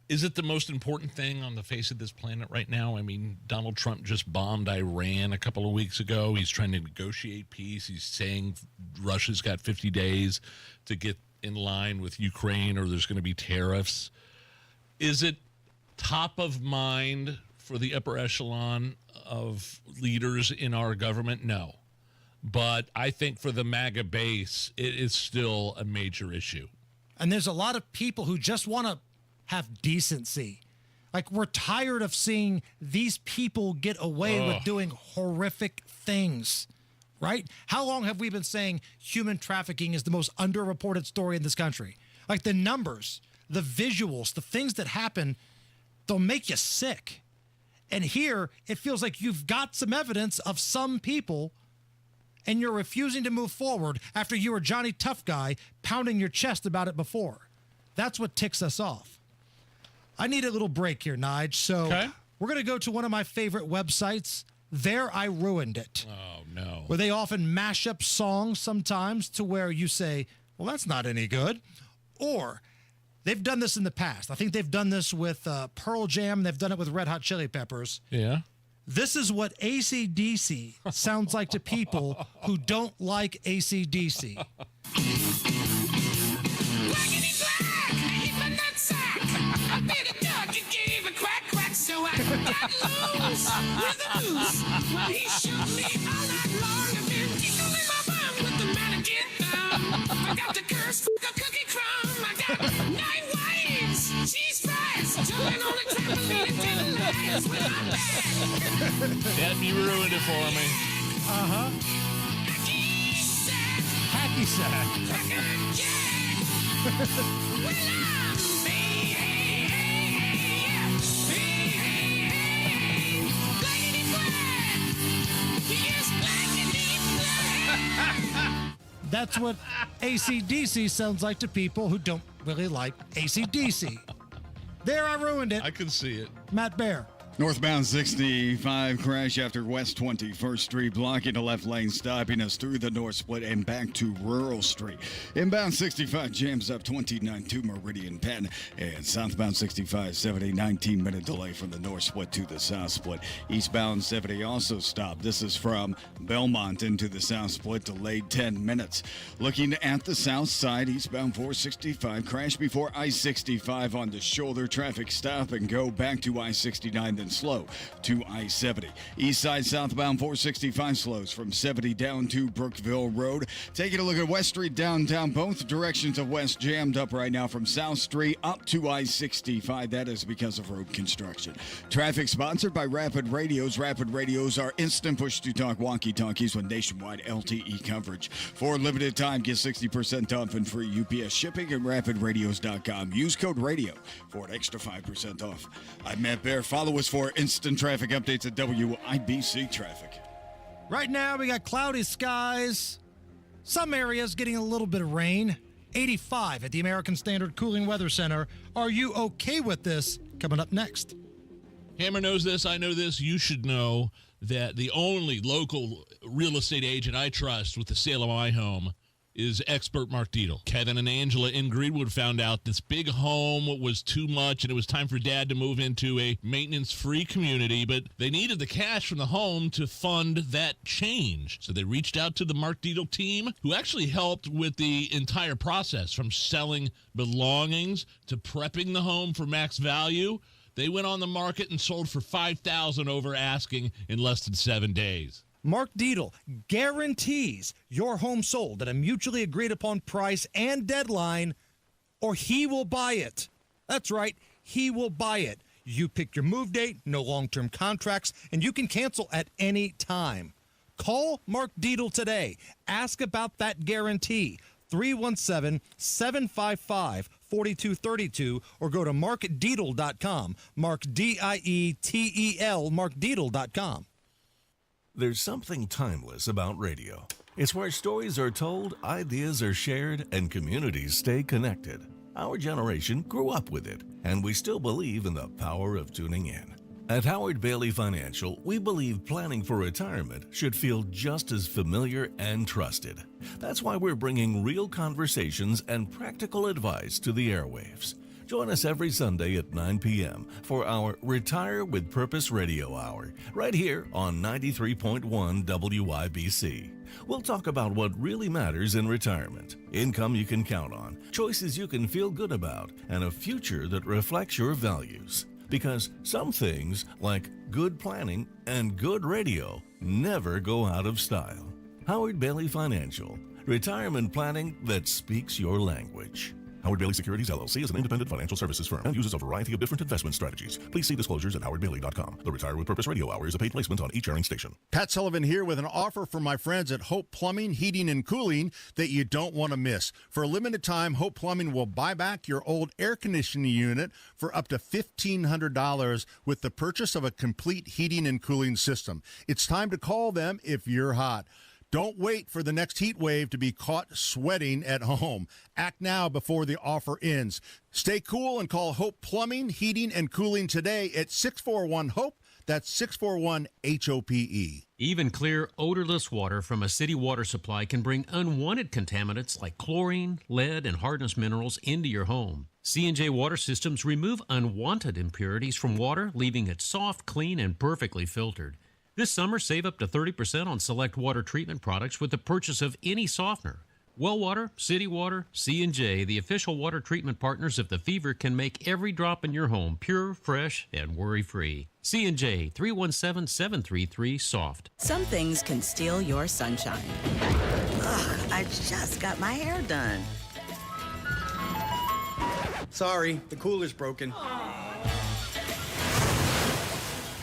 Is it the most important thing on the face of this planet right now? I mean, Donald Trump just bombed Iran a couple of weeks ago. He's trying to negotiate peace. He's saying Russia's got 50 days to get in line with Ukraine or there's going to be tariffs. Is it top of mind for the upper echelon of leaders in our government? No. But I think for the MAGA base, it is still a major issue. And there's a lot of people who just want to have decency. Like, we're tired of seeing these people get away with doing horrific things, right? How long have we been saying human trafficking is the most underreported story in this country? Like, the numbers, the visuals, the things that happen, they'll make you sick. And here, it feels like you've got some evidence of some people and you're refusing to move forward after you were Johnny Tough Guy pounding your chest about it before. That's what ticks us off. I need a little break here, Nige. So we're going to go to one of my favorite websites, There I Ruined It. Oh, no. Where they often mash up songs sometimes to where you say, well, that's not any good. Or they've done this in the past. I think they've done this with Pearl Jam. They've done it with Red Hot Chili Peppers. Yeah. This is what AC/DC sounds like to people who don't like AC/DC. So I got loose with the noose. Well, he shook me all night long. I've been tickling my bum with the mannequin thumb. I got the curse, a cookie crumb. I got night waves, cheese fries, jumping on the trampoline and telling lies with my back. Dad, you ruined it for me. Uh-huh. Hacky sack. That's what AC/DC sounds like to people who don't really like AC/DC. There I ruined it. I can see it. Matt Bear, Northbound 65 crash after West 21st Street, blocking the left lane, stopping us through the North Split and back to Rural Street. Inbound 65 jams up 29 to Meridian Penn, and southbound 65 70, 19-minute delay from the North Split to the South Split. Eastbound 70 also stopped. This is from Belmont into the South Split, delayed 10 minutes. Looking at the south side, eastbound 465 crash before I-65 on the shoulder. Traffic stop and go back to I-69, then slow to I-70. East side southbound 465 slows from 70 down to Brookville Road. Taking a look at West Street downtown, both directions of west jammed up right now from South Street up to I-65. That is because of road construction. Traffic sponsored by Rapid Radios. Rapid Radios are instant push-to-talk walkie-talkies with nationwide LTE coverage. For a limited time, get 60% off and free UPS shipping at rapidradios.com. Use code RADIO for an extra 5% off. I'm Matt Bear. Follow us for instant traffic updates at WIBC Traffic. Right now, we got cloudy skies. Some areas getting a little bit of rain. 85 at the American Standard Cooling Weather Center. Are you okay with this? Coming up next. Hammer knows this. I know this. You should know that the only local real estate agent I trust with the sale of my home is expert Mark Dietel. Kevin and Angela in Greenwood found out this big home was too much and it was time for Dad to move into a maintenance-free community, but they needed the cash from the home to fund that change. So they reached out to the Mark Dietel team, who actually helped with the entire process, from selling belongings to prepping the home for max value. They went on the market and sold for $5,000 over asking in less than 7 days. Mark Dietel guarantees your home sold at a mutually agreed upon price and deadline, or he will buy it. That's right, he will buy it. You pick your move date, no long-term contracts, and you can cancel at any time. Call Mark Dietel today. Ask about that guarantee. 317-755-4232, or go to markdietel.com. Mark, D-I-E-T-E-L, markdietel.com. There's something timeless about radio. It's where stories are told, ideas are shared, and communities stay connected. Our generation grew up with it, and we still believe in the power of tuning in. At Howard Bailey Financial, we believe planning for retirement should feel just as familiar and trusted. That's why we're bringing real conversations and practical advice to the airwaves. Join us every Sunday at 9 p.m. for our Retire with Purpose Radio Hour, right here on 93.1 WIBC. We'll talk about what really matters in retirement, income you can count on, choices you can feel good about, and a future that reflects your values. Because some things, like good planning and good radio, never go out of style. Howard Bailey Financial, retirement planning that speaks your language. Howard Bailey Securities, LLC is an independent financial services firm and uses a variety of different investment strategies. Please see disclosures at howardbailey.com. The Retire with Purpose Radio Hour is a paid placement on each airing station. Pat Sullivan here with an offer from my friends at Hope Plumbing, Heating, and Cooling that you don't want to miss. For a limited time, Hope Plumbing will buy back your old air conditioning unit for up to $1,500 with the purchase of a complete heating and cooling system. It's time to call them if you're hot. Don't wait for the next heat wave to be caught sweating at home. Act now before the offer ends. Stay cool and call Hope Plumbing, Heating, and Cooling today at 641-HOPE. That's 641-HOPE. Even clear, odorless water from a city water supply can bring unwanted contaminants like chlorine, lead, and hardness minerals into your home. C&J Water Systems remove unwanted impurities from water, leaving it soft, clean, and perfectly filtered. This summer, save up to 30% on select water treatment products with the purchase of any softener. Well Water, City Water, C&J, the official water treatment partners of the Fever, can make every drop in your home pure, fresh, and worry-free. C&J, 317-733-SOFT. Some things can steal your sunshine. Ugh, I just got my hair done. Sorry, the cooler's broken.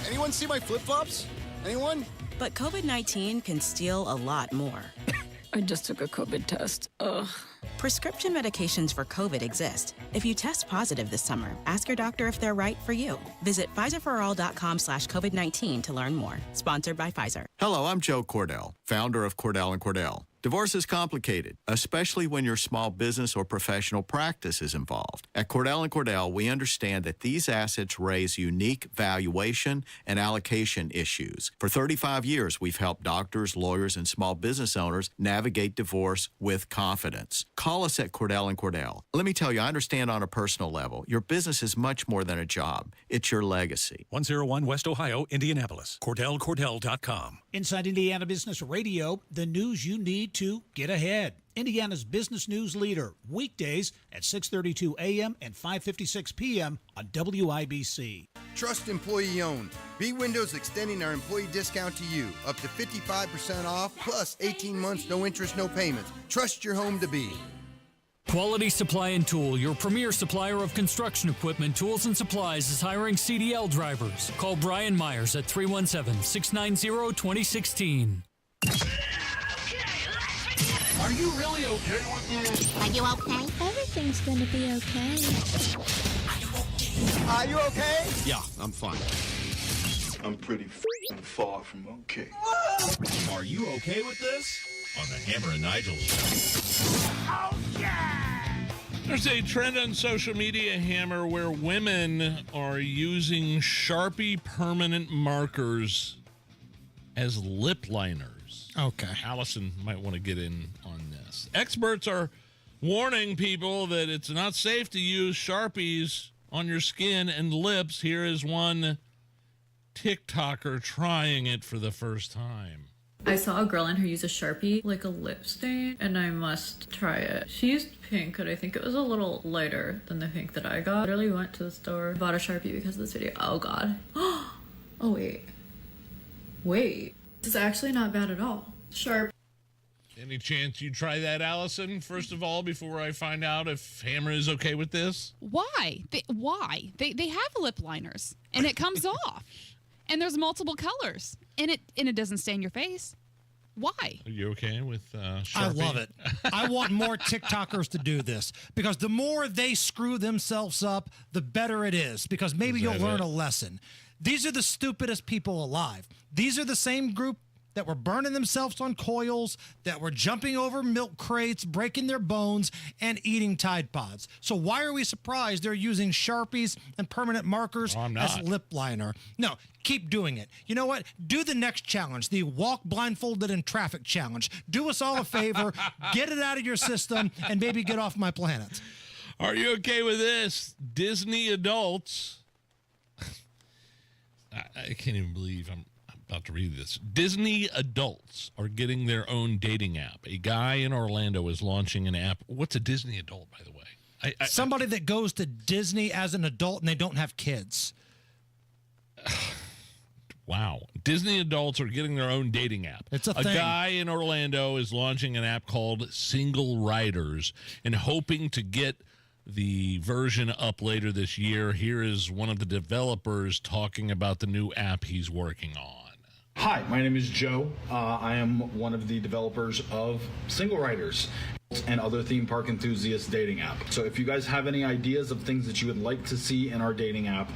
Anyone see my flip-flops? Anyone? But COVID-19 can steal a lot more. I just took a COVID test. Ugh. Prescription medications for COVID exist. If you test positive this summer, ask your doctor if they're right for you. Visit PfizerForAll.com/COVID-19 to learn more. Sponsored by Pfizer. Hello, I'm Joe Cordell, founder of Cordell & Cordell. Divorce is complicated, especially when your small business or professional practice is involved. At Cordell & Cordell, we understand that these assets raise unique valuation and allocation issues. For 35 years, we've helped doctors, lawyers, and small business owners navigate divorce with confidence. Call us at Cordell & Cordell. Let me tell you, I understand on a personal level, your business is much more than a job. It's your legacy. 101 West Ohio, Indianapolis. CordellCordell.com. Inside Indiana Business Radio, the news you need to get ahead. Indiana's business news leader, weekdays at 6:32 a.m. and 5:56 p.m. on WIBC. Trust employee owned. B Windows extending our employee discount to you, up to 55% off, plus 18 months, no interest, no payments. Trust your home to B. Quality Supply and Tool, your premier supplier of construction equipment, tools, and supplies, is hiring CDL drivers. Call Brian Myers at 317-690-2016. Are you really okay with this? Are you okay? Everything's gonna be okay. Are you okay? Yeah, I'm fine. I'm pretty far from okay. Are you okay with this? On the Hammer and Nigel show. Oh, yeah! There's a trend on social media, Hammer, where women are using Sharpie permanent markers as lip liners. Okay. Allison might want to get in on this. Experts are warning people that it's not safe to use Sharpies on your skin and lips. Here is one TikToker trying it for the first time. I saw a girl in her use a Sharpie, like a lip stain, and I must try it. She used pink, and I think it was a little lighter than the pink that I got. I literally went to the store, bought a Sharpie because of this video. Oh, God. Oh, wait. Wait. This is actually not bad at all. Sharp. Any chance you try that, Allison, first of all, before I find out if Hammer is okay with this? Why? Why? They have lip liners, and it comes off. And there's multiple colors, and it doesn't stain your face. Why? Are you okay with Sharpie? I love it. I want more TikTokers to do this, because the more they screw themselves up, the better it is, because maybe you'll learn a lesson. These are the stupidest people alive. These are the same group that were burning themselves on coils, that were jumping over milk crates, breaking their bones, and eating Tide Pods. So why are we surprised they're using Sharpies and permanent markers as lip liner? No, keep doing it. You know what? Do the next challenge, the walk blindfolded in traffic challenge. Do us all a favor, get it out of your system, and maybe get off my planet. Are you okay with this? Disney adults. I can't even believe I'm about to read this. Disney adults are getting their own dating app. A guy in Orlando is launching an app. What's a Disney adult, by the way? Somebody that goes to Disney as an adult and they don't have kids. Wow. Disney adults are getting their own dating app. It's a thing. A guy in Orlando is launching an app called Single Riders and hoping to get the version up later this year. Here is one of the developers talking about the new app he's working on. Hi, my name is Joe. I am one of the developers of Single Riders and other theme park enthusiast dating app. So if you guys have any ideas of things that you would like to see in our dating app,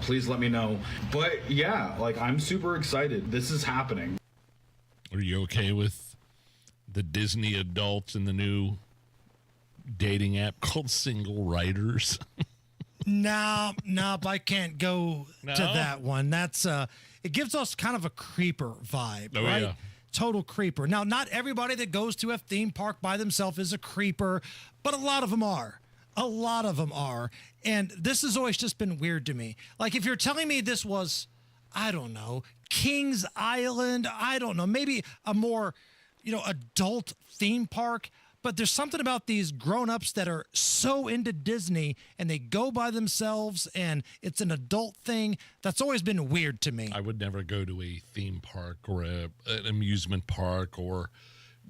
please let me know. But yeah, I'm super excited. This is happening. Are you okay with the Disney adults in the new dating app called Single Riders? No, I can't go No? to that one. That's it gives us kind of a creeper vibe, Oh, right? yeah. Total creeper. Now, not everybody that goes to a theme park by themselves is a creeper, but a lot of them are. A lot of them are. And this has always just been weird to me. Like, if you're telling me this was, I don't know, Kings Island, I don't know, maybe a more, adult theme park. But there's something about these grown-ups that are so into Disney and they go by themselves and it's an adult thing. That's always been weird to me. I would never go to a theme park or an amusement park or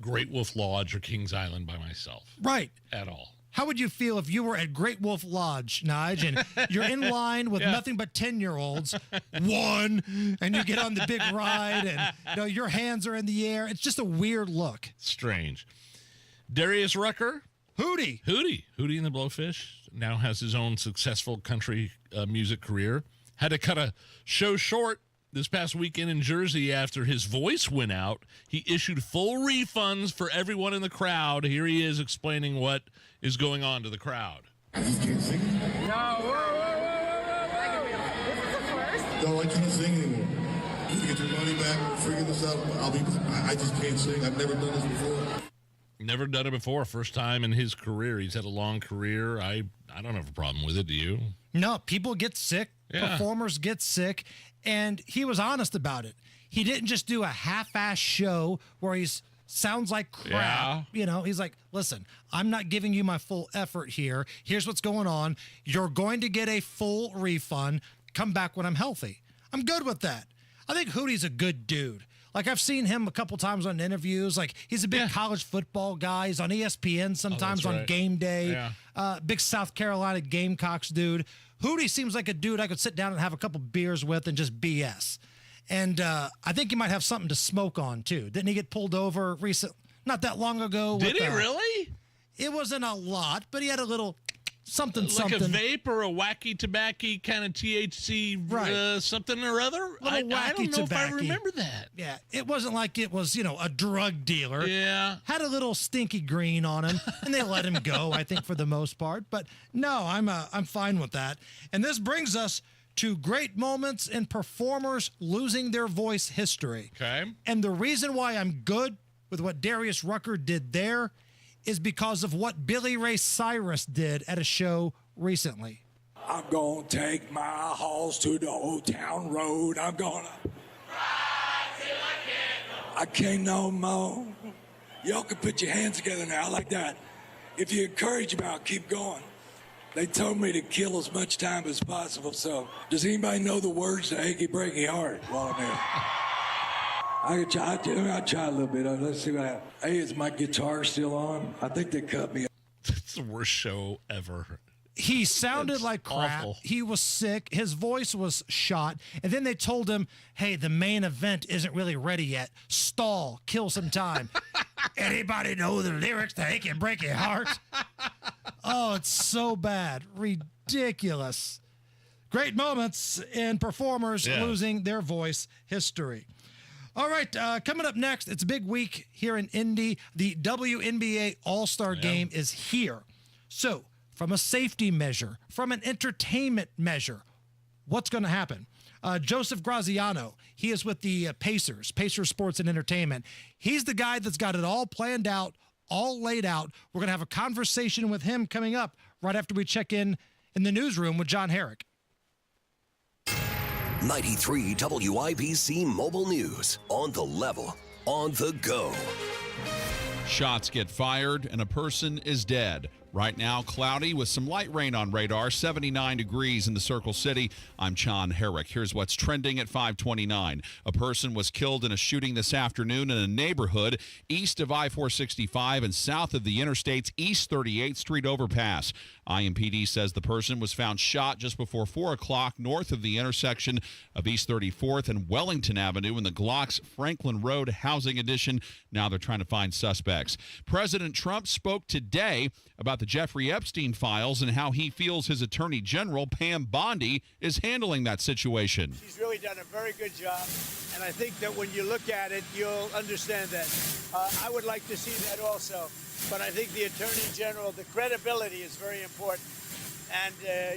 Great Wolf Lodge or Kings Island by myself. Right. At all. How would you feel if you were at Great Wolf Lodge, Nigel, and you're in line with nothing but 10-year-olds, and you get on the big ride and your hands are in the air? It's just a weird look. Strange. Darius Rucker. Hootie and the Blowfish now has his own successful country music career. Had to cut a show short This past weekend in Jersey, after his voice went out, he issued full refunds for everyone in the crowd. Here he is explaining what is going on to the crowd. No, whoa. No, I can't sing anymore. You get your money back, figure this out. I just can't sing. I've never done this before. Never done it before. First time in his career. He's had a long career. I don't have a problem with it. Do you? No, people get sick. Yeah. Performers get sick. And he was honest about it. He didn't just do a half-ass show where he's sounds like crap. Yeah. You know, he's like, listen, I'm not giving you my full effort here. Here's what's going on. You're going to get a full refund. Come back when I'm healthy. I'm good with that. I think Hootie's a good dude. Like, I've seen him a couple times on interviews. Like, he's a big college football guy. He's on ESPN sometimes on game day. Big South Carolina Gamecocks dude. Hootie seems like a dude I could sit down and have a couple beers with and just BS. And I think he might have something to smoke on, too. Didn't he get pulled over not that long ago? Did he really? It wasn't a lot, but he had a little something. Like a vape or a wacky tobacco kind of THC something or other? I don't know if I remember that. Yeah, it wasn't like it was, a drug dealer. Yeah. Had a little stinky green on him, and they let him go, I think, for the most part. But no, I'm fine with that. And this brings us to great moments in performers losing their voice history. Okay. And the reason why I'm good with what Darius Rucker did there is because of what Billy Ray Cyrus did at a show recently. I'm going to take my horse to the old town road. I'm going to ride till I can't no more. Y'all can put your hands together now like that. If you encourage them out, keep going. They told me to kill as much time as possible, so does anybody know the words to Achy Breaky Heart while I'm here? I'll try a little bit. Let's see what happens. Hey, is my guitar still on? I think they cut me. It's the worst show ever. He sounded like crap. Awful. He was sick. His voice was shot. And then they told him, hey, the main event isn't really ready yet. Stall. Kill some time. Anybody know the lyrics to Achy Breaky Heart? Oh, it's so bad. Ridiculous. Great moments in performers losing their voice history. All right, coming up next, it's a big week here in Indy. The WNBA All-Star Game is here. So, from a safety measure, from an entertainment measure, what's going to happen? Joseph Graziano, he is with the Pacers Sports and Entertainment. He's the guy that's got it all planned out, all laid out. We're going to have a conversation with him coming up right after we check in the newsroom with John Herrick. 93 WIBC Mobile News. On the level, on the go. Shots get fired and a person is dead. Right now, cloudy with some light rain on radar, 79 degrees in the Circle City. I'm John Herrick. Here's what's trending at 529. A person was killed in a shooting this afternoon in a neighborhood east of I-465 and south of the Interstate's East 38th Street overpass. IMPD says the person was found shot just before 4 o'clock north of the intersection of East 34th and Wellington Avenue in the Glocks Franklin Road Housing Addition. Now they're trying to find suspects. President Trump spoke today about the Jeffrey Epstein files and how he feels his Attorney General, Pam Bondi, is handling that situation. She's really done a very good job, and I think that when you look at it, you'll understand that. I would like to see that also, but I think the Attorney General, the credibility is very important, and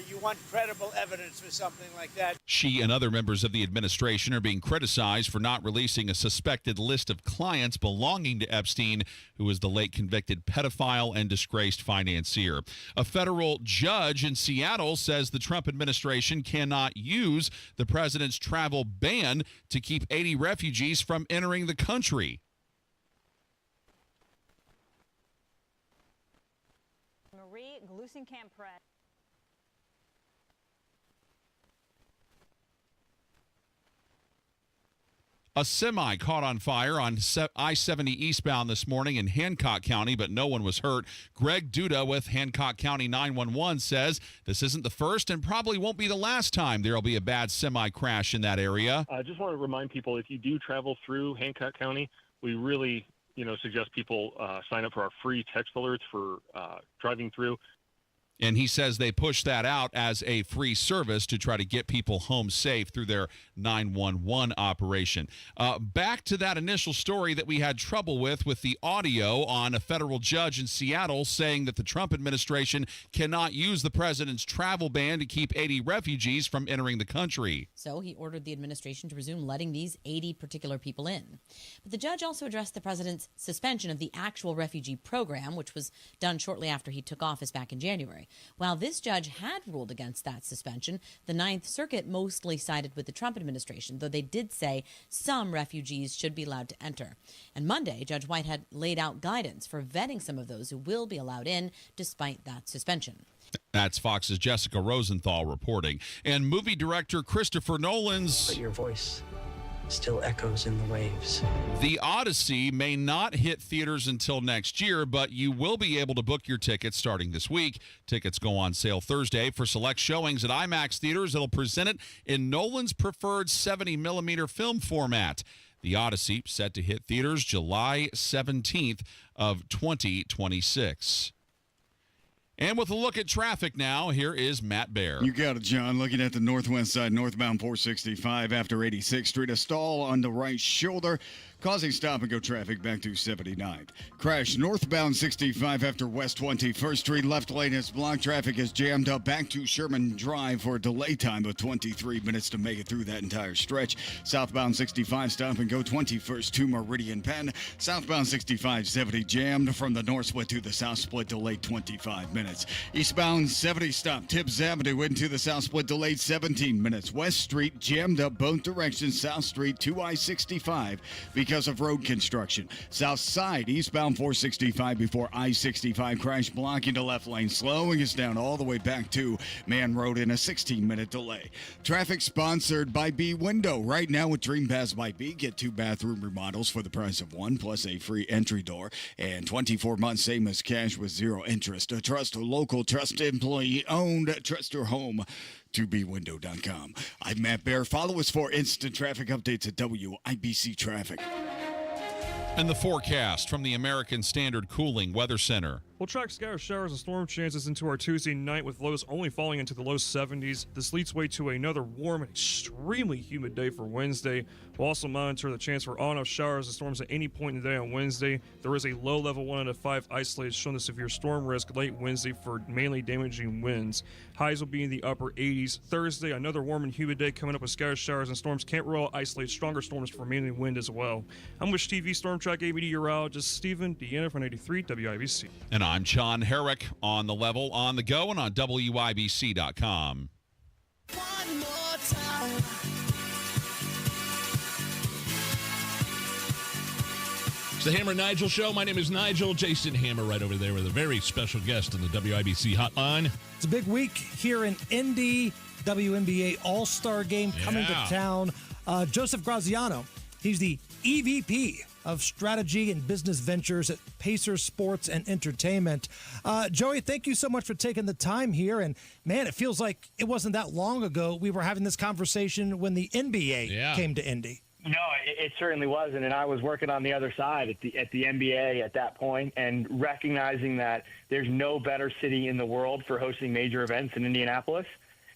you want credible evidence for something like that. She and other members of the administration are being criticized for not releasing a suspected list of clients belonging to Epstein, who is the late convicted pedophile and disgraced financier. A federal judge in Seattle says the Trump administration cannot use the president's travel ban to keep 80 refugees from entering the country. Marie Gluesenkamp-Pratt. A semi caught on fire on I-70 eastbound this morning in Hancock County, but no one was hurt. Greg Duda with Hancock County 911 says this isn't the first and probably won't be the last time there will be a bad semi crash in that area. I just want to remind people, if you do travel through Hancock County, we really suggest people sign up for our free text alerts for driving through. And he says they push that out as a free service to try to get people home safe through their 911 operation. Back to that initial story that we had trouble with the audio on a federal judge in Seattle saying that the Trump administration cannot use the president's travel ban to keep 80 refugees from entering the country. So he ordered the administration to resume letting these 80 particular people in. But the judge also addressed the president's suspension of the actual refugee program, which was done shortly after he took office back in January. While this judge had ruled against that suspension, the Ninth Circuit mostly sided with the Trump administration, though they did say some refugees should be allowed to enter. And Monday, Judge Whitehead laid out guidance for vetting some of those who will be allowed in despite that suspension. That's Fox's Jessica Rosenthal reporting. And movie director Christopher Nolan's... But your voice still echoes in the waves. The Odyssey may not hit theaters until next year, but you will be able to book your tickets starting this week. Tickets go on sale Thursday for select showings at IMAX theaters. It'll present it in Nolan's preferred 70mm film format. The Odyssey set to hit theaters July 17th of 2026. And with a look at traffic now, here is Matt Baer. You got it, John. Looking at the northwest side, northbound 465 after 86th Street. A stall on the right shoulder, causing stop-and-go traffic back to 79th. Crash northbound 65 after West 21st Street. Left lane is blocked. Traffic is jammed up back to Sherman Drive for a delay time of 23 minutes to make it through that entire stretch. Southbound 65 stop-and-go 21st to Meridian Penn. Southbound 65 70 jammed from the north split to the south split, delayed 25 minutes. Eastbound 70 stop Tibbs Avenue into the south split, delayed 17 minutes. West Street jammed up both directions, South Street to I-65 because of road construction. South side eastbound 465 before I-65 crash blocking the left lane, slowing us down all the way back to Man Road in a 16-minute delay. Traffic sponsored by B Window. Right now with Dream Pass by B, get 2 bathroom remodels for the price of 1 plus a free entry door and 24 months same as cash with 0 interest. Trust local, trust employee owned. Trust your home to bwindow.com. I'm Matt Baer. Follow us for instant traffic updates at WIBC Traffic. And the forecast from the American Standard Cooling Weather Center. We'll track scattered showers and storm chances into our Tuesday night with lows only falling into the low 70s. This leads way to another warm and extremely humid day for Wednesday. We'll also monitor the chance for on-off showers and storms at any point in the day on Wednesday. There is a low level 1 out of 5 isolated showing the severe storm risk late Wednesday for mainly damaging winds. Highs will be in the upper 80s. Thursday, another warm and humid day coming up with scattered showers and storms. Can't rule out isolated stronger storms for mainly wind as well. I'm with TV Storm Track ABD meteorologist Stephen Deanna from 93 WIBC. And I'm John Herrick on the level, on the go, and on WIBC.com. One more time. It's the Hammer and Nigel Show. My name is Nigel. Jason Hammer right over there with a very special guest on the WIBC hotline. It's a big week here in Indy. WNBA All-Star Game coming to town. Joseph Graziano, he's the EVP of Strategy and Business Ventures at Pacers Sports and Entertainment. Joey, thank you so much for taking the time here. And, man, it feels like it wasn't that long ago we were having this conversation when the NBA came to Indy. No, it certainly wasn't, and I was working on the other side at the NBA at that point, and recognizing that there's no better city in the world for hosting major events than Indianapolis,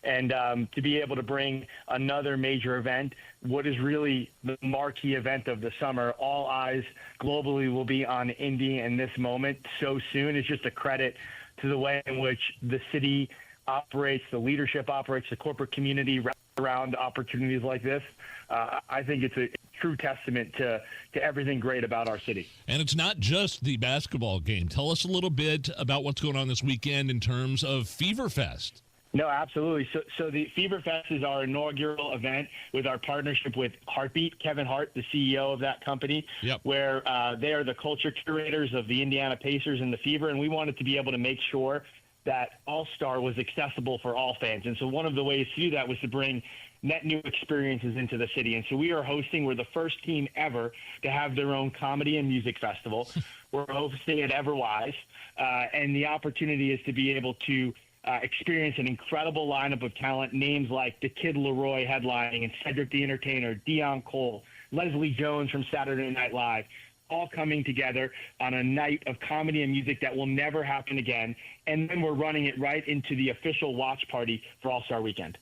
and to be able to bring another major event, what is really the marquee event of the summer, all eyes globally will be on Indy in this moment so soon. It's just a credit to the way in which the city operates, the leadership operates, the corporate community around opportunities like this. I think it's a true testament to everything great about our city. And it's not just the basketball game. Tell us a little bit about what's going on this weekend in terms of Fever Fest. No, absolutely. So the Fever Fest is our inaugural event with our partnership with Heartbeat, Kevin Hart, the CEO of that company, where they are the culture curators of the Indiana Pacers and the Fever, and we wanted to be able to make sure that All-Star was accessible for all fans. And so one of the ways to do that was to bring net new experiences into the city. And so we are hosting, we're the first team ever to have their own comedy and music festival. We're hosting at Everwise, and the opportunity is to be able to experience an incredible lineup of talent, names like the Kid Leroy headlining and Cedric the Entertainer, Deion Cole, Leslie Jones from Saturday Night Live, all coming together on a night of comedy and music that will never happen again. And then we're running it right into the official watch party for All-Star Weekend.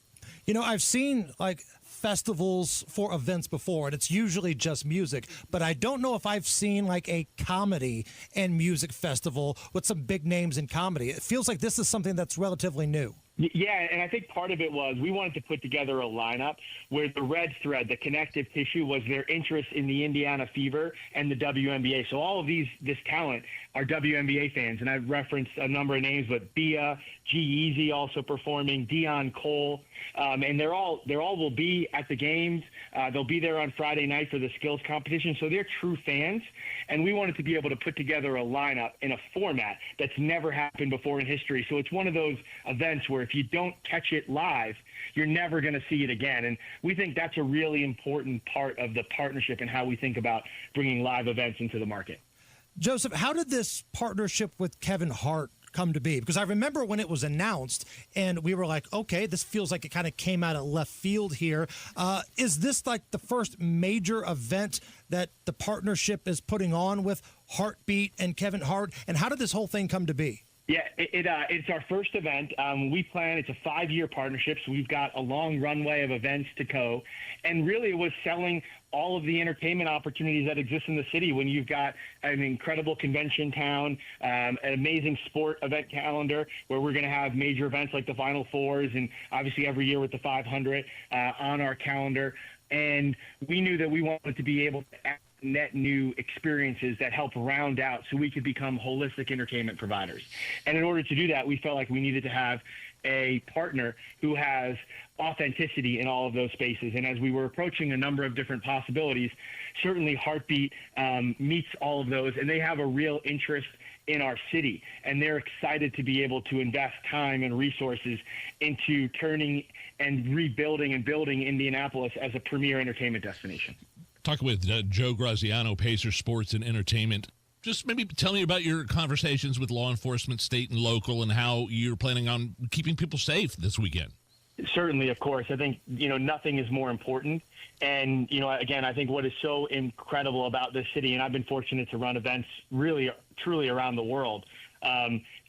You know, I've seen like festivals for events before, and it's usually just music, but I don't know if I've seen like a comedy and music festival with some big names in comedy. It feels like this is something that's relatively new. Yeah, and I think part of it was we wanted to put together a lineup where the red thread, the connective tissue, was their interest in the Indiana Fever and the WNBA. So all of this talent are WNBA fans, and I've referenced a number of names, but Bia, G-Eazy also performing, Dion Cole, and they're all will be at the games. They'll be there on Friday night for the skills competition, so they're true fans, and we wanted to be able to put together a lineup in a format that's never happened before in history. So it's one of those events where if you don't catch it live, you're never going to see it again. And we think that's a really important part of the partnership and how we think about bringing live events into the market. Joseph, how did this partnership with Kevin Hart come to be? Because I remember when it was announced and we were like, okay, this feels like it kind of came out of left field here. Is this like the first major event that the partnership is putting on with Heartbeat and Kevin Hart? And how did this whole thing come to be? Yeah, it's our first event. It's a 5-year partnership, so we've got a long runway of events to go. And really it was selling all of the entertainment opportunities that exist in the city when you've got an incredible convention town, an amazing sport event calendar where we're going to have major events like the Final Fours and obviously every year with the 500 on our calendar. And we knew that we wanted to be able to add net new experiences that help round out so we could become holistic entertainment providers. And in order to do that, we felt like we needed to have a partner who has authenticity in all of those spaces. And as we were approaching a number of different possibilities, certainly Heartbeat meets all of those, and they have a real interest in our city, and they're excited to be able to invest time and resources into turning and rebuilding and building Indianapolis as a premier entertainment destination. Talking with Joe Graziano, Pacer Sports and Entertainment. Just maybe tell me about your conversations with law enforcement, state and local, and how you're planning on keeping people safe this weekend. Certainly, of course. I think, nothing is more important. And, again, I think what is so incredible about this city, and I've been fortunate to run events really, truly around the world,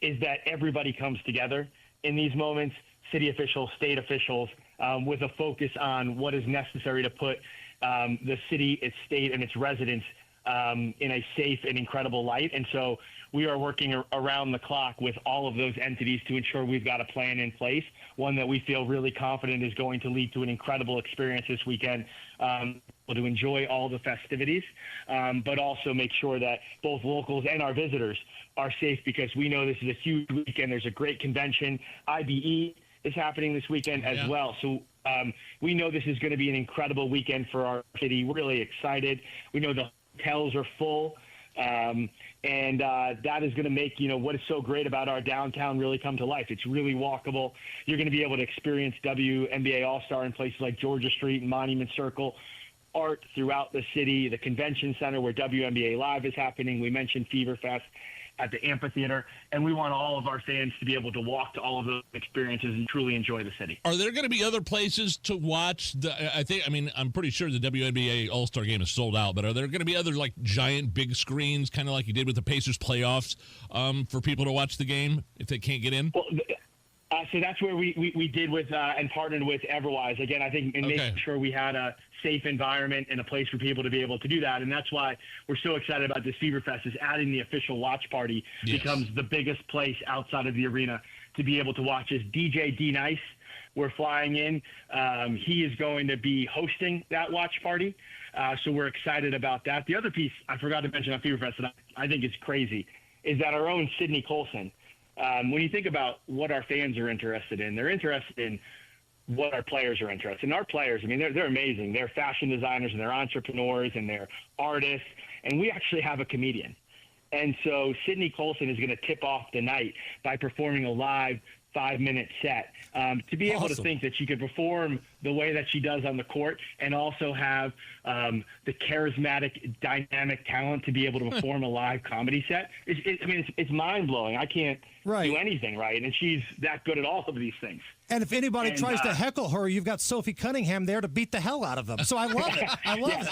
is that everybody comes together in these moments, city officials, state officials, with a focus on what is necessary to put the city, its state, and its residents in a safe and incredible light. And so we are working around the clock with all of those entities to ensure we've got a plan in place, one that we feel really confident is going to lead to an incredible experience this weekend, to enjoy all the festivities, but also make sure that both locals and our visitors are safe, because we know this is a huge weekend. There's a great convention. IBE is happening this weekend as well. So we know this is going to be an incredible weekend for our city. We're really excited. We know the hotels are full. And that is going to make, what is so great about our downtown really come to life. It's really walkable. You're going to be able to experience WNBA All-Star in places like Georgia Street and Monument Circle, art throughout the city, the convention center where WNBA Live is happening. We mentioned Fever Fest at the amphitheater, and we want all of our fans to be able to walk to all of those experiences and truly enjoy the city. Are there going to be other places to watch? I'm pretty sure the WNBA All-Star Game is sold out, but are there going to be other like giant big screens, kind of like you did with the Pacers playoffs, for people to watch the game if they can't get in? Well, so that's where we did with and partnered with Everwise. Again, I think in making sure we had a safe environment and a place for people to be able to do that. And that's why we're so excited about this Fever Fest, is adding the official watch party becomes the biggest place outside of the arena to be able to watch. Is DJ D-Nice. We're flying in. He is going to be hosting that watch party. So we're excited about that. The other piece I forgot to mention on Fever Fest that I think is crazy is that our own Sydney Colson, when you think about what our fans are interested in, they're interested in what our players are interested in. Our players, they're amazing. They're fashion designers and they're entrepreneurs and they're artists. And we actually have a comedian. And so Sydney Colson is going to tip off the night by performing a live 5-minute set. To be able to think that she could perform the way that she does on the court, and also have the charismatic, dynamic talent to be able to perform a live comedy set. It's mind-blowing. I can't do anything right, and she's that good at all of these things. And if anybody tries to heckle her, you've got Sophie Cunningham there to beat the hell out of them. So I love it. I love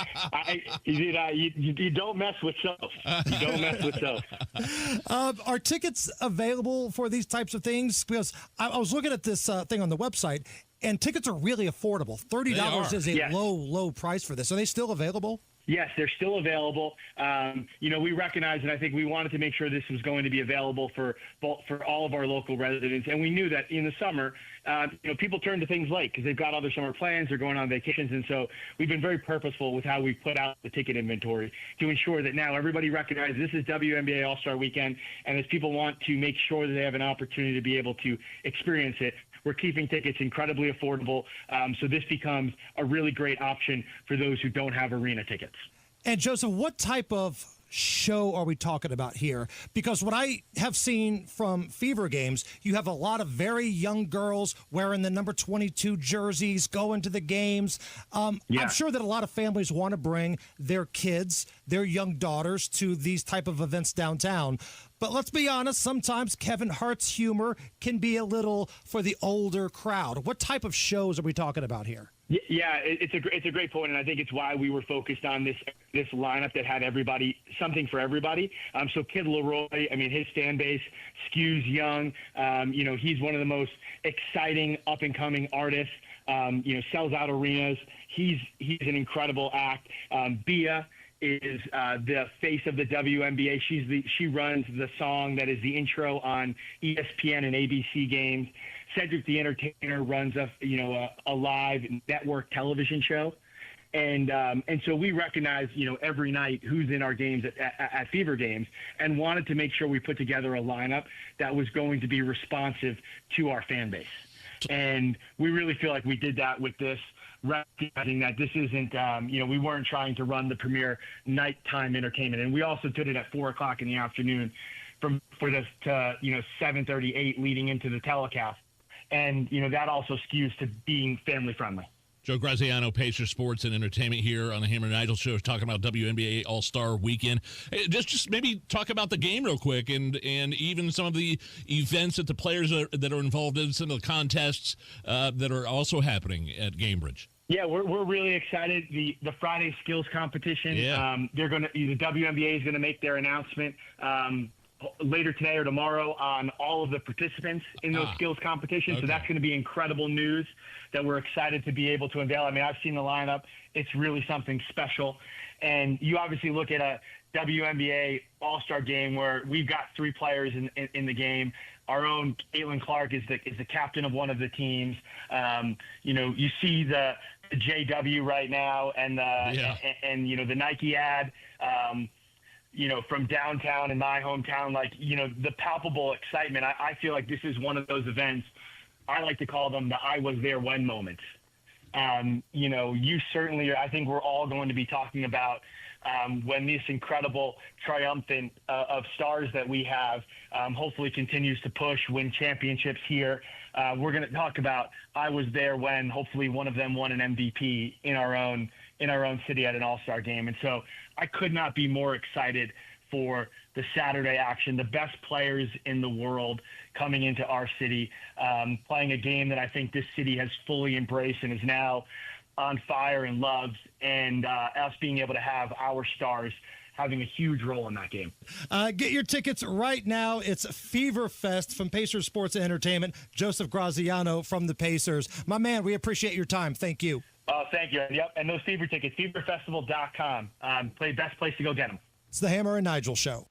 it. You don't mess with Soph. You don't mess with Soph. Are tickets available for these types of things? Because I was looking at this thing on the website, and tickets are really affordable. $30 is a low price for this. Are they still available? Yes, they're still available. We recognize, and I think we wanted to make sure this was going to be available for all of our local residents. And we knew that in the summer, people turn to things late because they've got other summer plans, they're going on vacations. And so we've been very purposeful with how we put out the ticket inventory to ensure that now everybody recognizes this is WNBA All-Star Weekend. And as people want to make sure that they have an opportunity to be able to experience it, we're keeping tickets incredibly affordable, so this becomes a really great option for those who don't have arena tickets. And Joseph, what type of show are we talking about here? Because what I have seen from Fever games, you have a lot of very young girls wearing the number 22 jerseys, going to the games. I'm sure that a lot of families want to bring their kids, their young daughters to these type of events downtown. But let's be honest, sometimes Kevin Hart's humor can be a little for the older crowd. What type of shows are we talking about here? Yeah, it's a great point, and I think it's why we were focused on this lineup that had something for everybody. So Kid Leroy, his fan base skews young. He's one of the most exciting up and coming artists. Sells out arenas. He's an incredible act. Bia is the face of the WNBA. She runs the song that is the intro on ESPN and ABC games. Cedric the Entertainer runs a live network television show. And so we recognize, every night who's in our games at Fever games, and wanted to make sure we put together a lineup that was going to be responsive to our fan base. And we really feel like we did that with this, recognizing that this isn't, we weren't trying to run the premier nighttime entertainment. And we also did it at 4 o'clock in the afternoon for this to, 7:30, 8 leading into the telecast. And, that also skews to being family friendly. Joe Graziano, Pacer Sports and Entertainment here on the Hammer and Nigel Show, talking about WNBA All-Star Weekend. Just maybe talk about the game real quick, and even some of the events that the players that are involved in, some of the contests that are also happening at Gamebridge. Yeah, we're really excited. The Friday skills competition. Yeah. The WNBA is gonna make their announcement later today or tomorrow on all of the participants in those skills competitions. Okay. So that's going to be incredible news that we're excited to be able to unveil. I've seen the lineup. It's really something special. And you obviously look at a WNBA All-Star game where we've got 3 players in the game. Our own Caitlin Clark is the captain of one of the teams. You see the JW right now and the Nike ad. From downtown in my hometown, the palpable excitement. I feel like this is one of those events. I like to call them the I was there when moments. You certainly, I think we're all going to be talking about when this incredible triumphant of stars that we have hopefully continues to push, win championships here. We're going to talk about I was there when hopefully one of them won an MVP in our own city at an All-Star game. And so I could not be more excited for the Saturday action, the best players in the world coming into our city, playing a game that I think this city has fully embraced and is now on fire and loves, and us being able to have our stars having a huge role in that game. Get your tickets right now. It's Fever Fest from Pacers Sports and Entertainment. Joseph Graziano from the Pacers. My man, we appreciate your time. Thank you. Thank you. Yep, and those Fever tickets, feverfestival.com. Best place to go get them. It's the Hammer and Nigel Show.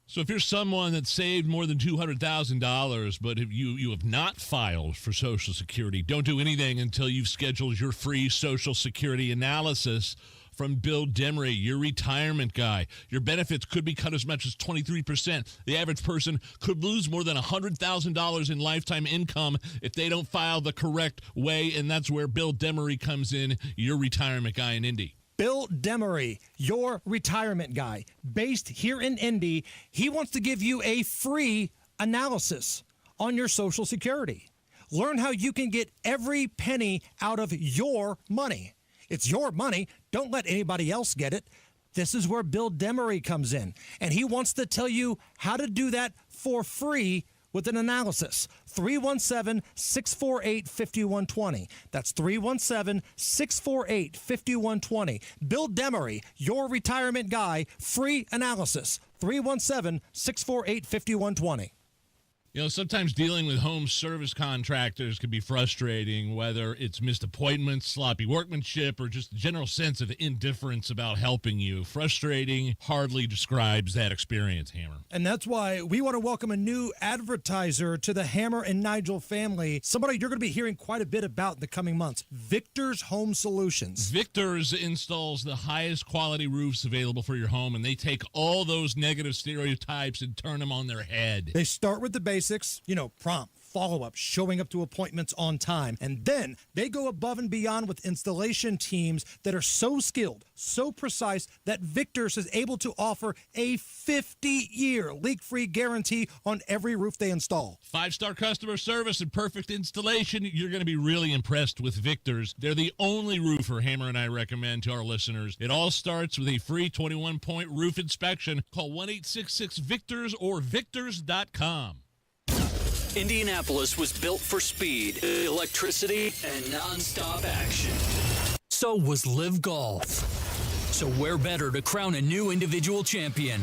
So if you're someone that saved more than $200,000, but if you have not filed for Social Security, don't do anything until you've scheduled your free Social Security analysis from Bill Demery, your retirement guy. Your benefits could be cut as much as 23%. The average person could lose more than $100,000 in lifetime income if they don't file the correct way, and that's where Bill Demery comes in, your retirement guy in Indy. Bill Demery, your retirement guy, based here in Indy. He wants to give you a free analysis on your Social Security. Learn how you can get every penny out of your money. It's your money. Don't let anybody else get it. This is where Bill Demery comes in, and he wants to tell you how to do that for free with an analysis. 317-648-5120. That's 317-648-5120. Bill Demery, your retirement guy, free analysis. 317-648-5120. Sometimes dealing with home service contractors can be frustrating, whether it's missed appointments, sloppy workmanship, or just a general sense of indifference about helping you. Frustrating hardly describes that experience, Hammer. And that's why we want to welcome a new advertiser to the Hammer and Nigel family, somebody you're going to be hearing quite a bit about in the coming months, Victor's Home Solutions. Victor's installs the highest quality roofs available for your home, and they take all those negative stereotypes and turn them on their head. They start with the basics, prompt, follow-up, showing up to appointments on time. And then they go above and beyond with installation teams that are so skilled, so precise, that Victor's is able to offer a 50-year leak-free guarantee on every roof they install. 5-star customer service and perfect installation. You're going to be really impressed with Victor's. They're the only roofer Hammer and I recommend to our listeners. It all starts with a free 21-point roof inspection. Call 1-866-VICTORS or victors.com. Indianapolis was built for speed, electricity, and nonstop action. So was Live Golf. So where better to crown a new individual champion?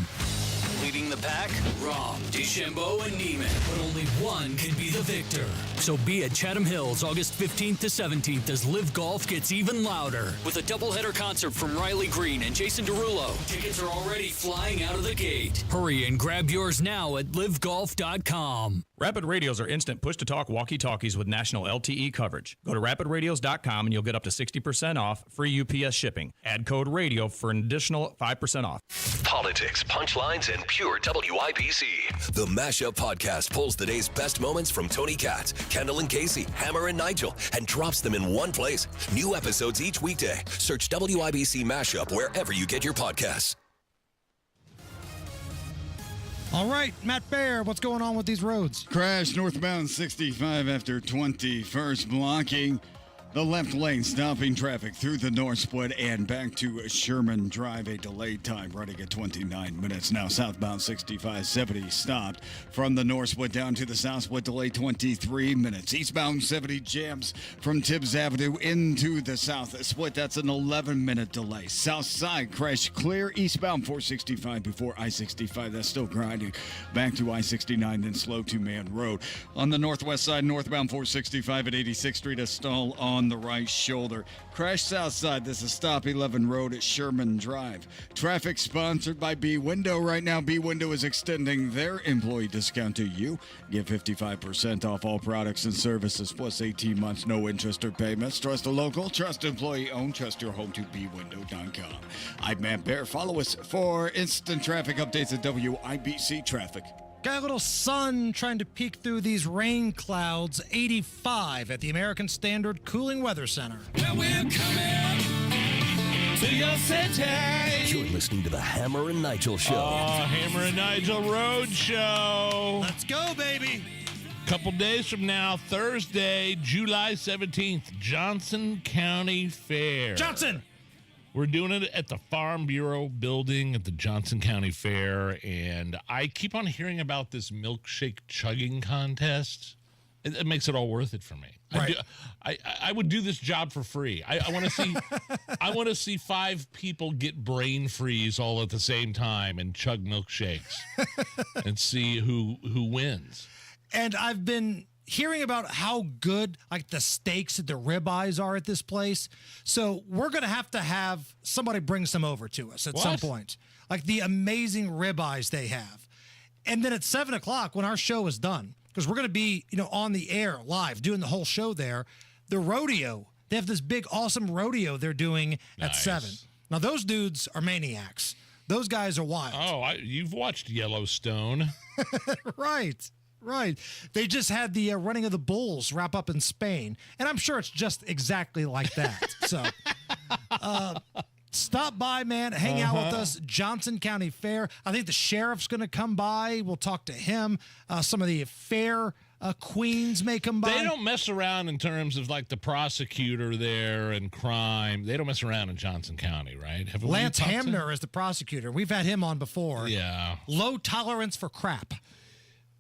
Leading the pack? Rahm, DeChambeau, and Neiman. But only one can be the victor. So be at Chatham Hills August 15th to 17th as Live Golf gets even louder. With a doubleheader concert from Riley Green and Jason Derulo. Tickets are already flying out of the gate. Hurry and grab yours now at livegolf.com. Rapid Radios are instant push-to-talk walkie-talkies with national LTE coverage. Go to rapidradios.com and you'll get up to 60% off, free UPS shipping. Add code RADIO for an additional 5% off. Politics, punchlines, and pure WIBC. The Mashup Podcast pulls the day's best moments from Tony Katz, Kendall and Casey, Hammer and Nigel, and drops them in one place. New episodes each weekday. Search WIBC Mashup wherever you get your podcasts. All right, Matt Baer, what's going on with these roads? Crash northbound 65 after 21st, blocking the left lane, stopping traffic through the north split and back to Sherman Drive. A delayed time running at 29 minutes. Now southbound 65-70 stopped from the north split down to the south split, delay 23 minutes. Eastbound 70 jams from Tibbs Avenue into the south split. That's an 11-minute delay. South side crash clear. Eastbound 465 before I-65. That's still grinding back to I-69, then slow to Man Road. On the northwest side, northbound 465 at 86th Street, a stall on the right shoulder. Crash south side. This is stop 11 Road at Sherman Drive. Traffic sponsored by B Window. Right now, B Window is extending their employee discount to you. Get 55% off all products and services, plus 18 months, no interest or payments. Trust a local, trust employee owned, trust your home to bwindow.com. I'm Matt Baer. Follow us for instant traffic updates at WIBC Traffic. Got a little sun trying to peek through these rain clouds. 85 at the American Standard Cooling Weather Center. Well, we're coming to your city. You're listening to the Hammer and Nigel Show. Oh, Hammer and Nigel Road Show. Let's go, baby. Couple days from now, Thursday, July 17th, Johnson County Fair. Johnson! We're doing it at the Farm Bureau building at the Johnson County Fair, and I keep on hearing about this milkshake chugging contest. It makes it all worth it for me. Right. I would do this job for free. I want to see I want to see 5 people get brain freeze all at the same time and chug milkshakes and see who wins. And I've been hearing about how good like the steaks and the ribeyes are at this place. So we're going to have somebody bring some over to us at some point. Like the amazing ribeyes they have. And then at 7 o'clock when our show is done, because we're going to be, on the air live doing the whole show there, the rodeo, they have this big, awesome rodeo they're doing at 7. Now those dudes are maniacs. Those guys are wild. Oh, you've watched Yellowstone. Right. They just had the running of the bulls wrap up in Spain, and I'm sure it's just exactly like that. So stop by, man. Hang out with us. Johnson County Fair. I think the sheriff's going to come by. We'll talk to him. Some of the fair Queens may come by. They don't mess around in terms of like the prosecutor there and crime. They don't mess around in Johnson County, right? Lance Hamner is the prosecutor. We've had him on before. Yeah. Low tolerance for crap.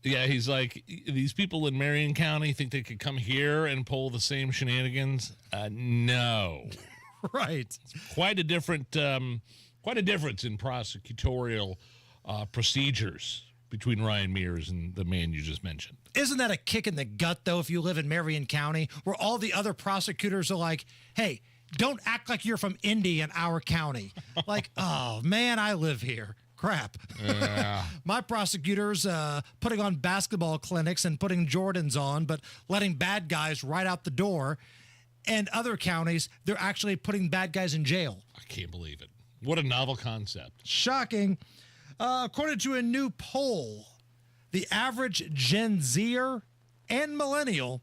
Yeah, he's like, these people in Marion County think they could come here and pull the same shenanigans? No. Right. It's quite a difference in prosecutorial procedures between Ryan Mears and the man you just mentioned. Isn't that a kick in the gut, though, if you live in Marion County, where all the other prosecutors are like, hey, don't act like you're from Indy in our county. Like, oh, man, I live here. Crap. Yeah. My prosecutors putting on basketball clinics and putting Jordans on, but letting bad guys right out the door. And other counties, they're actually putting bad guys in jail. I can't believe it. What a novel concept. Shocking. According to a new poll, the average Gen Zer and millennial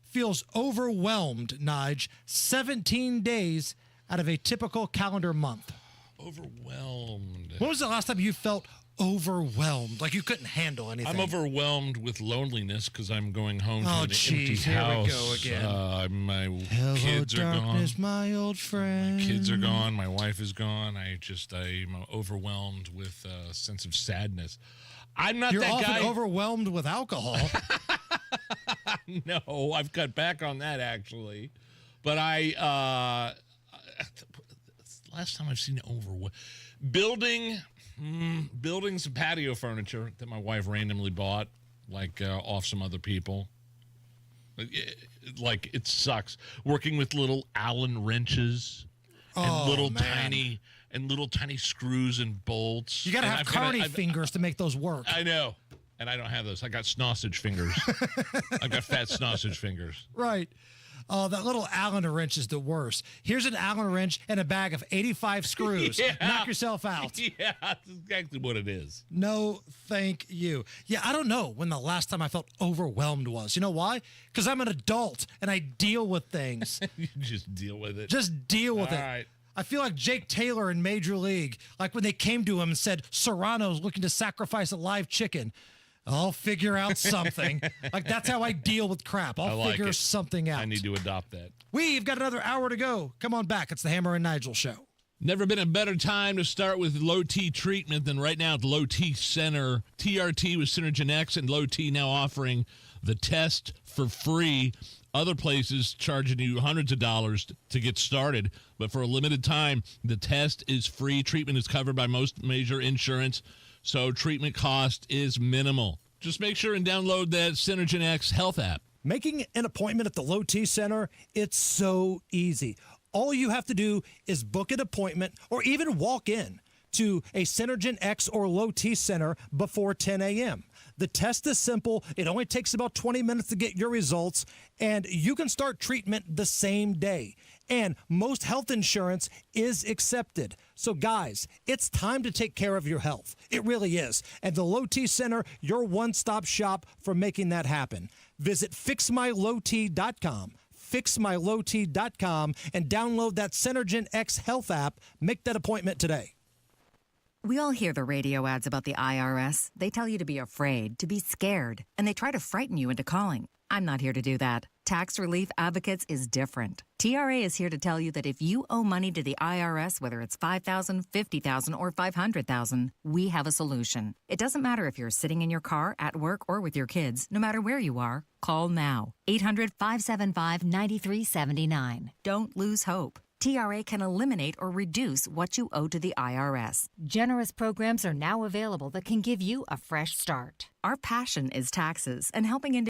feels overwhelmed, Nige, 17 days out of a typical calendar month. Overwhelmed. When was the last time you felt overwhelmed? Like you couldn't handle anything? I'm overwhelmed with loneliness because I'm going home to an empty geez, house. Here we go again. My Hello, kids are darkness, gone. my old friend. My kids are gone. My wife is gone. I'm overwhelmed with a sense of sadness. I'm not You're that often guy. overwhelmed with alcohol. No, I've cut back on that actually. But last time I've seen building some patio furniture that my wife randomly bought, like off some other people. Like it sucks working with little Allen wrenches and little tiny screws and bolts. You got to have carny fingers to make those work. I know, and I don't have those. I got sausage fingers. I've got fat sausage fingers. Right. Oh, that little Allen wrench is the worst. Here's an Allen wrench and a bag of 85 screws. Yeah. Knock yourself out. Yeah, that's exactly what it is. No, thank you. Yeah, I don't know when the last time I felt overwhelmed was. You know why? Because I'm an adult and I deal with things. You just deal with it. Just deal with All it. right. I feel like Jake Taylor in Major League, like when they came to him and said, Serrano's looking to sacrifice a live chicken. I'll figure out something. Like, that's how I deal with crap. I'll figure something out. I need to adopt that. We've got another hour to go. Come on back. It's the Hammer and Nigel Show. Never been a better time to start with low T treatment than right now at the Low T Center. TRT with Synergen X and Low T now offering the test for free. Other places charging you hundreds of dollars to get started. But for a limited time, the test is free. Treatment is covered by most major insurance. So treatment cost is minimal. Just make sure and download that Synergen X health app. Making an appointment at the Low T Center, it's so easy. All you have to do is book an appointment or even walk in to a Synergen X or Low T Center before 10 a.m. The test is simple. It only takes about 20 minutes to get your results, and you can start treatment the same day. And most health insurance is accepted. So guys, it's time to take care of your health. It really is. And the Low T Center, your one-stop shop for making that happen. Visit fixmylowt.com. fixmylowt.com and download that Synergen X health app. Make that appointment today. We all hear the radio ads about the IRS. They tell you to be afraid, to be scared, and they try to frighten you into calling. I'm not here to do that. Tax Relief Advocates is different. TRA is here to tell you that if you owe money to the IRS, whether it's $5,000, $50,000, or $500,000, we have a solution. It doesn't matter if you're sitting in your car, at work, or with your kids. No matter where you are, call now. 800-575-9379. Don't lose hope. TRA can eliminate or reduce what you owe to the IRS. Generous programs are now available that can give you a fresh start. Our passion is taxes and helping individuals